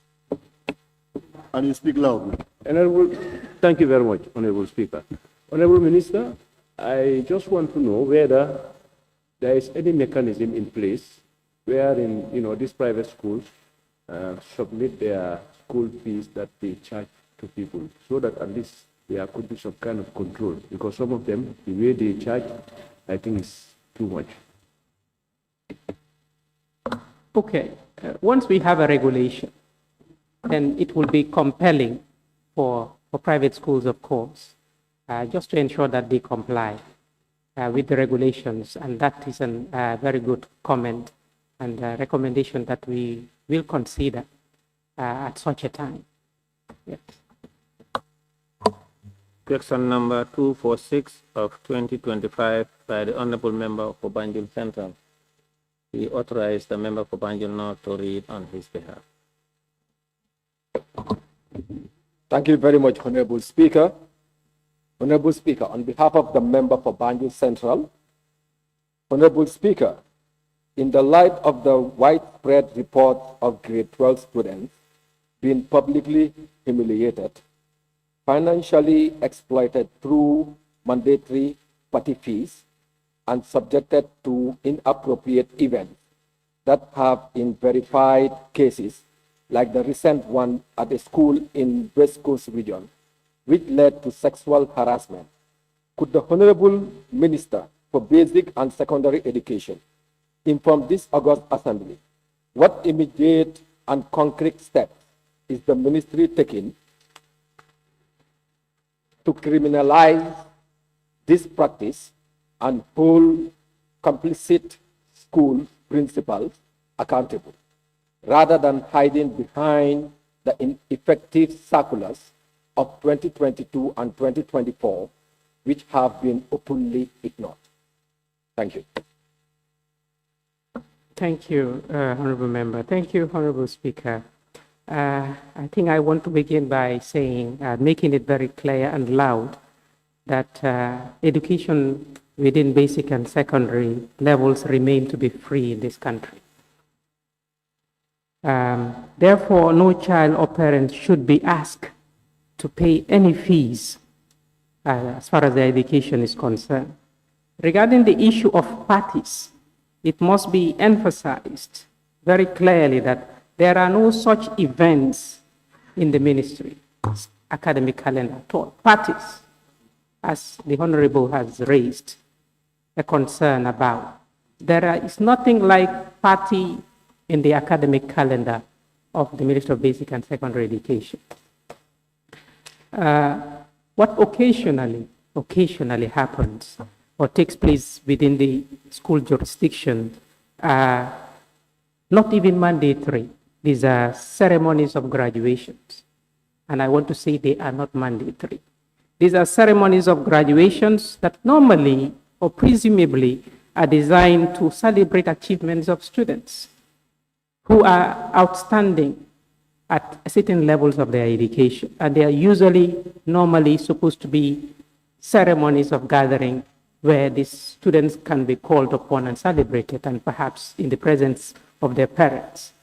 And you speak loudly. Honorable, thank you very much, Honorable Speaker. Honorable Minister, I just want to know whether there is any mechanism in place wherein, these private schools submit their school fees that they charge to people, so that at least there could be some kind of control, because some of them, the way they charge, I think is too much. Okay, once we have a regulation, then it will be compelling for private schools, of course, just to ensure that they comply with the regulations. And that is a very good comment and recommendation that we will consider at such a time. Yes. Question number 246 of 2025 by the Honorable Member for Banjul Central. He authorized the member for Banjul North to read on his behalf. Thank you very much, Honorable Speaker. Honorable Speaker, on behalf of the member for Banjul Central, Honorable Speaker, in the light of the widespread report of grade 12 students being publicly humiliated, financially exploited through mandatory party fees, and subjected to inappropriate events that have in verified cases, like the recent one at a school in West Coast region, which led to sexual harassment. Could the Honorable Minister for Basic and Secondary Education inform this August Assembly what immediate and concrete steps is the ministry taking to criminalize this practice and hold complicit school principals accountable, rather than hiding behind the ineffective circulars of 2022 and 2024, which have been openly ignored? Thank you. Thank you, Honorable Member. Thank you, Honorable Speaker. I think I want to begin by saying, making it very clear and loud that education within basic and secondary levels remain to be free in this country. Therefore, no child or parent should be asked to pay any fees as far as their education is concerned. Regarding the issue of parties, it must be emphasized very clearly that there are no such events in the ministry, academic calendar at all. Parties, as the Honorable has raised a concern about, there is nothing like party in the academic calendar of the Ministry of Basic and Secondary Education. What occasionally happens or takes place within the school jurisdiction, not even mandatory These are ceremonies of graduations. And I want to say they are not mandatory. These are ceremonies of graduations that normally or presumably are designed to celebrate achievements of students who are outstanding at certain levels of their education. And they are usually, normally supposed to be ceremonies of gathering where these students can be called upon and celebrated, and perhaps in the presence of their parents.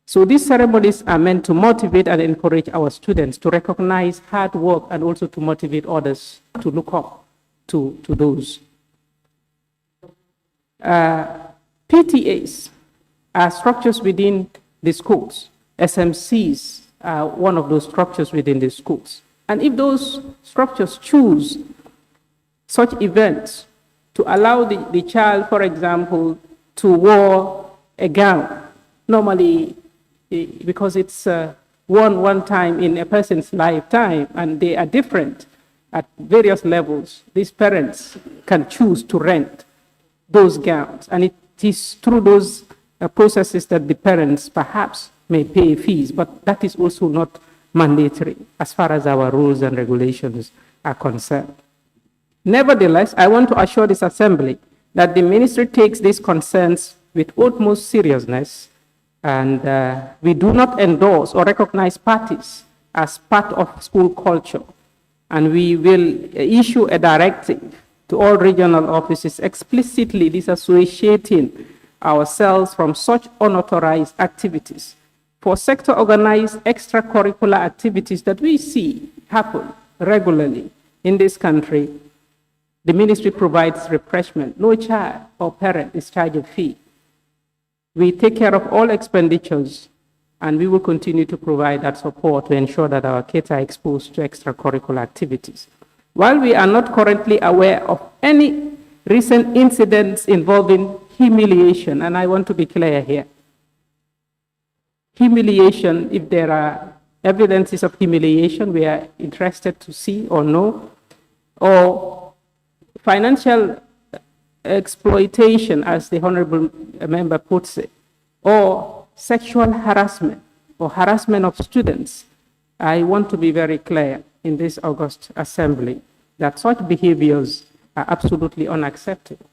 So these ceremonies are meant to motivate and encourage our students to recognize hard work and also to motivate others to look up to those. PTAs are structures within the schools. SMCs are one of those structures within the schools. And if those structures choose such events to allow the child, for example, to wear a gown, normally because it's worn one time in a person's lifetime and they are different at various levels, these parents can choose to rent those gowns. And it is through those processes that the parents perhaps may pay fees, but that is also not mandatory as far as our rules and regulations are concerned. Nevertheless, I want to assure this assembly that the ministry takes these concerns with utmost seriousness, and we do not endorse or recognize parties as part of school culture. And we will issue a directive to all regional offices explicitly disassociating ourselves from such unauthorized activities. For sector-organized extracurricular activities that we see happen regularly in this country, the ministry provides refreshment. No child or parent is charged a fee. We take care of all expenditures, and we will continue to provide that support to ensure that our kids are exposed to extracurricular activities. While we are not currently aware of any recent incidents involving humiliation, and I want to be clear here, humiliation, if there are evidences of humiliation we are interested to see or know, or financial exploitation, as the Honorable Member puts it, or sexual harassment or harassment of students, I want to be very clear in this August Assembly that such behaviors are absolutely unacceptable.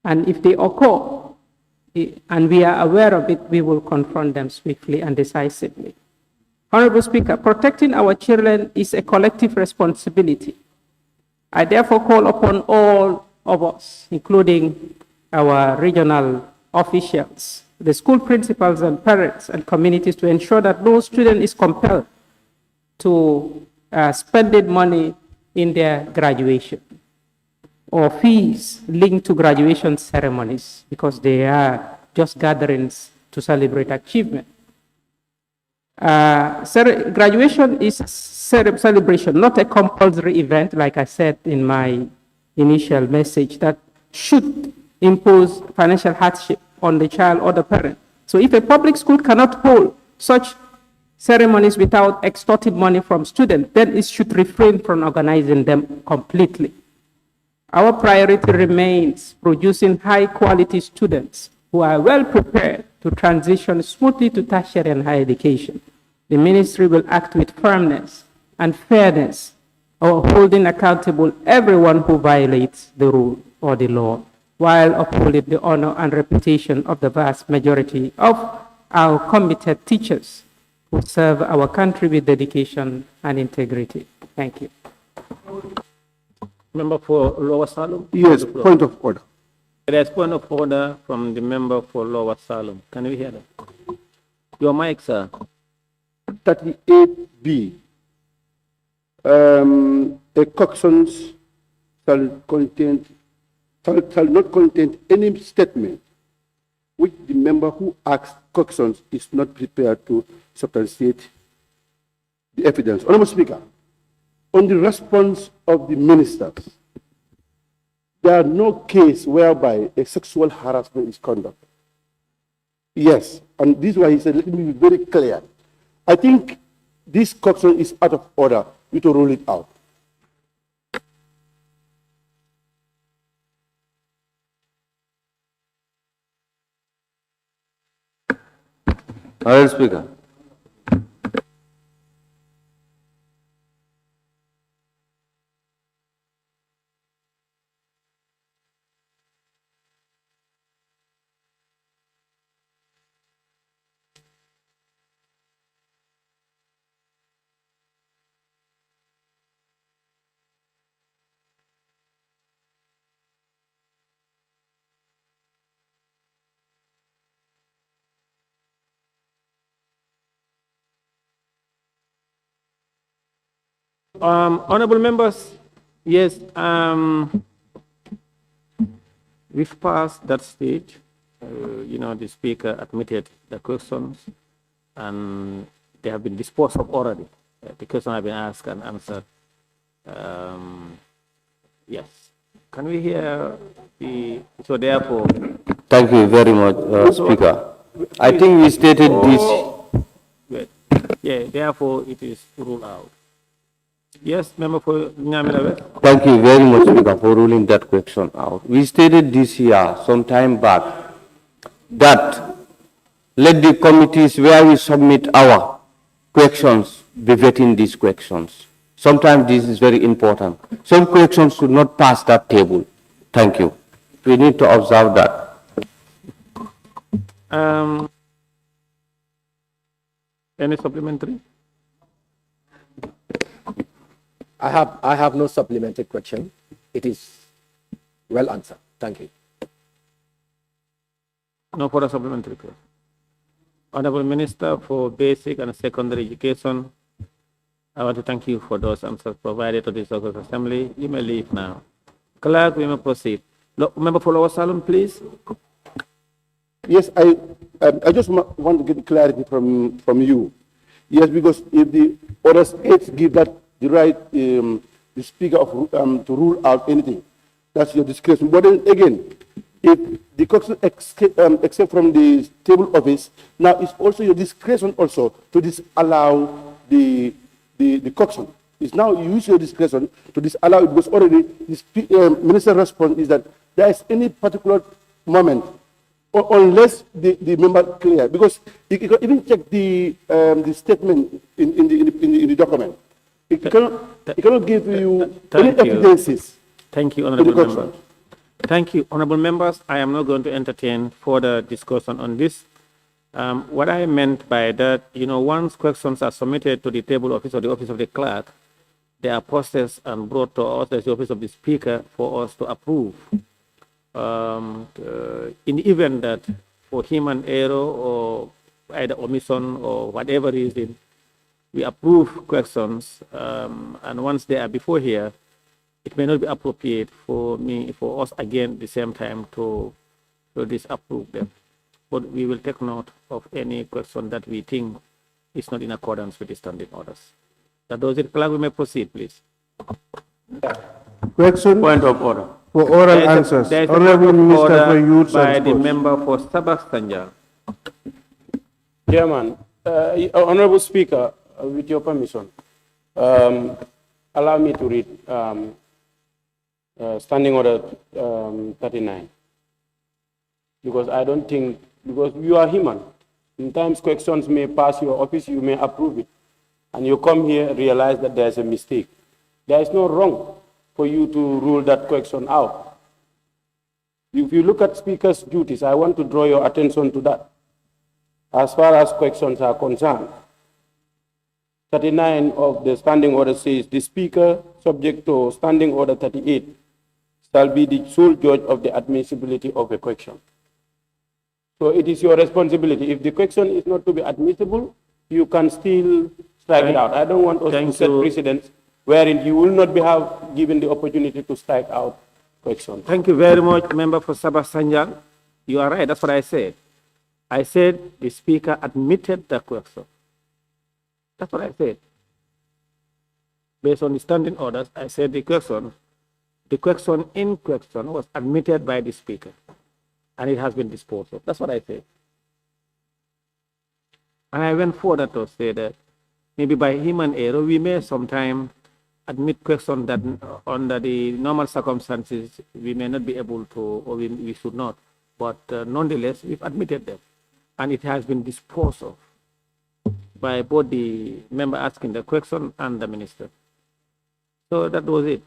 And if they occur, and we are aware of it, we will confront them swiftly and decisively. Honorable Speaker, protecting our children is a collective responsibility. I therefore call upon all of us, including our regional officials, the school principals and parents and communities, to ensure that no student is compelled to spend money in their graduation or fees linked to graduation ceremonies, because they are just gatherings to celebrate achievement. Graduation is a celebration, not a compulsory event, like I said in my initial message, that should impose financial hardship on the child or the parent. So if a public school cannot hold such ceremonies without extorting money from students, then it should refrain from organizing them completely. Our priority remains producing high-quality students who are well prepared to transition smoothly to tertiary and higher education. The ministry will act with firmness and fairness, or holding accountable everyone who violates the rule or the law, while upholding the honor and reputation of the vast majority of our committed teachers who serve our country with dedication and integrity. Thank you. Member for Lower Salem? Yes, point of order. There is point of order from the member for Lower Salem. Can we hear that? Your mic, sir. 38B. A coxswain shall not contain any statement which the member who asks coxswains is not prepared to substantiate the evidence. Honourable Speaker, on the response of the ministers, there are no case whereby a sexual harassment is conducted. Yes, and this is why he said, let me be very clear. I think this coxswain is out of order. We to rule it out. Honorable Speaker. Honorable members, yes, we've passed that stage. The speaker admitted the questions and they have been disposed of already. The question have been asked and answered. Yes. Can we hear so therefore. Thank you very much, Speaker. I think we stated this. Wait. Yeah, therefore it is ruled out. Yes, member for Nyamira. Thank you very much, Speaker, for ruling that question out. We stated this here some time back that let the committees where we submit our questions be vetting these questions. Sometimes this is very important. Some questions should not pass that table. Thank you. We need to observe that. Any supplementary? I have no supplementary question. It is well answered. Thank you. No further supplementary question. Honorable Minister for Basic and Secondary Education, I want to thank you for those answers provided to this August Assembly. You may leave now. Clerk, we may proceed. Member for Lower Salem, please. Yes, I just want to get clarity from you. Yes, because if the other states give that the right, the speaker of, to rule out anything, that's your discretion. But then again, if the question except from the table office, now it's also your discretion also to disallow the coction. It's now you use your discretion to disallow it because already the minister's response is that there is any particular moment unless the member clear, because you can even check the statement in the document. It cannot give you any evidences. Thank you, honorable members. Thank you, honorable members. I am not going to entertain further discussion on this. What I meant by that, once questions are submitted to the table office or the office of the clerk, they are processed and brought to us as the office of the speaker for us to approve. In the event that for human error or either omission or whatever reason, we approve questions, and once they are before here, it may not be appropriate for us again at the same time to disapprove them. But we will take note of any question that we think is not in accordance with the standing orders. That does it, clerk, we may proceed, please. Question. Point of order. For oral answers. There is a Honorable point of Minister order for Youth by and the Sports. member for Sabah Sanjang. Chairman, Honorable Speaker, with your permission, allow me to read Standing Order 39. Because I don't think, because you are human. Sometimes questions may pass your office, you may approve it. And you come here, realize that there's a mistake. There is no wrong for you to rule that question out. If you look at Speaker's duties, I want to draw your attention to that. As far as questions are concerned, 39 of the Standing Order says, the Speaker, subject to Standing Order 38, shall be the sole judge of the admissibility of a question. So it is your responsibility. If the question is not to be admissible, you can still strike it out. I don't want us to set precedents wherein you will not have given the opportunity to strike out questions. Thank you very much, member for Sabah Sanjang. You are right, that's what I said. I said the speaker admitted the question. That's what I said. Based on the standing orders, I said the question in question was admitted by the speaker, and it has been disposed of. That's what I said. And I went further to say that maybe by human error, we may sometimes admit questions that under the normal circumstances, we may not be able to, or we should not. But nonetheless, we've admitted them. And it has been disposed of by both the member asking the question and the minister. So that was it.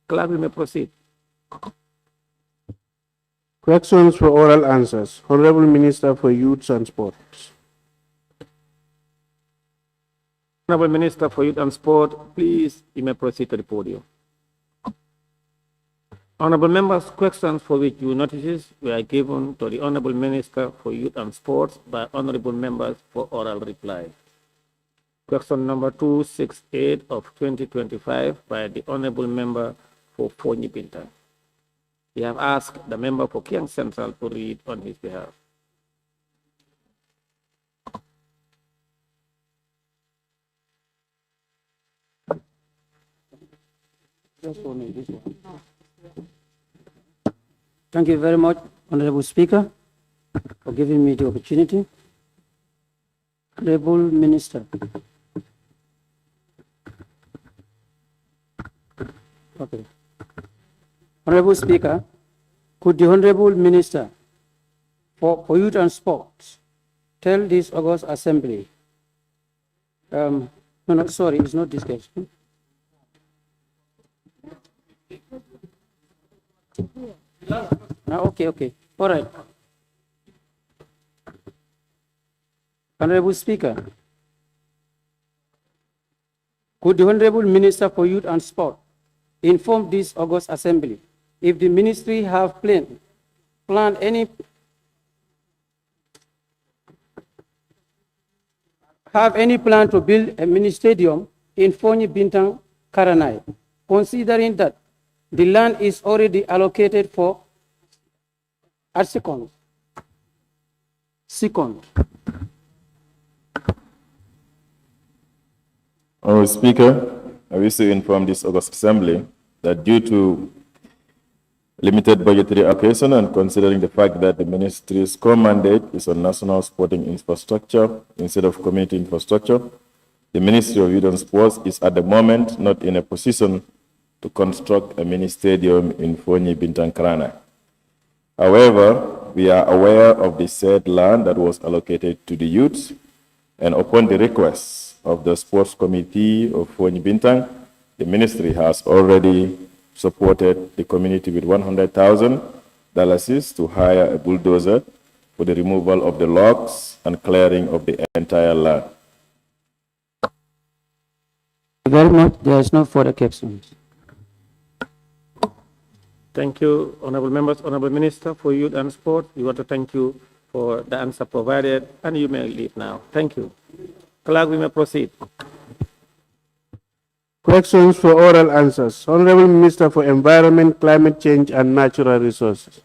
Clerk, we may proceed. Questions for oral answers. Honorable Minister for Youth and Sports. Honorable Minister for Youth and Sport, please, you may proceed to the podium. Honorable members, questions for which you notices were given to the Honorable Minister for Youth and Sports by honorable members for oral reply. Question number 268 of 2025 by the Honorable Member for Fonyi Bintan. We have asked the member for Kiang Central to read on his behalf. Thank you very much, Honorable Speaker, for giving me the opportunity. Honorable Minister. Okay. Honorable Speaker, could the Honorable Minister for Youth and Sports tell this August Assembly, no, sorry, it's not this case. Okay, all right. Honorable Speaker, could the Honorable Minister for Youth and Sport inform this August Assembly if the ministry have planned any plan to build a mini stadium in Fonyi Bintang, Karanai, considering that the land is already allocated for Second. Honorable Speaker, I wish to inform this August Assembly that due to limited budgetary allocation and considering the fact that the ministry's core mandate is on national sporting infrastructure instead of community infrastructure, the Ministry of Youth and Sports is at the moment not in a position to construct a mini stadium in Fonyi Bintang Karanai. However, we are aware of the said land that was allocated to the youths, and upon the request of the Sports Committee of Fonyi Bintang, the ministry has already supported the community with $100,000 to hire a bulldozer for the removal of the logs and clearing of the entire land. Thank you very much. There is no further questions. Thank you, honorable members. Honorable Minister for Youth and Sport, we want to thank you for the answer provided, and you may leave now. Thank you. Clerk, we may proceed. Questions for oral answers. Honorable Minister for Environment, Climate Change and Natural Resources.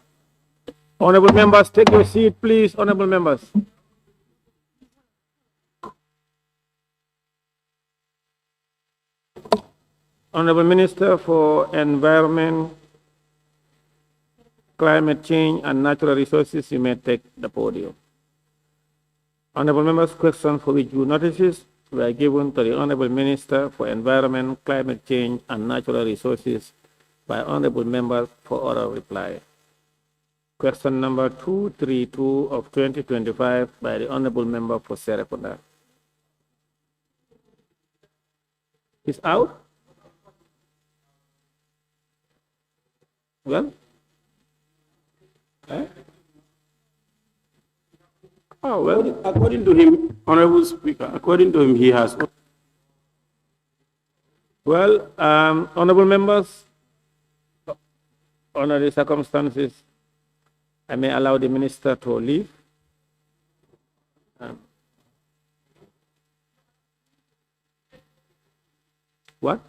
Honorable members, take your seat, please. Honorable members. Honorable Minister for Environment, Climate Change and Natural Resources, you may take the podium. Honorable members, questions for which you notices were given to the Honorable Minister for Environment, Climate Change and Natural Resources by Honorable members for oral reply. Question number 232 of 2025 by the Honorable Member for Serekunda. He's out? Well? Oh, well, according to him, Honorable Speaker, according to him, he has. Well, honorable members, under the circumstances, I may allow the minister to leave. What?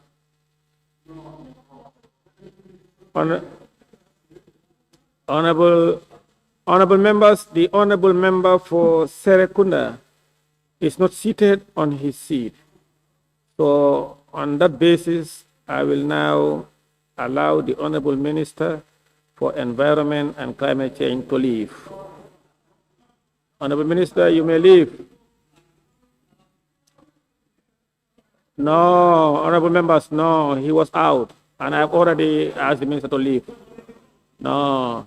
Honorable members, the honorable member for Serekunda is not seated on his seat. So on that basis, I will now allow the honorable minister for Environment and Climate Change to leave. Honorable Minister, you may leave. No, honorable members, no, he was out, and I've already asked the minister to leave. No.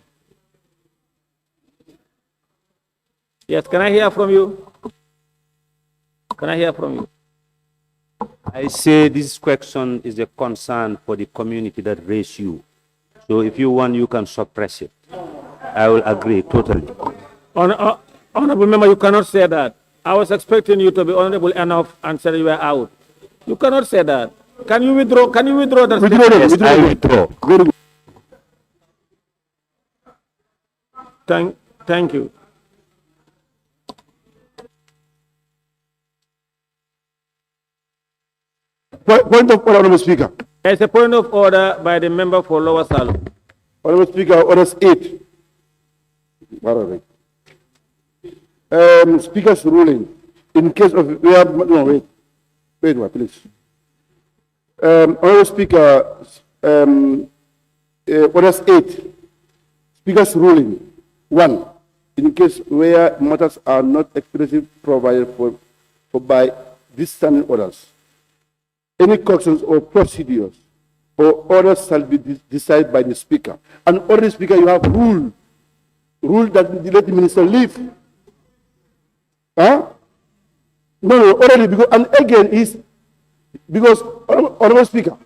Yes, can I hear from you? Can I hear from you? I say this question is a concern for the community that raised you. So if you want, you can suppress it. I will agree totally. Honorable member, you cannot say that. I was expecting you to be honorable enough and say you were out. You cannot say that. Can you withdraw? Can you withdraw that statement? Yes, I withdraw. Thank you. Point of order, Honorable Speaker. It's a point of order by the member for Lower Salem. Honorable Speaker, orders 8. Speaker's ruling. In case of wait, please. Honorable Speaker, orders 8. Speaker's ruling. 1. In case where matters are not expressly provided for by these standing orders, any corrections or procedures or orders shall be decided by the Speaker. And already, Speaker, you have rule that let the minister leave. Huh? No, already, because, and again, is because, Honorable Speaker,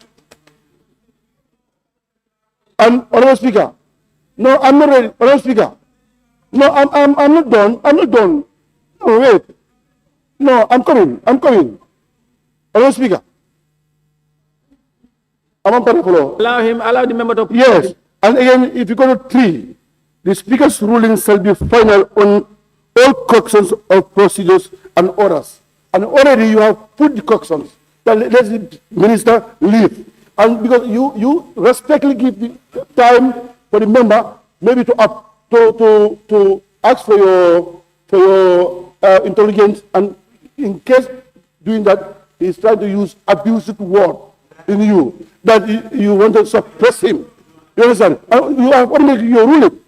Honorable Speaker, no, I'm not ready, Honorable Speaker, no, I'm not done, no, wait, no, I'm coming, Honorable Speaker, Allow the member to... Yes, and again, if you go to 3, the Speaker's ruling shall be final on all corrections of procedures and orders. And already you have put the corrections. Let the minister leave. And because you respectfully give the time for the member maybe to ask for your intelligence, and in case doing that, he's trying to use abusive word in you, that you want to suppress him. You understand? You have only your ruling.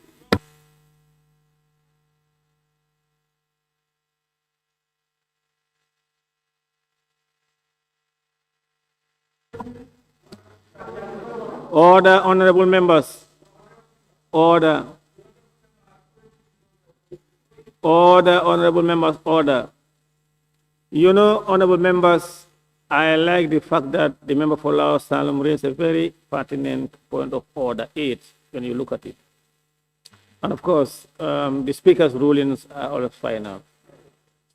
Order, honorable members. Order. Order, honorable members, order. You know, honorable members, I like the fact that the member for Laos Salem raised a very pertinent point of order 8 when you look at it. And of course, the Speaker's rulings are all final.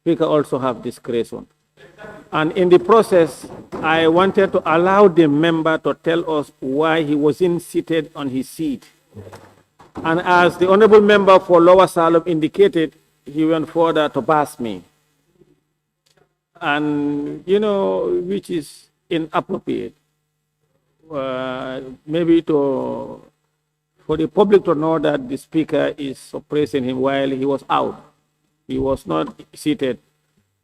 Speaker also have discretion. And in the process, I wanted to allow the member to tell us why he wasn't seated on his seat. And as the honorable member for Lower Salem indicated, he went further to bash me. And, you know, which is inappropriate. Maybe for the public to know that the Speaker is suppressing him while he was out. He was not seated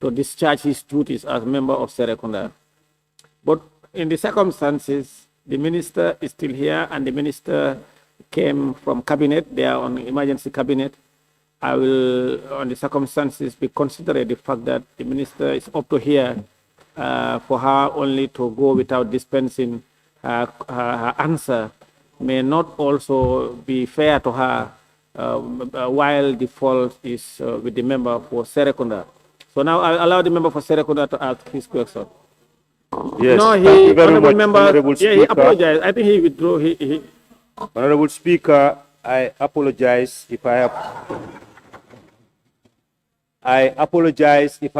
to discharge his duties as member of Serekunda. But in the circumstances, the minister is still here, and the minister came from cabinet. They are on emergency cabinet. I will, on the circumstances, be considerate the fact that the minister is up to here for her only to go without dispensing her answer may not also be fair to her while the fault is with the member for Serekunda. So now I allow the member for Serekunda to ask his question. Yes, no, thank you very much, member, Honorable Speaker. he apologized. I think he withdrew. Honorable Speaker, I apologize if I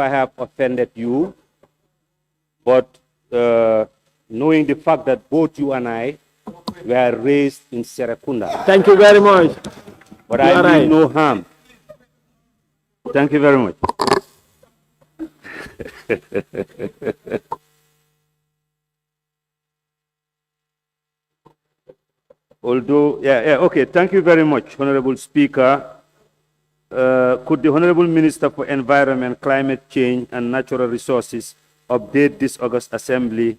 have offended you, but knowing the fact that both you and I were raised in Serekunda. Thank you very much. But I mean no harm. Thank you very much. Although, okay, thank you very much, Honorable Speaker. Could the Honorable Minister for Environment, Climate Change and Natural Resources update this August Assembly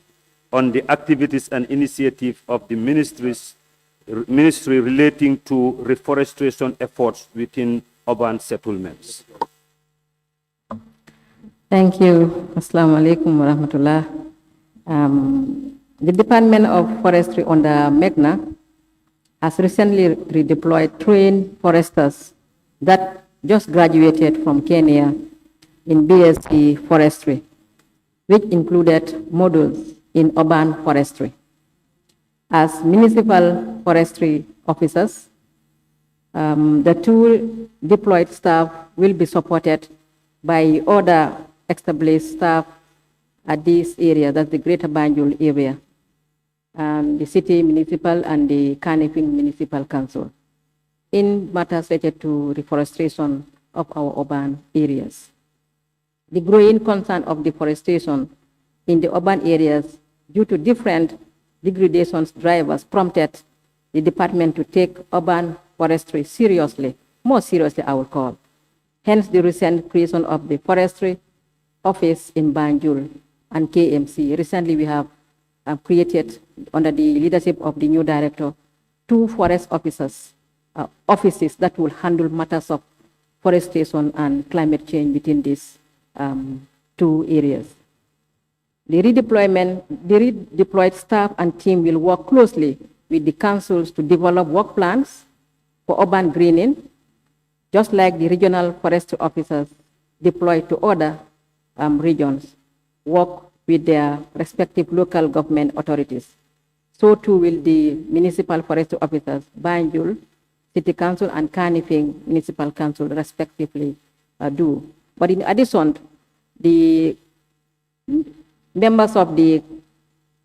on the activities and initiative of the ministry relating to reforestation efforts within urban settlements? Thank you. Assalamu alaikum wa rahmatullah. The Department of Forestry under MEGNA has recently redeployed trained foresters that just graduated from Kenya in BSc Forestry. which included modules in urban forestry. As municipal forestry officers, the two deployed staff will be supported by other established staff at this area, that's the Greater Banjul area, the city municipal and the Kanifing Municipal Council, in matters related to reforestation of our urban areas. The growing concern of deforestation in the urban areas due to different degradation drivers prompted the department to take urban forestry seriously, more seriously I would call. Hence the recent creation of the forestry office in Banjul and KMC. Recently we have created, under the leadership of the new director, 2 forest offices that will handle matters of forestation and climate change within these 2 areas. The redeployed staff and team will work closely with the councils to develop work plans for urban greening, just like the regional forestry officers deployed to other regions work with their respective local government authorities. So too will the municipal forestry officers, Banjul City Council and Kanifing Municipal Council respectively do. But in addition, the members of the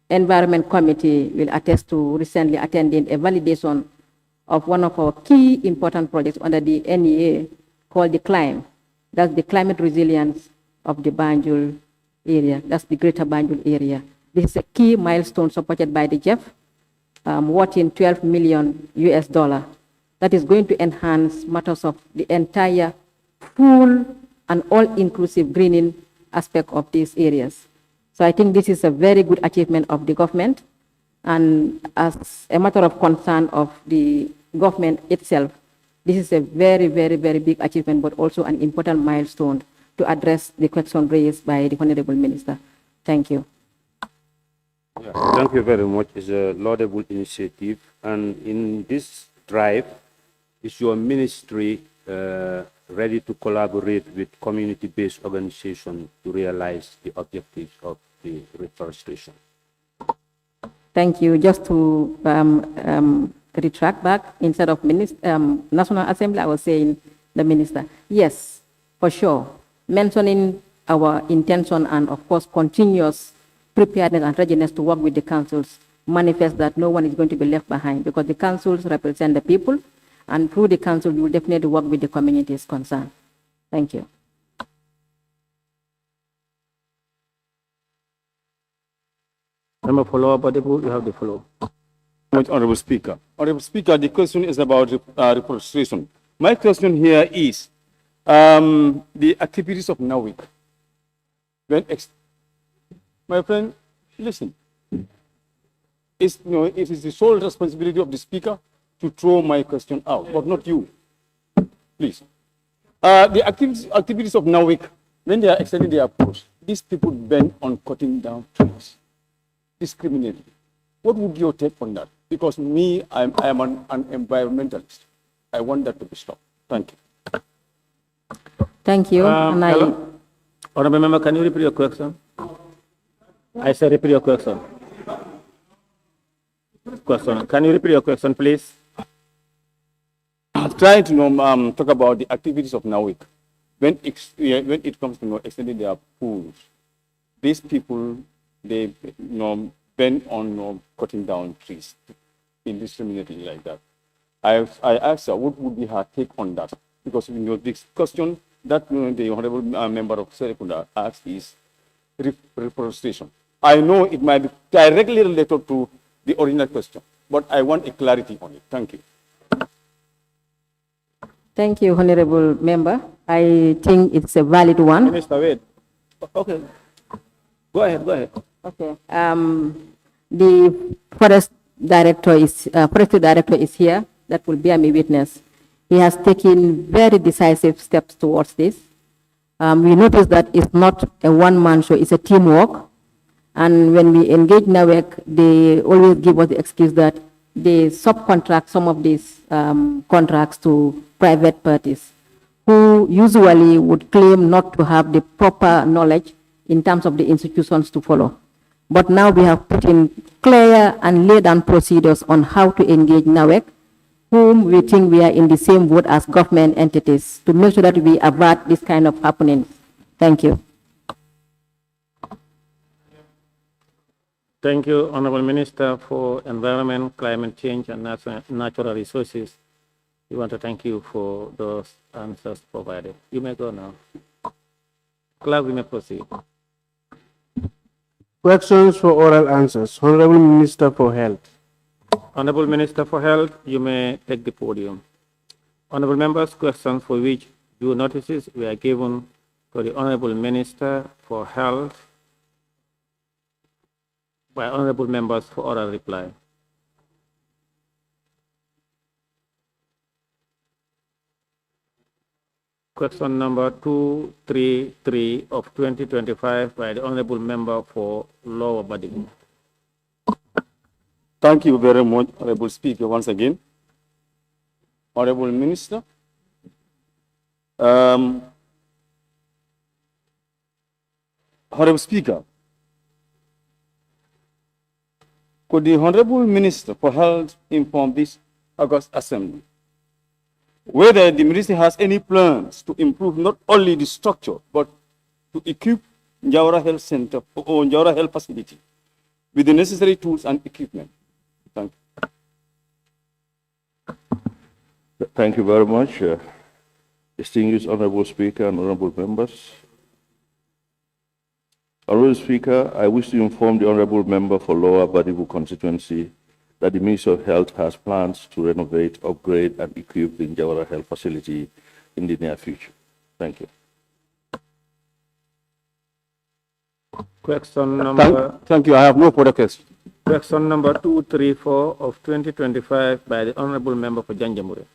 Environment Committee will attest to recently attending a validation of one of our key important projects under the NEA called the CLIME. That's the climate resilience of the Banjul area. That's the Greater Banjul area. This is a key milestone supported by the JEF, worth in $12 million US. That is going to enhance matters of the entire full and all-inclusive greening aspect of these areas. So I think this is a very good achievement of the government, and as a matter of concern of the government itself, this is a very, very, very big achievement, but also an important milestone to address the question raised by the Honorable Minister. Thank you. Yeah, thank you very much. It's a laudable initiative, and in this drive, is your ministry ready to collaborate with community-based organizations to realize the objectives of the reforestation? Thank you. Just to retract back, instead of National Assembly, I was saying the minister. Yes, for sure. Mentioning our intention and, of course, continuous preparedness and readiness to work with the councils manifests that no one is going to be left behind, because the councils represent the people, and through the council, we will definitely work with the communities concerned. Thank you. Number follow-up, you have the follow-up. Honorable Speaker. Honorable Speaker, the question is about reforestation. My question here is the activities of NAWIC. My friend, listen. It is the sole responsibility of the Speaker to throw my question out, but not you. Please. The activities of NAWIC, when they are extending their approach, these people bend on cutting down trees discriminately. What would be your take on that? Because me, I am an environmentalist. I want that to be stopped. Thank you. Thank you. Honorable Member, can you repeat your question? I said repeat your question. Can you repeat your question, please? I'm trying to talk about the activities of NAWIC. When it comes to extending their pools, these people, they bend on cutting down trees indiscriminately like that. I asked her what would be her take on that, because this question that the honorable member of Serikunda asked is reforestation. I know it might be directly related to the original question, but I want a clarity on it. Thank you. Thank you, Honorable Member. I think it's a valid one. Minister, wait. Okay. Go ahead. Okay. The forestry director is here. That will bear me witness. He has taken very decisive steps towards this. We notice that it's not a one-man show; it's a teamwork. And when we engage NAWEC, they always give us the excuse that they subcontract some of these contracts to private parties, who usually would claim not to have the proper knowledge in terms of the institutions to follow. But now we have put in clear and laid down procedures on how to engage NAWEC, whom we think we are in the same boat as government entities, to make sure that we avert this kind of happening. Thank you. Thank you, Honorable Minister for Environment, Climate Change, and Natural Resources. We want to thank you for those answers provided. You may go now. Clerk, we may proceed. Questions for oral answers. Honorable Minister for Health. Honorable Minister for Health, you may take the podium. Honorable members, questions for which due notices were given to the Honorable Minister for Health by honorable members for oral reply. Question number 233 of 2025 by the honorable member for Lower Bading. Thank you very much, Honorable Speaker, once again. Honorable Minister, Honorable Speaker, could the Honorable Minister for Health inform this August Assembly whether the ministry has any plans to improve not only the structure, but to equip Njawara Health Center or Njawara Health Facility with the necessary tools and equipment? Thank you. Thank you very much, distinguished Honorable Speaker and Honorable members. Honorable Speaker, I wish to inform the Honorable Member for Lower Badibu constituency that the Ministry of Health has plans to renovate, upgrade, and equip the Njawara Health Facility in the near future. Thank you. Question number... Thank you. I have no further questions. Question number 234 of 2025 by the Honorable Member for Janjamure.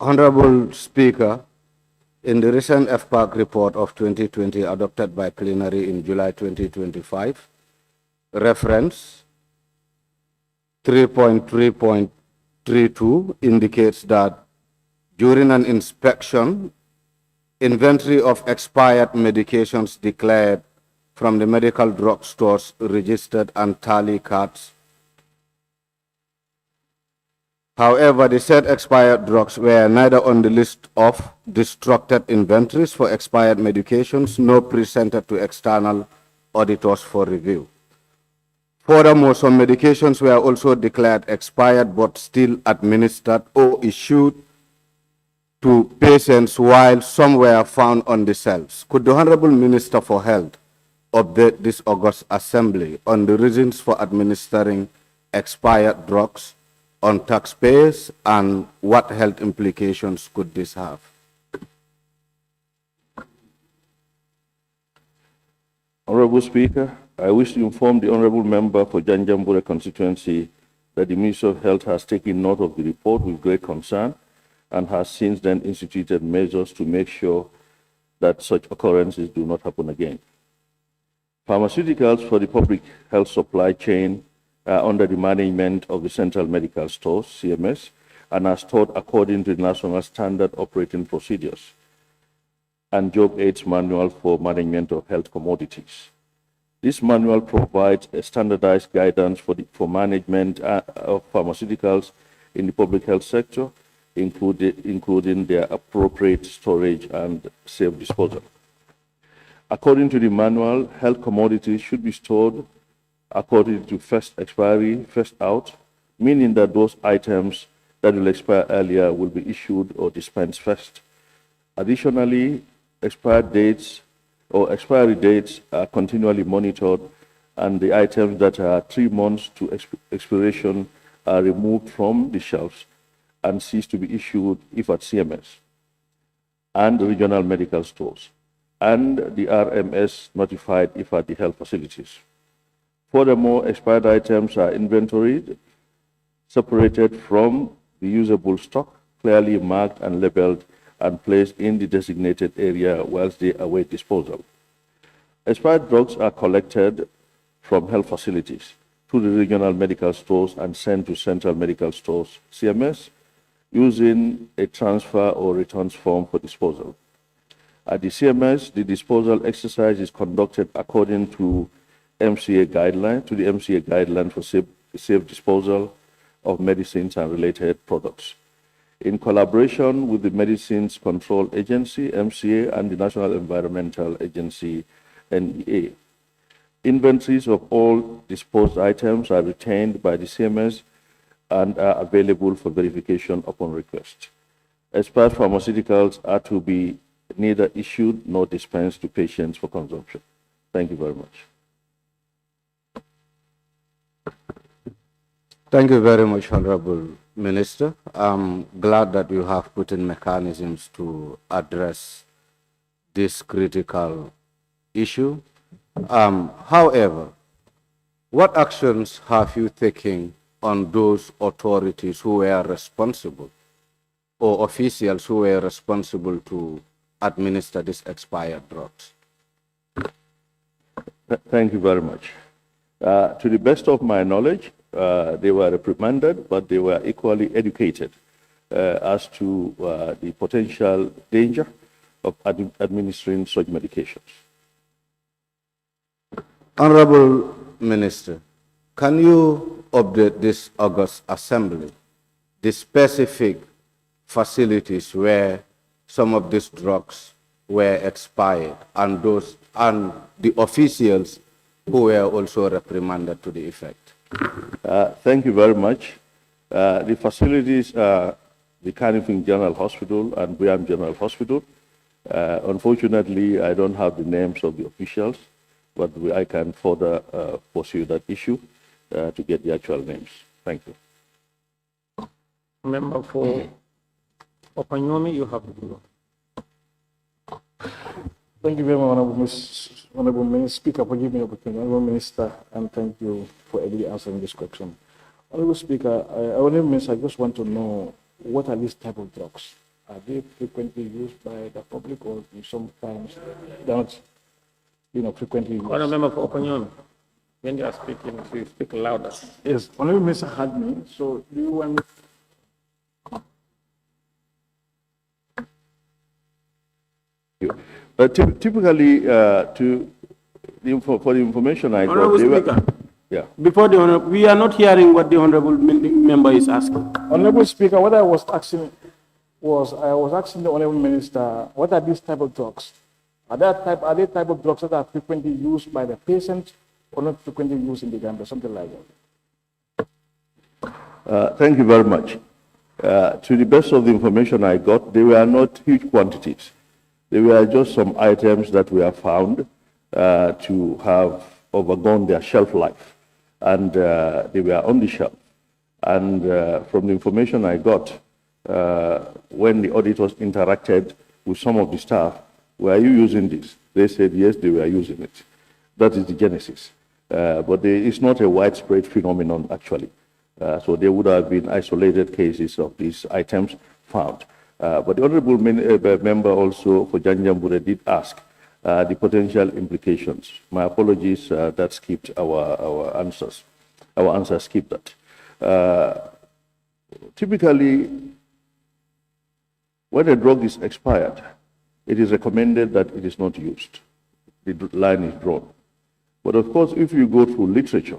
Honorable Speaker, in the recent FPAC report of 2020 adopted by plenary in July 2025, reference 3.3.32 indicates that during an inspection, inventory of expired medications declared from the medical drug stores registered and tally cards. However, the said expired drugs were neither on the list of destructed inventories for expired medications nor presented to external auditors for review. Furthermore, some medications were also declared expired but still administered or issued to patients while some were found on the shelves. Could the Honorable Minister for Health update this August Assembly on the reasons for administering expired drugs on taxpayers and what health implications could this have? Honorable Speaker, I wish to inform the Honorable Member for Janjambure constituency that the Ministry of Health has taken note of the report with great concern and has since then instituted measures to make sure that such occurrences do not happen again. Pharmaceuticals for the public health supply chain under the management of the Central Medical Stores, CMS, and are stored according to the National Standard Operating Procedures and Job 8's Manual for Management of Health Commodities. This manual provides a standardized guidance for management of pharmaceuticals in the public health sector, including their appropriate storage and safe disposal. According to the manual, health commodities should be stored according to first expiry, first out, meaning that those items that will expire earlier will be issued or dispensed first. Additionally, expiry dates are continually monitored, and the items that are 3 months to expiration are removed from the shelves and cease to be issued if at CMS and regional medical stores, and the RMS notified if at the health facilities. Furthermore, expired items are inventoried, separated from the usable stock, clearly marked and labeled, and placed in the designated area whilst they await disposal. Expired drugs are collected from health facilities to the regional medical stores and sent to central medical stores, CMS, using a transfer or returns form for disposal. At the CMS, the disposal exercise is conducted according to the MCA guideline for safe disposal of medicines and related products. In collaboration with the Medicines Control Agency, MCA, and the National Environmental Agency, NEA. Inventories of all disposed items are retained by the CMS and are available for verification upon request. Expired pharmaceuticals are to be neither issued nor dispensed to patients for consumption. Thank you very much. Thank you very much, Honorable Minister. I'm glad that you have put in mechanisms to address this critical issue. However, what actions have you taken on those authorities who were responsible or officials who were responsible to administer these expired drugs? Thank you very much. To the best of my knowledge, they were reprimanded, but they were equally educated as to the potential danger of administering such medications. Honorable Minister, can you update this August Assembly the specific facilities where some of these drugs were expired and the officials who were also reprimanded to the effect? Thank you very much. The facilities are the Carnifing General Hospital and Briam General Hospital. Unfortunately, I don't have the names of the officials, but I can further pursue that issue to get the actual names. Thank you. Member for Opanyomi, you have the floor. Thank you very much, Honorable Speaker, for giving me the opportunity. Honorable Minister, and thank you for ably answering this question. Honorable Speaker, Honorable Minister, I just want to know what are these type of drugs? Are they frequently used by the public, or sometimes they're not, frequently used? Honorable Member for Opanyomi, when you are speaking, please speak louder. Yes, Honorable Minister had me, so do you want me? Typically, for the information I got, Honorable Speaker, yeah. Before the Honorable, we are not hearing what the Honorable Member is asking. Honorable Speaker, what I was asking the Honorable Minister, what are these type of drugs? Are they type of drugs that are frequently used by the patient or not frequently used in the Gambia, something like that? Thank you very much. To the best of the information I got, they were not huge quantities. They were just some items that were found to have overgone their shelf life, and they were on the shelf. And from the information I got, when the auditors interacted with some of the staff, were you using this? They said yes, they were using it. That is the genesis. But it's not a widespread phenomenon, actually. So there would have been isolated cases of these items found. But the Honorable Member also for Janjambure did ask the potential implications. My apologies, that skipped our answers. Our answers skipped that. Typically, when a drug is expired, it is recommended that it is not used. The line is drawn. But of course, if you go through literature,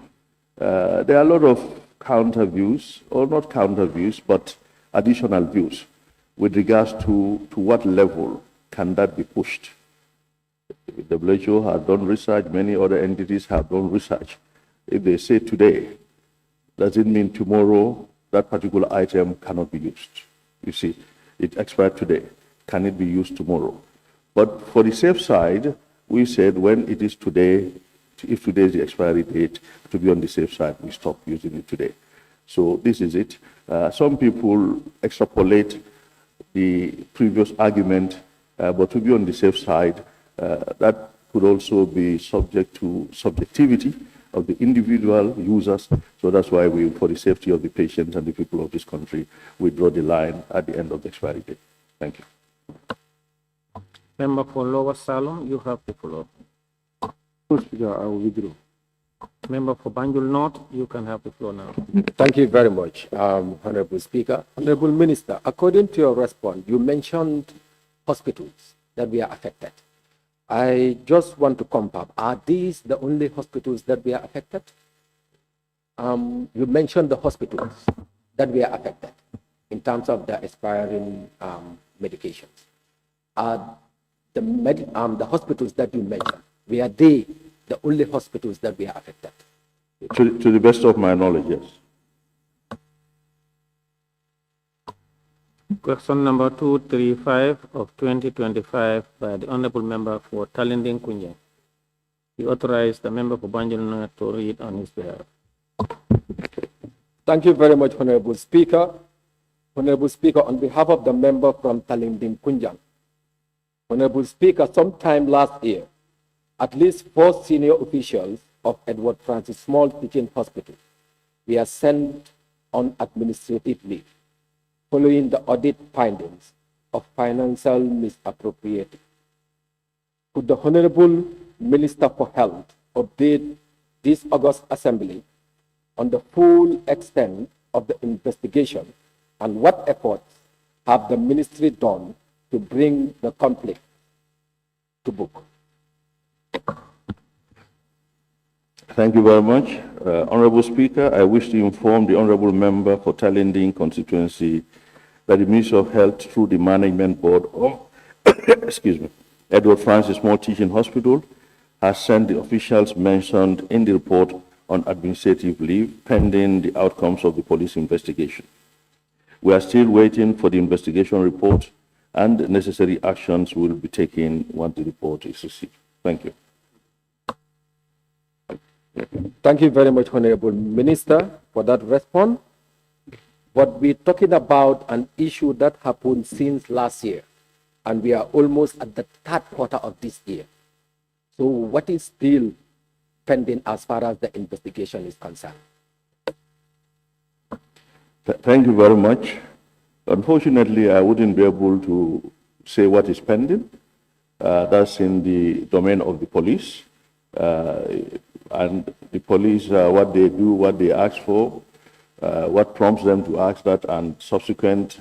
there are a lot of counter views, or not counter views, but additional views with regards to what level can that be pushed. The WHO has done research, many other entities have done research. If they say today, does it mean tomorrow that particular item cannot be used? You see, it expired today. Can it be used tomorrow? But for the safe side, we said when it is today, if today is the expiry date, to be on the safe side, we stop using it today. So this is it. Some people extrapolate the previous argument, but to be on the safe side, that could also be subject to subjectivity of the individual users. So that's why we, for the safety of the patients and the people of this country, we draw the line at the end of the expiry date. Thank you. Member for Lower Salom, you have the floor. Speaker, I will withdraw. Member for Banjul North, you can have the floor now. Thank you very much, Honorable Speaker. Honorable Minister, according to your response, you mentioned hospitals that we are affected. I just want to confirm, are these the only hospitals that we are affected? You mentioned the hospitals that we are affected in terms of the expiring medications. Are the hospitals that you mentioned, were they the only hospitals that we are affected? To the best of my knowledge, yes. Question number 235 of 2025 by the Honorable Member for Talinding Kunja. He authorized the member for Banjul North to read on his behalf. Thank you very much, Honorable Speaker. Honorable Speaker, on behalf of the member from Talinding Kunjang, Honorable Speaker, sometime last year, at least 4 senior officials of Edward Francis Small Teaching Hospital were sent on administrative leave following the audit findings of financial misappropriation. Could the Honorable Minister for Health update this August Assembly on the full extent of the investigation and what efforts have the Ministry done to bring the conflict to book? Thank you very much. Honorable Speaker, I wish to inform the Honorable Member for Talinding constituency that the Ministry of Health, through the Management Board of Edward Francis Small Teaching Hospital, has sent the officials mentioned in the report on administrative leave pending the outcomes of the police investigation. We are still waiting for the investigation report, and necessary actions will be taken once the report is received. Thank you. Thank you very much, Honorable Minister, for that response. But we're talking about an issue that happened since last year, and we are almost at the 3rd quarter of this year. So what is still pending as far as the investigation is concerned? Thank you very much. Unfortunately, I wouldn't be able to say what is pending. That's in the domain of the police. And the police, what they do, what they ask for, what prompts them to ask that, and subsequent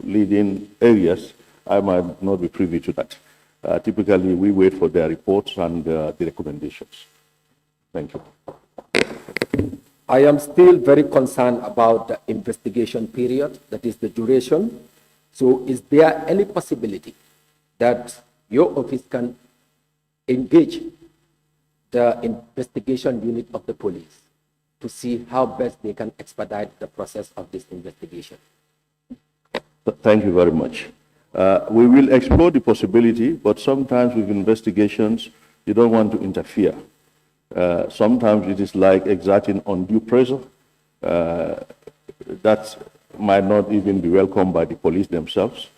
leading areas, I might not be privy to that. Typically, we wait for their reports and the recommendations. Thank you. I am still very concerned about the investigation period, that is the duration. So is there any possibility that your office can engage the investigation unit of the police to see how best they can expedite the process of this investigation? Thank you very much. We will explore the possibility, but sometimes with investigations, you don't want to interfere. Sometimes it is like exerting undue pressure. That might not even be welcomed by the police themselves,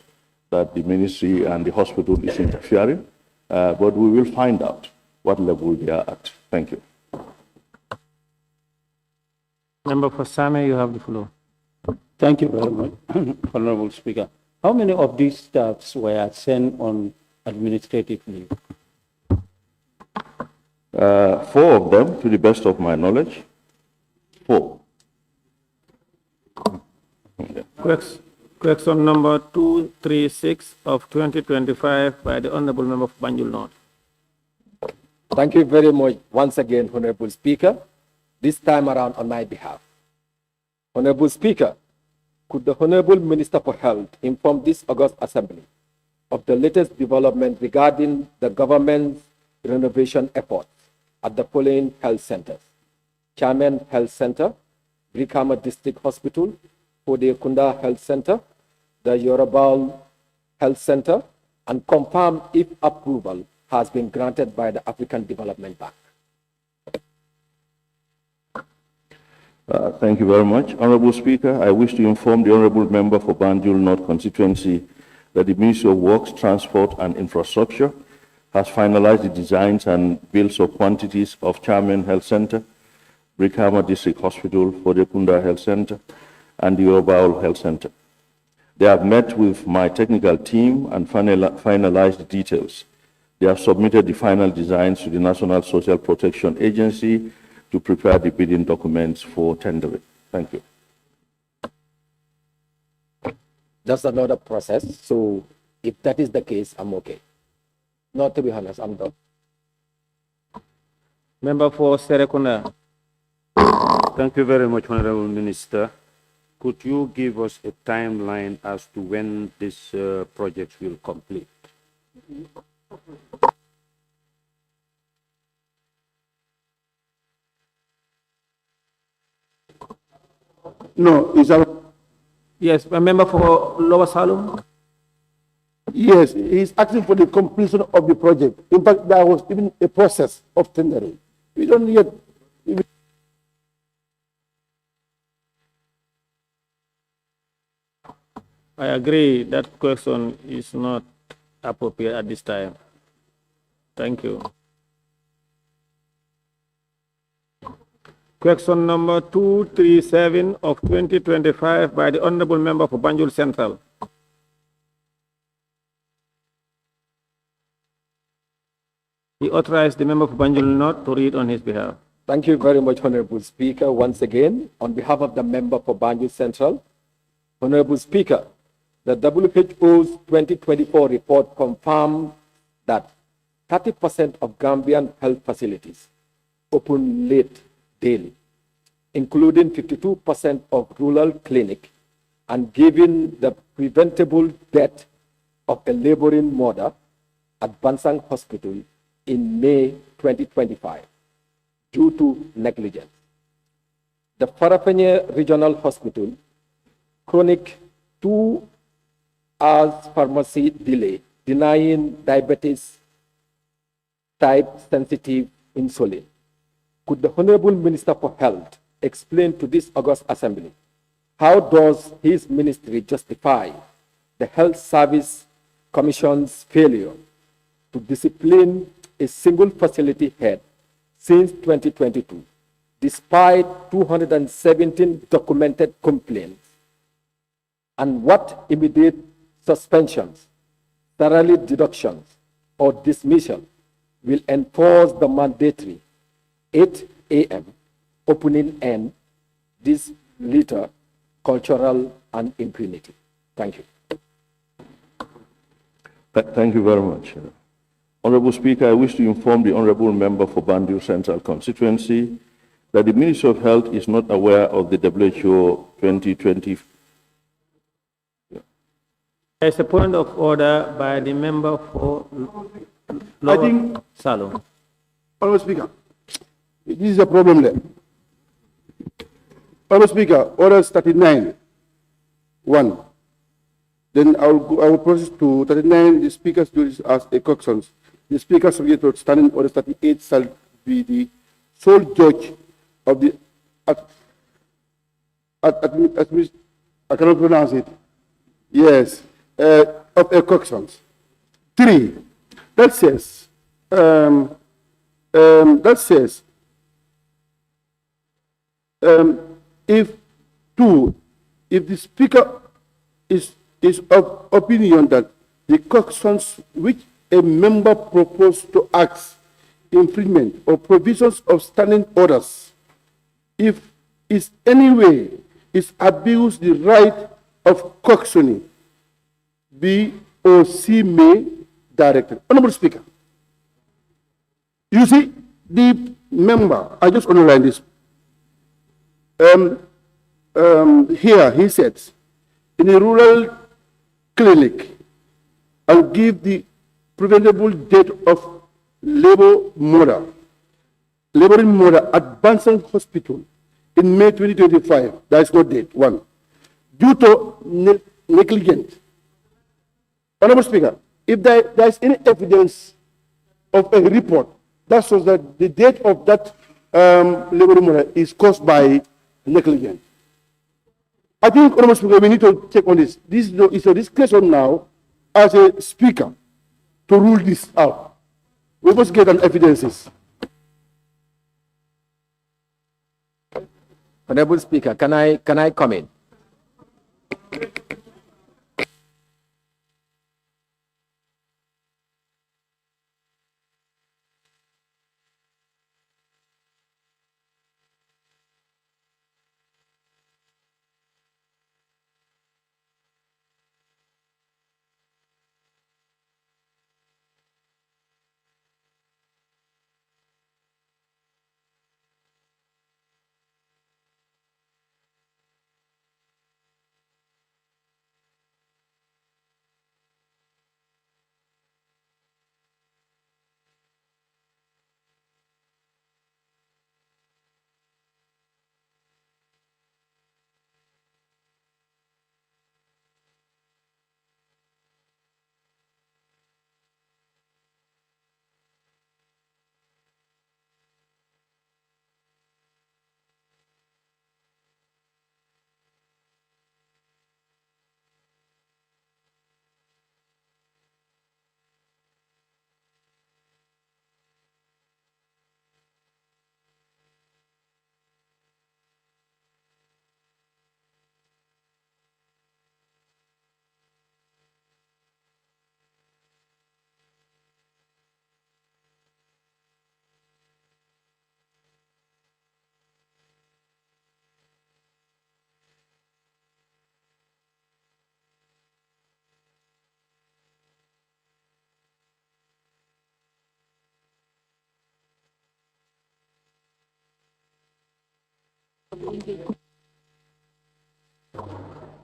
that the ministry and the hospital is interfering. But we will find out what level they are at. Thank you. Member for Same, you have the floor. Thank you very much, Honorable Speaker. How many of these staffs were sent on administrative leave? 4 of them, to the best of my knowledge. 4. Question number 236 of 2025 by the Honorable Member for Banjul North. Thank you very much once again, Honorable Speaker, this time around on my behalf. Honorable Speaker, could the Honorable Minister for Health inform this August Assembly of the latest development regarding the government's renovation efforts at the following health centers: Chairman Health Center, Brikama District Hospital, Podekunda Health Center, the Yorubal Health Center, and confirm if approval has been granted by the African Development Bank? Thank you very much. Honorable Speaker, I wish to inform the Honorable Member for Banjul North constituency that the Ministry of Works, Transport and Infrastructure has finalized the designs and bills of quantities of Chairman Health Center, Brikama District Hospital, Podekunda Health Center, and the Yorubal Health Center. They have met with my technical team and finalized the details. They have submitted the final designs to the National Social Protection Agency to prepare the bidding documents for tendering. Thank you. That's another process. So if that is the case, I'm okay. Not to be honest, I'm done. Member for Serekunda. Thank you very much, Honorable Minister. Could you give us a timeline as to when this project will complete? No, is that... Yes, a member for Lower Salum. Yes, he's asking for the completion of the project. In fact, there was even a process of tendering. We don't yet... I agree that question is not appropriate at this time. Thank you. Question number 237 of 2025 by the Honorable Member for Banjul Central. He authorized the member for Banjul North to read on his behalf. Thank you very much, Honorable Speaker. Once again, on behalf of the member for Banjul Central, Honorable Speaker, the WHO's 2024 report confirmed that 30% of Gambian health facilities open late daily, including 52% of rural clinic, and given the preventable death of a laboring mother at Bansang Hospital in May 2025 due to negligence. The Farafenye Regional Hospital chronic 2 hours pharmacy delay denying diabetes type sensitive insulin. Could the Honorable Minister for Health explain to this August Assembly how does his ministry justify the Health Service Commission's failure to discipline a single facility head since 2022, despite 217 documented complaints, and what immediate suspensions, thoroughly deductions, or dismissal will enforce the mandatory 8 a.m. opening and this litter cultural and impunity. Thank you. Thank you very much. Honorable Speaker, I wish to inform the Honorable Member for Banjul Central Constituency that the Ministry of Health is not aware of the WHO 2020. There's a point of order by the member for Lower Salum. Honorable Speaker, this is a problem there. Honorable Speaker, orders 39, 1. Then I will process to 39. The Speaker's duties as a coxswain. The Speaker subject to standing orders 38 shall be the sole judge of the I cannot pronounce it. Yes, of a coxswain. 3. That says if the Speaker is of opinion that the coxswains which a member proposed to act infringement or provisions of standing orders, if is anyway is abuse the right of coxswaining, B or C may directed. Honorable Speaker, you see the member, I just underline this. Here he says, in a rural clinic, I'll give the preventable death of laboring mother at Bansang Hospital in May 2025. That is not date, 1. Due to negligence. Honorable Speaker, if there is any evidence of a report that shows that the death of that laboring mother is caused by negligence, I think, Honorable Speaker, we need to check on this. This is a discussion now as a speaker to rule this out. We must get an evidences. Honorable Speaker, can I comment?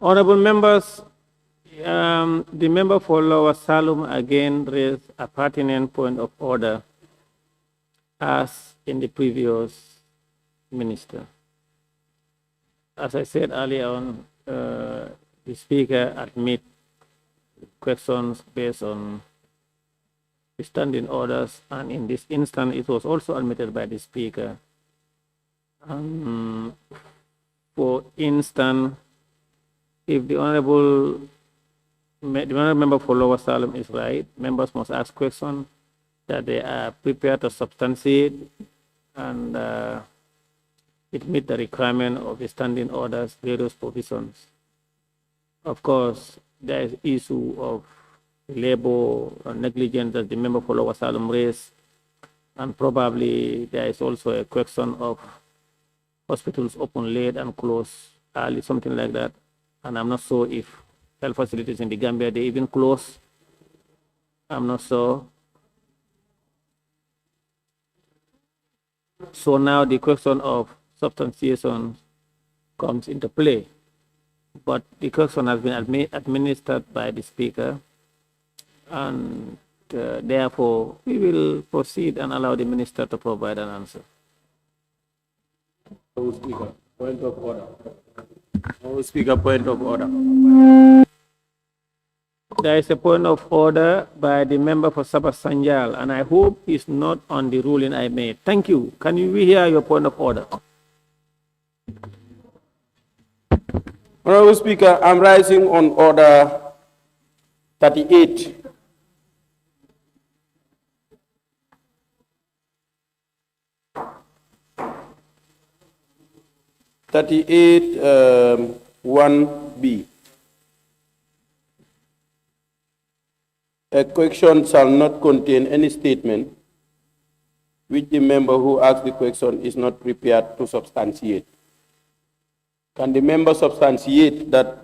Honorable members, the member for Lower Salum again raised a pertinent point of order as in the previous minister. As I said earlier on, the speaker admit questions based on the standing orders, and in this instance, it was also admitted by the speaker. For instance, if the honorable member for Lower Salem is right, members must ask questions that they are prepared to substantiate and it meets the requirement of the standing orders, various provisions. Of course, there is issue of labor negligence that the member for Lower Salem raised, and probably there is also a question of hospitals open late and close early, something like that. And I'm not sure if health facilities in the Gambia, they even close. I'm not sure. So now the question of substantiation comes into play. But the question has been administered by the speaker, and therefore we will proceed and allow the minister to provide an answer. Speaker, point of order. Speaker, point of order. There is a point of order by the member for Sabah Sanjal, and I hope it's not on the ruling I made. Thank you. Can we hear your point of order? Honorable Speaker, I'm rising on order 38. One B. A question shall not contain any statement which the member who asked the question is not prepared to substantiate. Can the member substantiate that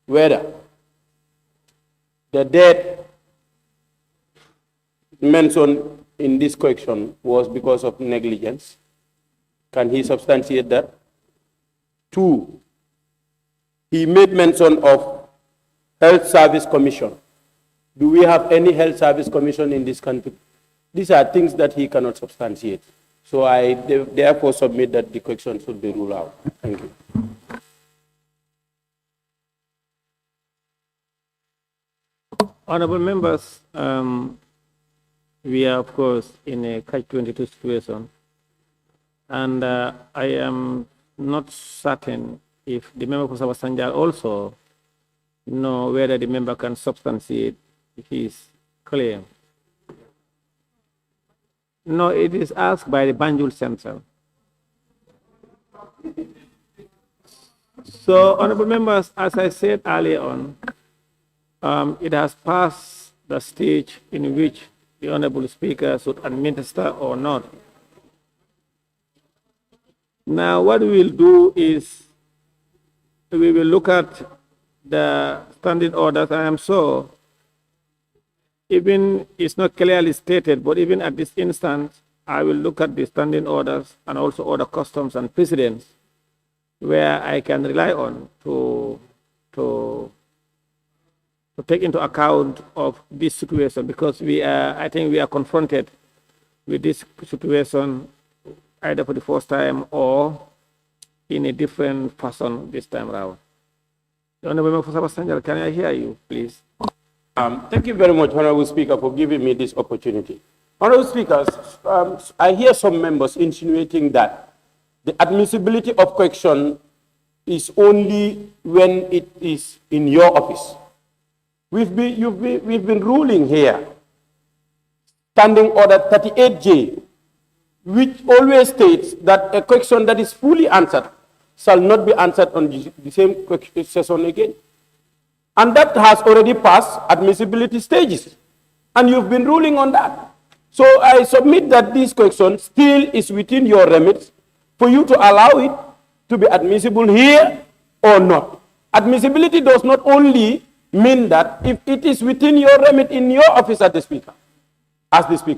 whether the death mentioned in this question was because of negligence? Can he substantiate that? 2, he made mention of Health Service Commission. Do we have any Health Service Commission in this country? These are things that he cannot substantiate. So I therefore submit that the question should be ruled out. Thank you. Honorable members, we are of course in a catch-22 situation, and I am not certain if the member for Sabah Sanjal also know whether the member can substantiate his claim. No, it is asked by the Banjul Central. So, honorable members, as I said earlier on, it has passed the stage in which the honorable speaker should administer or not. Now, what we will do is we will look at the standing orders. I am sure, even it's not clearly stated, but even at this instance, I will look at the standing orders and also order customs and precedents where I can rely on to take into account of this situation, because I think we are confronted with this situation either for the first time or in a different fashion this time around. The Honorable Member for Sabah Sanjal, can I hear you, please? Thank you very much, Honorable Speaker, for giving me this opportunity. Honorable Speaker, I hear some members insinuating that the admissibility of question is only when it is in your office. We've been ruling here, Standing Order 38J, which always states that a question that is fully answered shall not be answered on the same session again. And that has already passed admissibility stages. And you've been ruling on that. So I submit that this question still is within your remit for you to allow it to be admissible here or not. Admissibility does not only mean that if it is within your remit in your office as the speaker.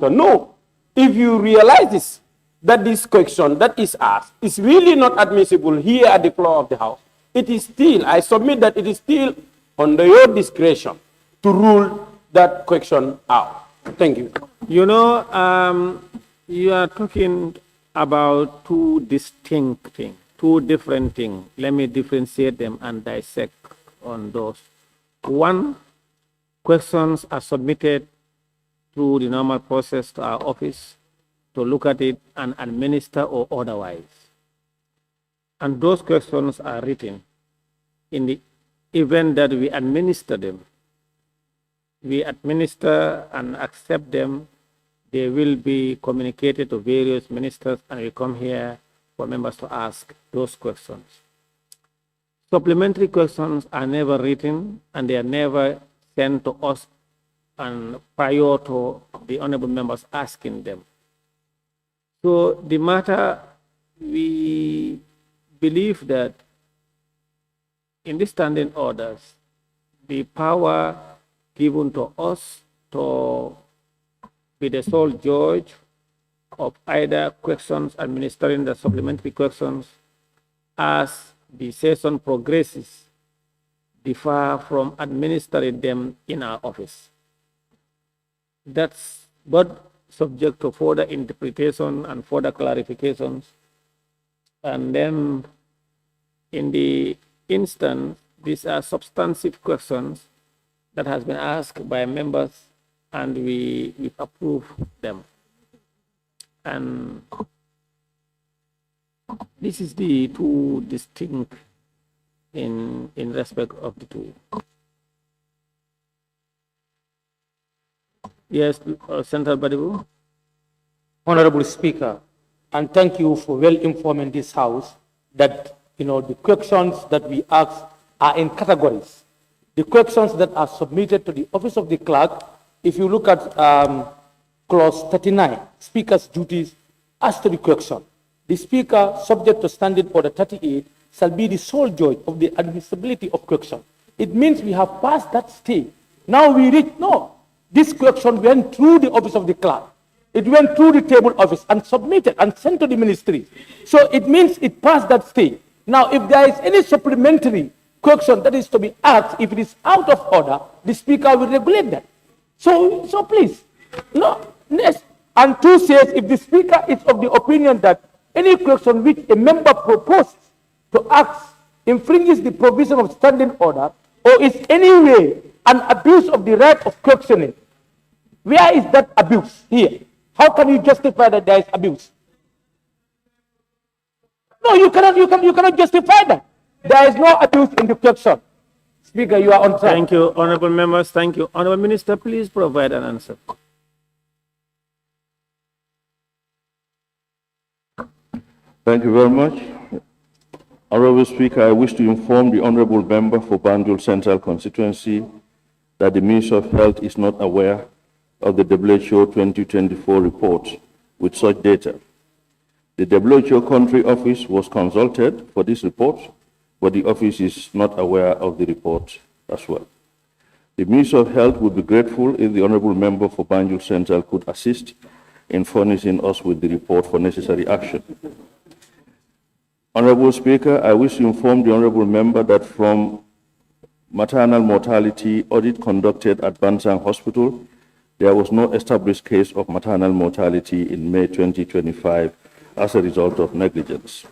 No. If you realize this, that this question that is asked is really not admissible here at the floor of the House, it is still, I submit that it is still under your discretion to rule that question out. Thank you. You know, you are talking about two distinct things, two different things. Let me differentiate them and dissect on those. One, questions are submitted through the normal process to our office to look at it and administer or otherwise. And those questions are written. In the event that we administer them, we administer and accept them, they will be communicated to various ministers and we come here for members to ask those questions. Supplementary questions are never written and they are never sent to us and prior to the honorable members asking them. So the matter, we believe that in the standing orders, the power given to us to be the sole judge of either questions administering the supplementary questions as the session progresses differ from administering them in our office. That's but subject to further interpretation and further clarifications. And then in the instance, these are substantive questions that has been asked by members and we approve them. And this is the two distinct in respect of the two. Yes, Central Badibu. Honorable Speaker, and thank you for well informing this House that the questions that we ask are in categories. The questions that are submitted to the Office of the Clerk, if you look at clause 39, Speaker's duties as to the question. The Speaker, subject to Standing Order 38, shall be the sole judge of the admissibility of question. It means we have passed that stage. Now we reach, no, this question went through the Office of the Clerk. It went through the table office and submitted and sent to the ministry. So it means it passed that stage. Now, if there is any supplementary question that is to be asked, if it is out of order, the Speaker will regulate that. So please, yes. And two says, if the Speaker is of the opinion that any question which a member proposes to ask infringes the provision of standing order or is any way an abuse of the right of questioning, where is that abuse here? How can you justify that there is abuse? No, you cannot justify that. There is no abuse in the question. Speaker, you are on track. Thank you, honorable members. Thank you. Honorable Minister, please provide an answer. Thank you very much. Honorable Speaker, I wish to inform the honorable member for Banjul Central Constituency that the Minister of Health is not aware of the WHO 2024 report with such data. The WHO country office was consulted for this report, but the office is not aware of the report as well. The Minister of Health would be grateful if the honorable member for Banjul Central could assist in furnishing us with the report for necessary action. Honorable Speaker, I wish to inform the honorable member that from maternal mortality audit conducted at Bansang Hospital, there was no established case of maternal mortality in May 2025 as a result of negligence.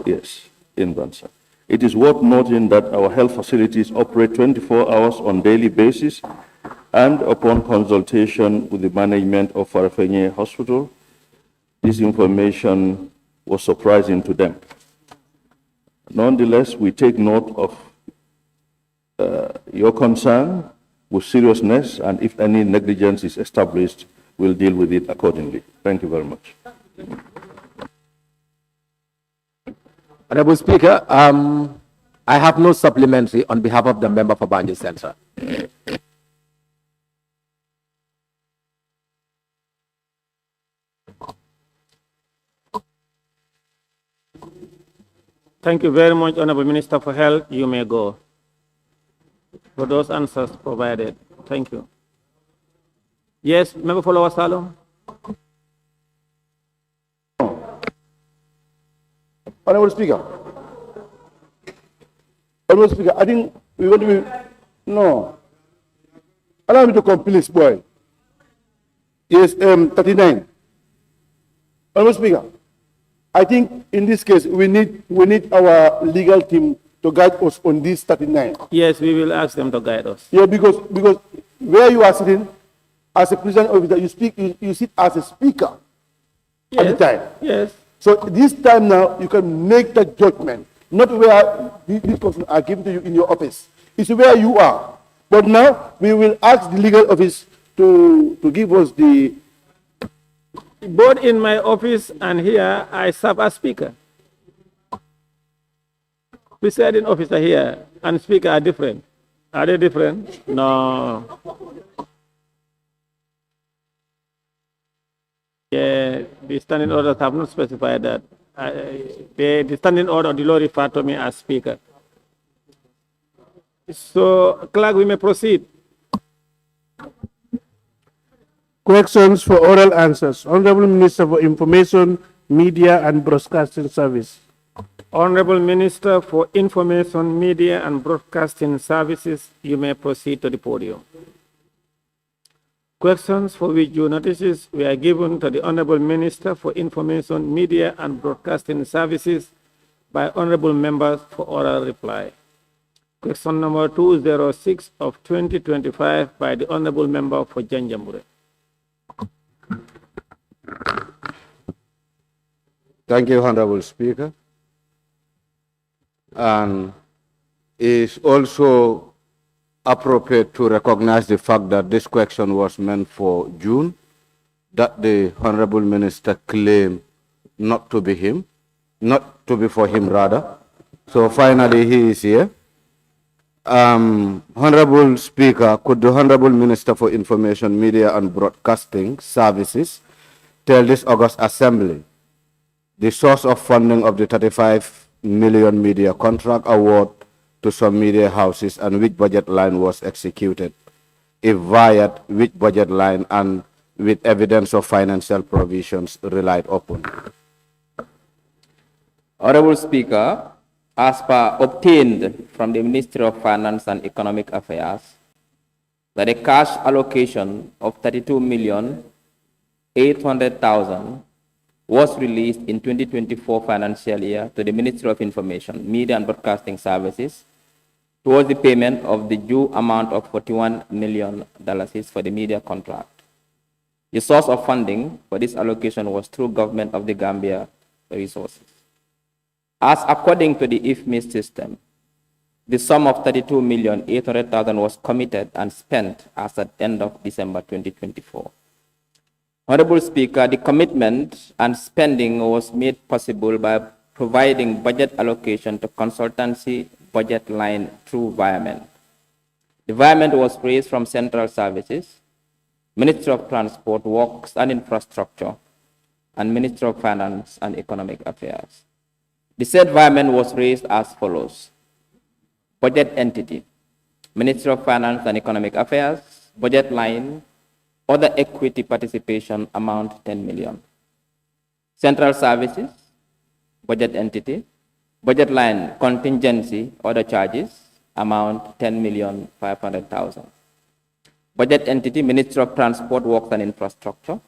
Yes, in Bansang. It is worth noting that our health facilities operate 24 hours on daily basis, and upon consultation with the management of Farafenye Hospital, this information was surprising to them. Nonetheless, we take note of your concern with seriousness, and if any negligence is established, we'll deal with it accordingly. Thank you very much. Honorable Speaker, I have no supplementary on behalf of the member for Banjul Central. Thank you very much, Honorable Minister for Health. You may go for those answers provided. Thank you. Yes, Member for Lower Salom. Honorable Speaker. Honorable Speaker, I think we want to be, no. Allow me to complete, boy. Yes, 39. Honorable Speaker, I think in this case, we need our legal team to guide us on this 39. Yes, we will ask them to guide us. Yeah, because where you are sitting as a president officer, you sit as a speaker at the time. Yes. So this time now, you can make that judgment, not where these questions are given to you in your office. It's where you are. But now, we will ask the legal office to give us the... Both in my office and here, I serve as speaker. Presiding officer here and speaker are different. Are they different? No. Yeah, the standing orders have not specified that. The standing order of the law referred to me as speaker. So, clerk, we may proceed. Questions for oral answers. Honorable Minister for Information, Media and Broadcasting Service. Honorable Minister for Information, Media and Broadcasting Services, you may proceed to the podium. Questions for which due notices were given to the Honorable Minister for Information, Media and Broadcasting Services by honorable members for oral reply. Question number 206 of 2025 by the Honorable Member for Janjambure. Thank you, Honorable Speaker. And it's also appropriate to recognize the fact that this question was meant for June, that the Honorable Minister claimed not to be him, not to be for him rather. So finally he is here. Honorable Speaker, could the Honorable Minister for Information, Media and Broadcasting Services tell this August Assembly the source of funding of the 35 million media contract award to some media houses and which budget line was executed, if via which budget line, and with evidence of financial provisions relied upon? Honorable Speaker, as per obtained from the Ministry of Finance and Economic Affairs, that a cash allocation of 32,800,000 was released in 2024 financial year to the Ministry of Information, Media and Broadcasting Services towards the payment of the due amount of $41 million for the media contract. The source of funding for this allocation was through Government of the Gambia resources. As according to the IFMIS system, the sum of 32,800,000 was committed and spent as at end of December 2024. Honorable Speaker, the commitment and spending was made possible by providing budget allocation to consultancy budget line through environment. The environment was raised from Central Services, Ministry of Transport, Works and Infrastructure, and Ministry of Finance and Economic Affairs. The said environment was raised as follows. Budget entity, Ministry of Finance and Economic Affairs, budget line, other equity participation amount 10 million. Central Services, budget entity, budget line contingency, other charges, amount 10,500,000. Budget entity, Ministry of Transport, Works and Infrastructure,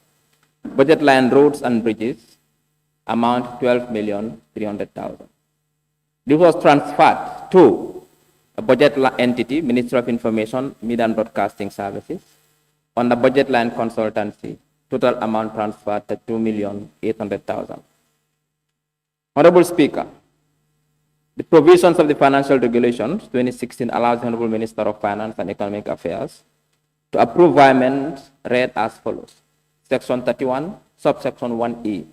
budget line roads and bridges, amount 12,300,000. This was transferred to a budget entity, Ministry of Information, Media and Broadcasting Services, on the budget line consultancy, total amount transferred to 2,800,000. Honorable Speaker, the provisions of the Financial Regulations 2016 allows the Honorable Minister of Finance and Economic Affairs to approve environments read as follows. Section 31, subsection 1E.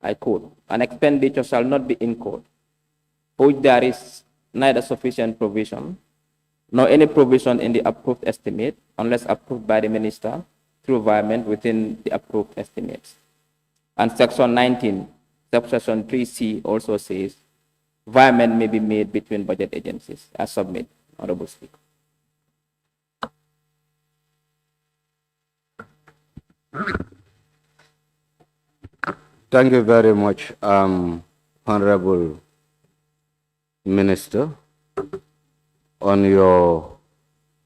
I quote, an expenditure shall not be incurred, for which there is neither sufficient provision nor any provision in the approved estimate unless approved by the minister through environment within the approved estimates. And section 19, subsection 3C also says, environment may be made between budget agencies as submit. Honorable Speaker. Thank you very much. Honorable Minister, on your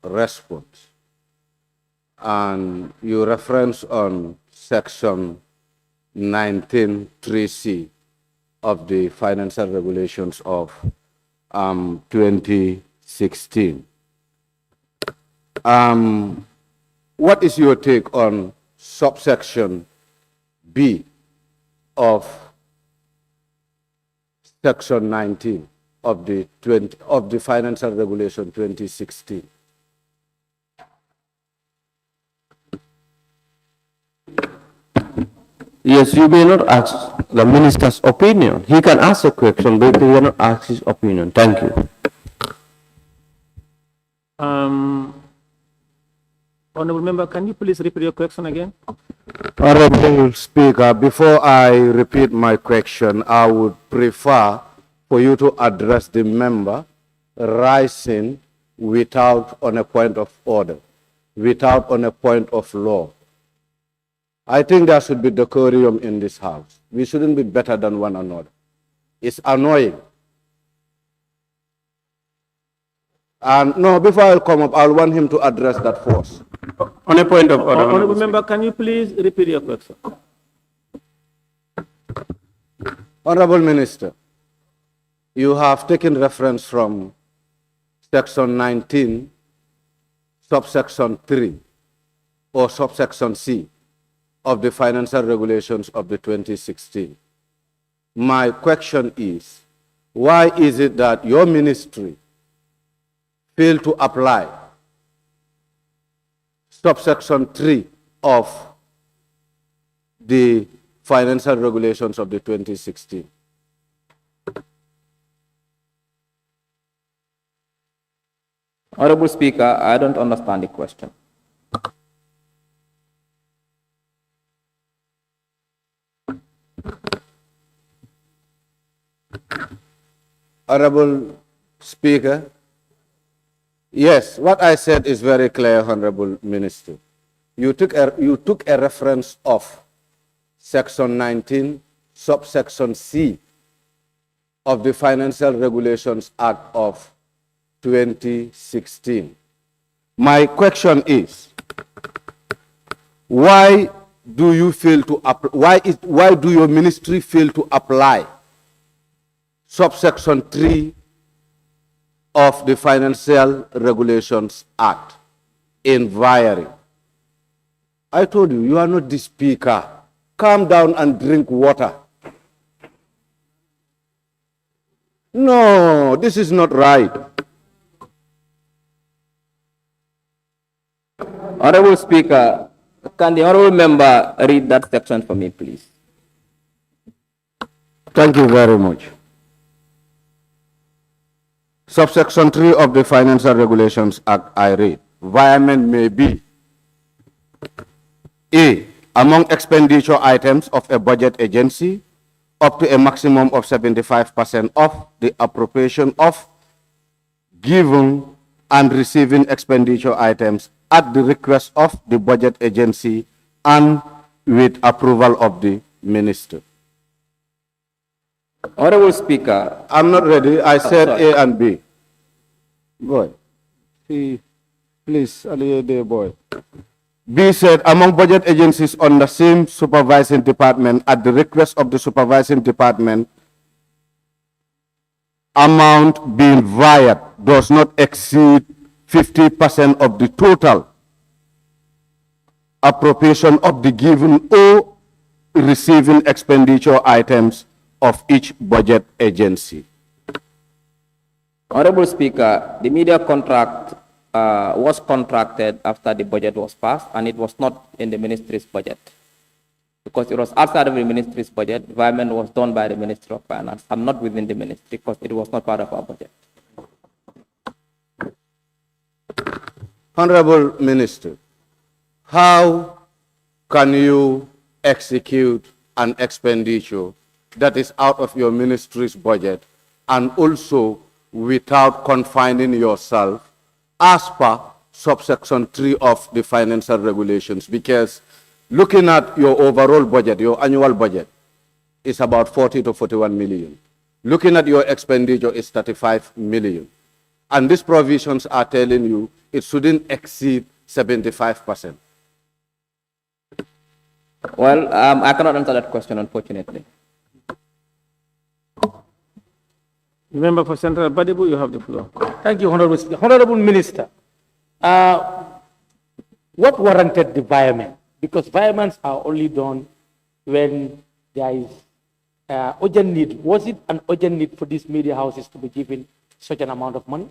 response. And you reference on section 19(3)(c) of the financial regulations of 2016. What is your take on subsection B of section 19 of the financial regulation 2016? Yes, you may not ask the minister's opinion. He can ask a question, but you cannot ask his opinion. Thank you. Honorable member, can you please repeat your question again? Honorable Speaker, before I repeat my question, I would prefer for you to address the member rising without on a point of order, without on a point of law. I think there should be decorum in this house. We shouldn't be better than one another. It's annoying. And no, before I come up, I'll want him to address that first. On a point of order. Honorable member, can you please repeat your question? Honorable Minister, you have taken reference from section 19, subsection 3, or subsection C of the financial regulations of the 2016. My question is, why is it that your ministry failed to apply subsection 3 of the financial regulations of the 2016? Honorable Speaker, I don't understand the question. Honorable Speaker, yes, what I said is very clear, Honorable Minister. You took a reference of section 19, subsection C of the Financial Regulations Act of 2016. My question is, why do you fail to why do your ministry fail to apply subsection 3 of the Financial Regulations Act in violating? I told you, you are not the speaker. Calm down and drink water. No, this is not right. Honorable Speaker, can the honorable member read that section for me, please? Thank you very much. Subsection 3 of the Financial Regulations Act, I read, violation may be A, among expenditure items of a budget agency, up to a maximum of 75% of the appropriation of given and receiving expenditure items at the request of the budget agency and with approval of the minister. Honorable Speaker. I'm not ready. I said A and B. Boy. Please, boy. B said, among budget agencies on the same supervising department at the request of the supervising department, amount being violated does not exceed 50% of the total appropriation of the given or receiving expenditure items of each budget agency. Honorable Speaker, the media contract was contracted after the budget was passed, and it was not in the ministry's budget. Because it was outside of the ministry's budget, environment was done by the Ministry of Finance and not within the ministry, because it was not part of our budget. Honorable Minister, how can you execute an expenditure that is out of your ministry's budget and also without confining yourself as per subsection 3 of the financial regulations? Because looking at your overall budget, your annual budget is about 40 to 41 million. looking at your expenditure is 35 million. And these provisions are telling you it shouldn't exceed 75%. Well, I cannot answer that question, unfortunately. Member for Central Badibu, you have the floor. Thank you, Honorable Speaker. Honorable Minister, what warranted the violence? Because violence are only done when there is urgent need. Was it an urgent need for these media houses to be given such an amount of money?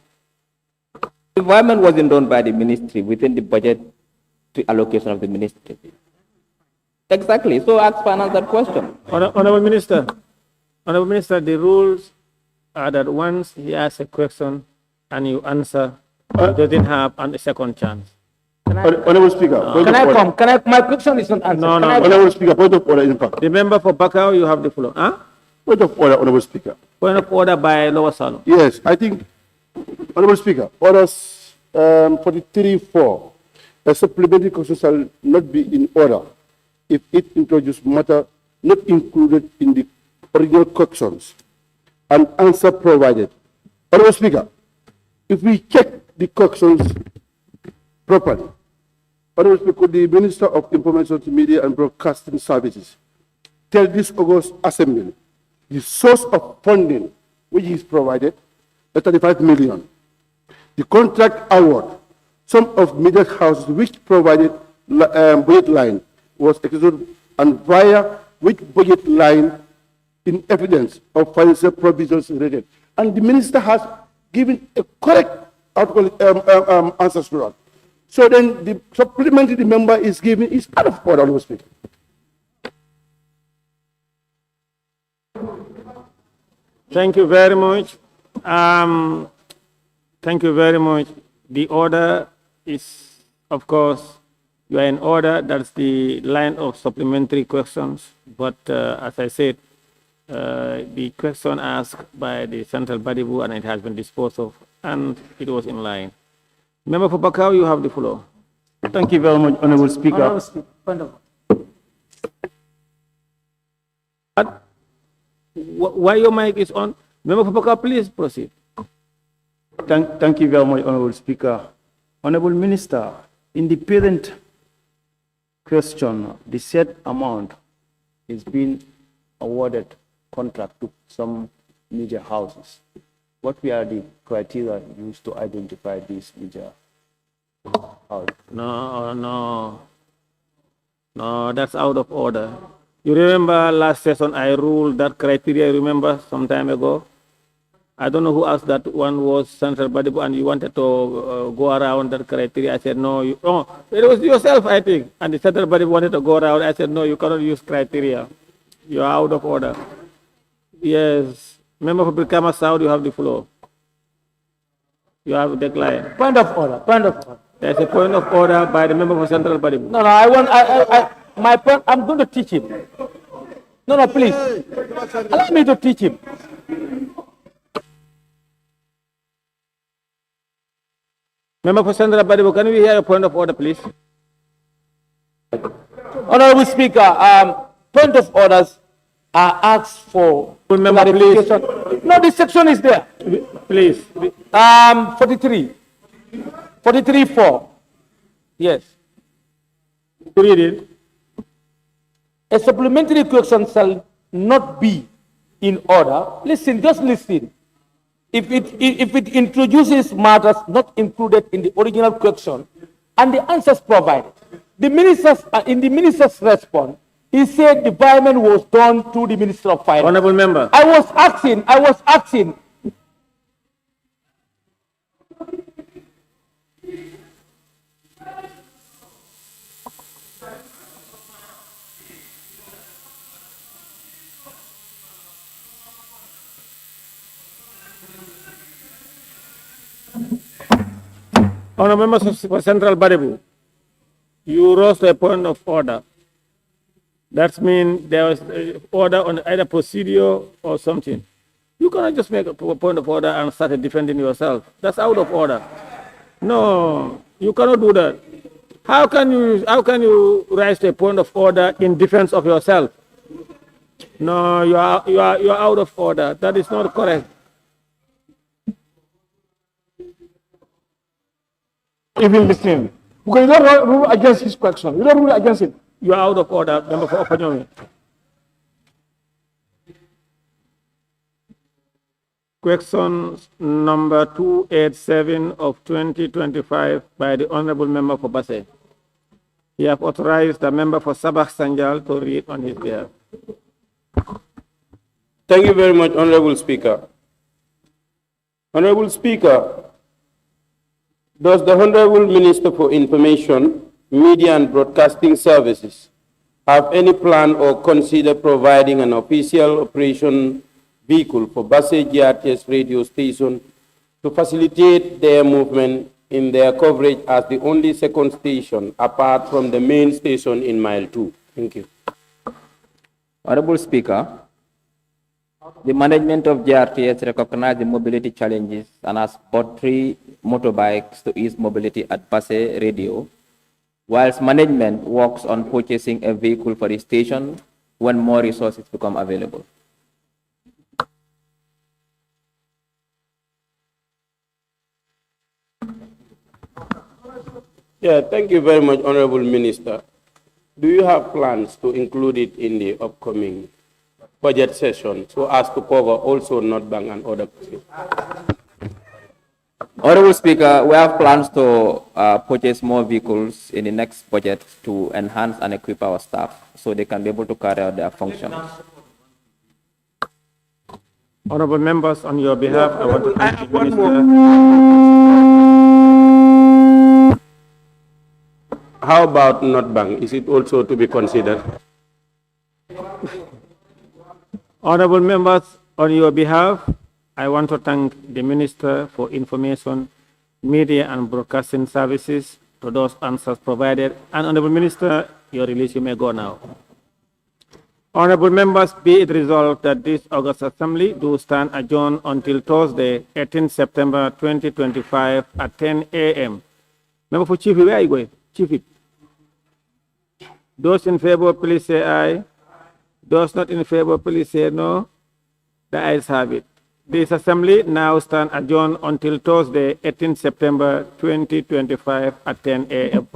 The environment wasn't done by the ministry within the budget to allocation of the ministry. Exactly. So ask finance that question. Honorable Minister, the rules are that once he asks a question and you answer, he doesn't have a second chance. Honorable Speaker, my question is not answered. No. Honorable Speaker, point of order, in fact. The member for Bakau, you have the floor. Huh? Point of order, Honorable Speaker. Point of order by Lower Salon. Yes, I think, Honorable Speaker, orders 43.4, a supplementary question shall not be in order if it introduces matter not included in the original questions and answer provided. Honorable Speaker, if we check the questions properly, Honorable Speaker, could the Minister of Information, Media and Broadcasting Services tell this August Assembly the source of funding which is provided, the 35 million, the contract award, some of media houses which provided budget line was executed, and via which budget line in evidence of financial provisions related. And the minister has given a correct answer to that. So then the supplementary the member is giving is out of order, Honorable Speaker. Thank you very much. Thank you very much. The order is, of course, you are in order. That's the line of supplementary questions. But as I said, the question asked by the Central Badibu and it has been disposed of, and it was in line. Member for Bakau, you have the floor. Thank you very much, Honorable Speaker. Why your mic is on? Member for Bakau, please proceed. Thank you very much, Honorable Speaker. Honorable Minister, in the parent question, the said amount is being awarded contract to some media houses. What were the criteria used to identify these media houses? No, that's out of order. You remember last session I ruled that criteria, remember, some time ago? I don't know who asked that one was Central Badibu and you wanted to go around that criteria. I said, no, it was yourself, I think. And the Central Badibu wanted to go around. I said, no, you cannot use criteria. You are out of order. Yes. Member for Brikama South, you have the floor. You have declined. Point of order. There's a point of order by the member for Central Badibu. No, my point, I'm going to teach him. No, please. Allow me to teach him. Member for Central Badibu, can we hear a point of order, please? Honorable Speaker, point of orders are asked for clarification. No, this section is there. Please. 43.4. Yes. Read it. A supplementary question shall not be in order. Listen, just listen. If it introduces matters not included in the original question and the answers provided, the ministers in the minister's response, he said the payment was done to the Minister of Finance. Honorable member. I was asking. Honorable members for Central Badibu, you rose to a point of order. That means there was an order on either procedure or something. You cannot just make a point of order and start defending yourself. That's out of order. No, you cannot do that. How can you rise to a point of order in defense of yourself? No, you are out of order. That is not correct. Even listening. Because you don't rule against his question. You don't rule against it. You are out of order, member for Opinion. Question number 287 of 2025 by the Honorable Member for Basse. He have authorized the member for Sabah Sanjal to read on his behalf. Thank you very much, Honorable Speaker. Honorable Speaker, does the Honorable Minister for Information, Media and Broadcasting Services have any plan or consider providing an official operation vehicle for Basse GRTS radio station to facilitate their movement in their coverage as the only second station apart from the main station in Mile 2? Thank you. Honorable Speaker, the management of GRTS recognizes the mobility challenges and has bought 3 motorbikes to ease mobility at Basse Radio, whilst management works on purchasing a vehicle for the station when more resources become available. Yeah, thank you very much, Honorable Minister. Do you have plans to include it in the upcoming budget session so as to cover also North Bank and other places? Honorable Speaker, we have plans to purchase more vehicles in the next budget to enhance and equip our staff so they can be able to carry out their functions. Honorable members, on your behalf, I want to thank the Minister. How about North Bank? Is it also to be considered? Honorable members, on your behalf, I want to thank the Minister for Information, Media and Broadcasting Services for those answers provided. And Honorable Minister, your release, you may go now. Honorable members, be it resolved that this August Assembly do stand adjourned until Thursday, 18 September 2025 at 10 a.m. Member for Chief, where are you going? Chief. Those in favor, please say aye. Those not in favor, please say no. The ayes have it. This Assembly now stand adjourned until Thursday, 18 September 2025 at 10 a.m.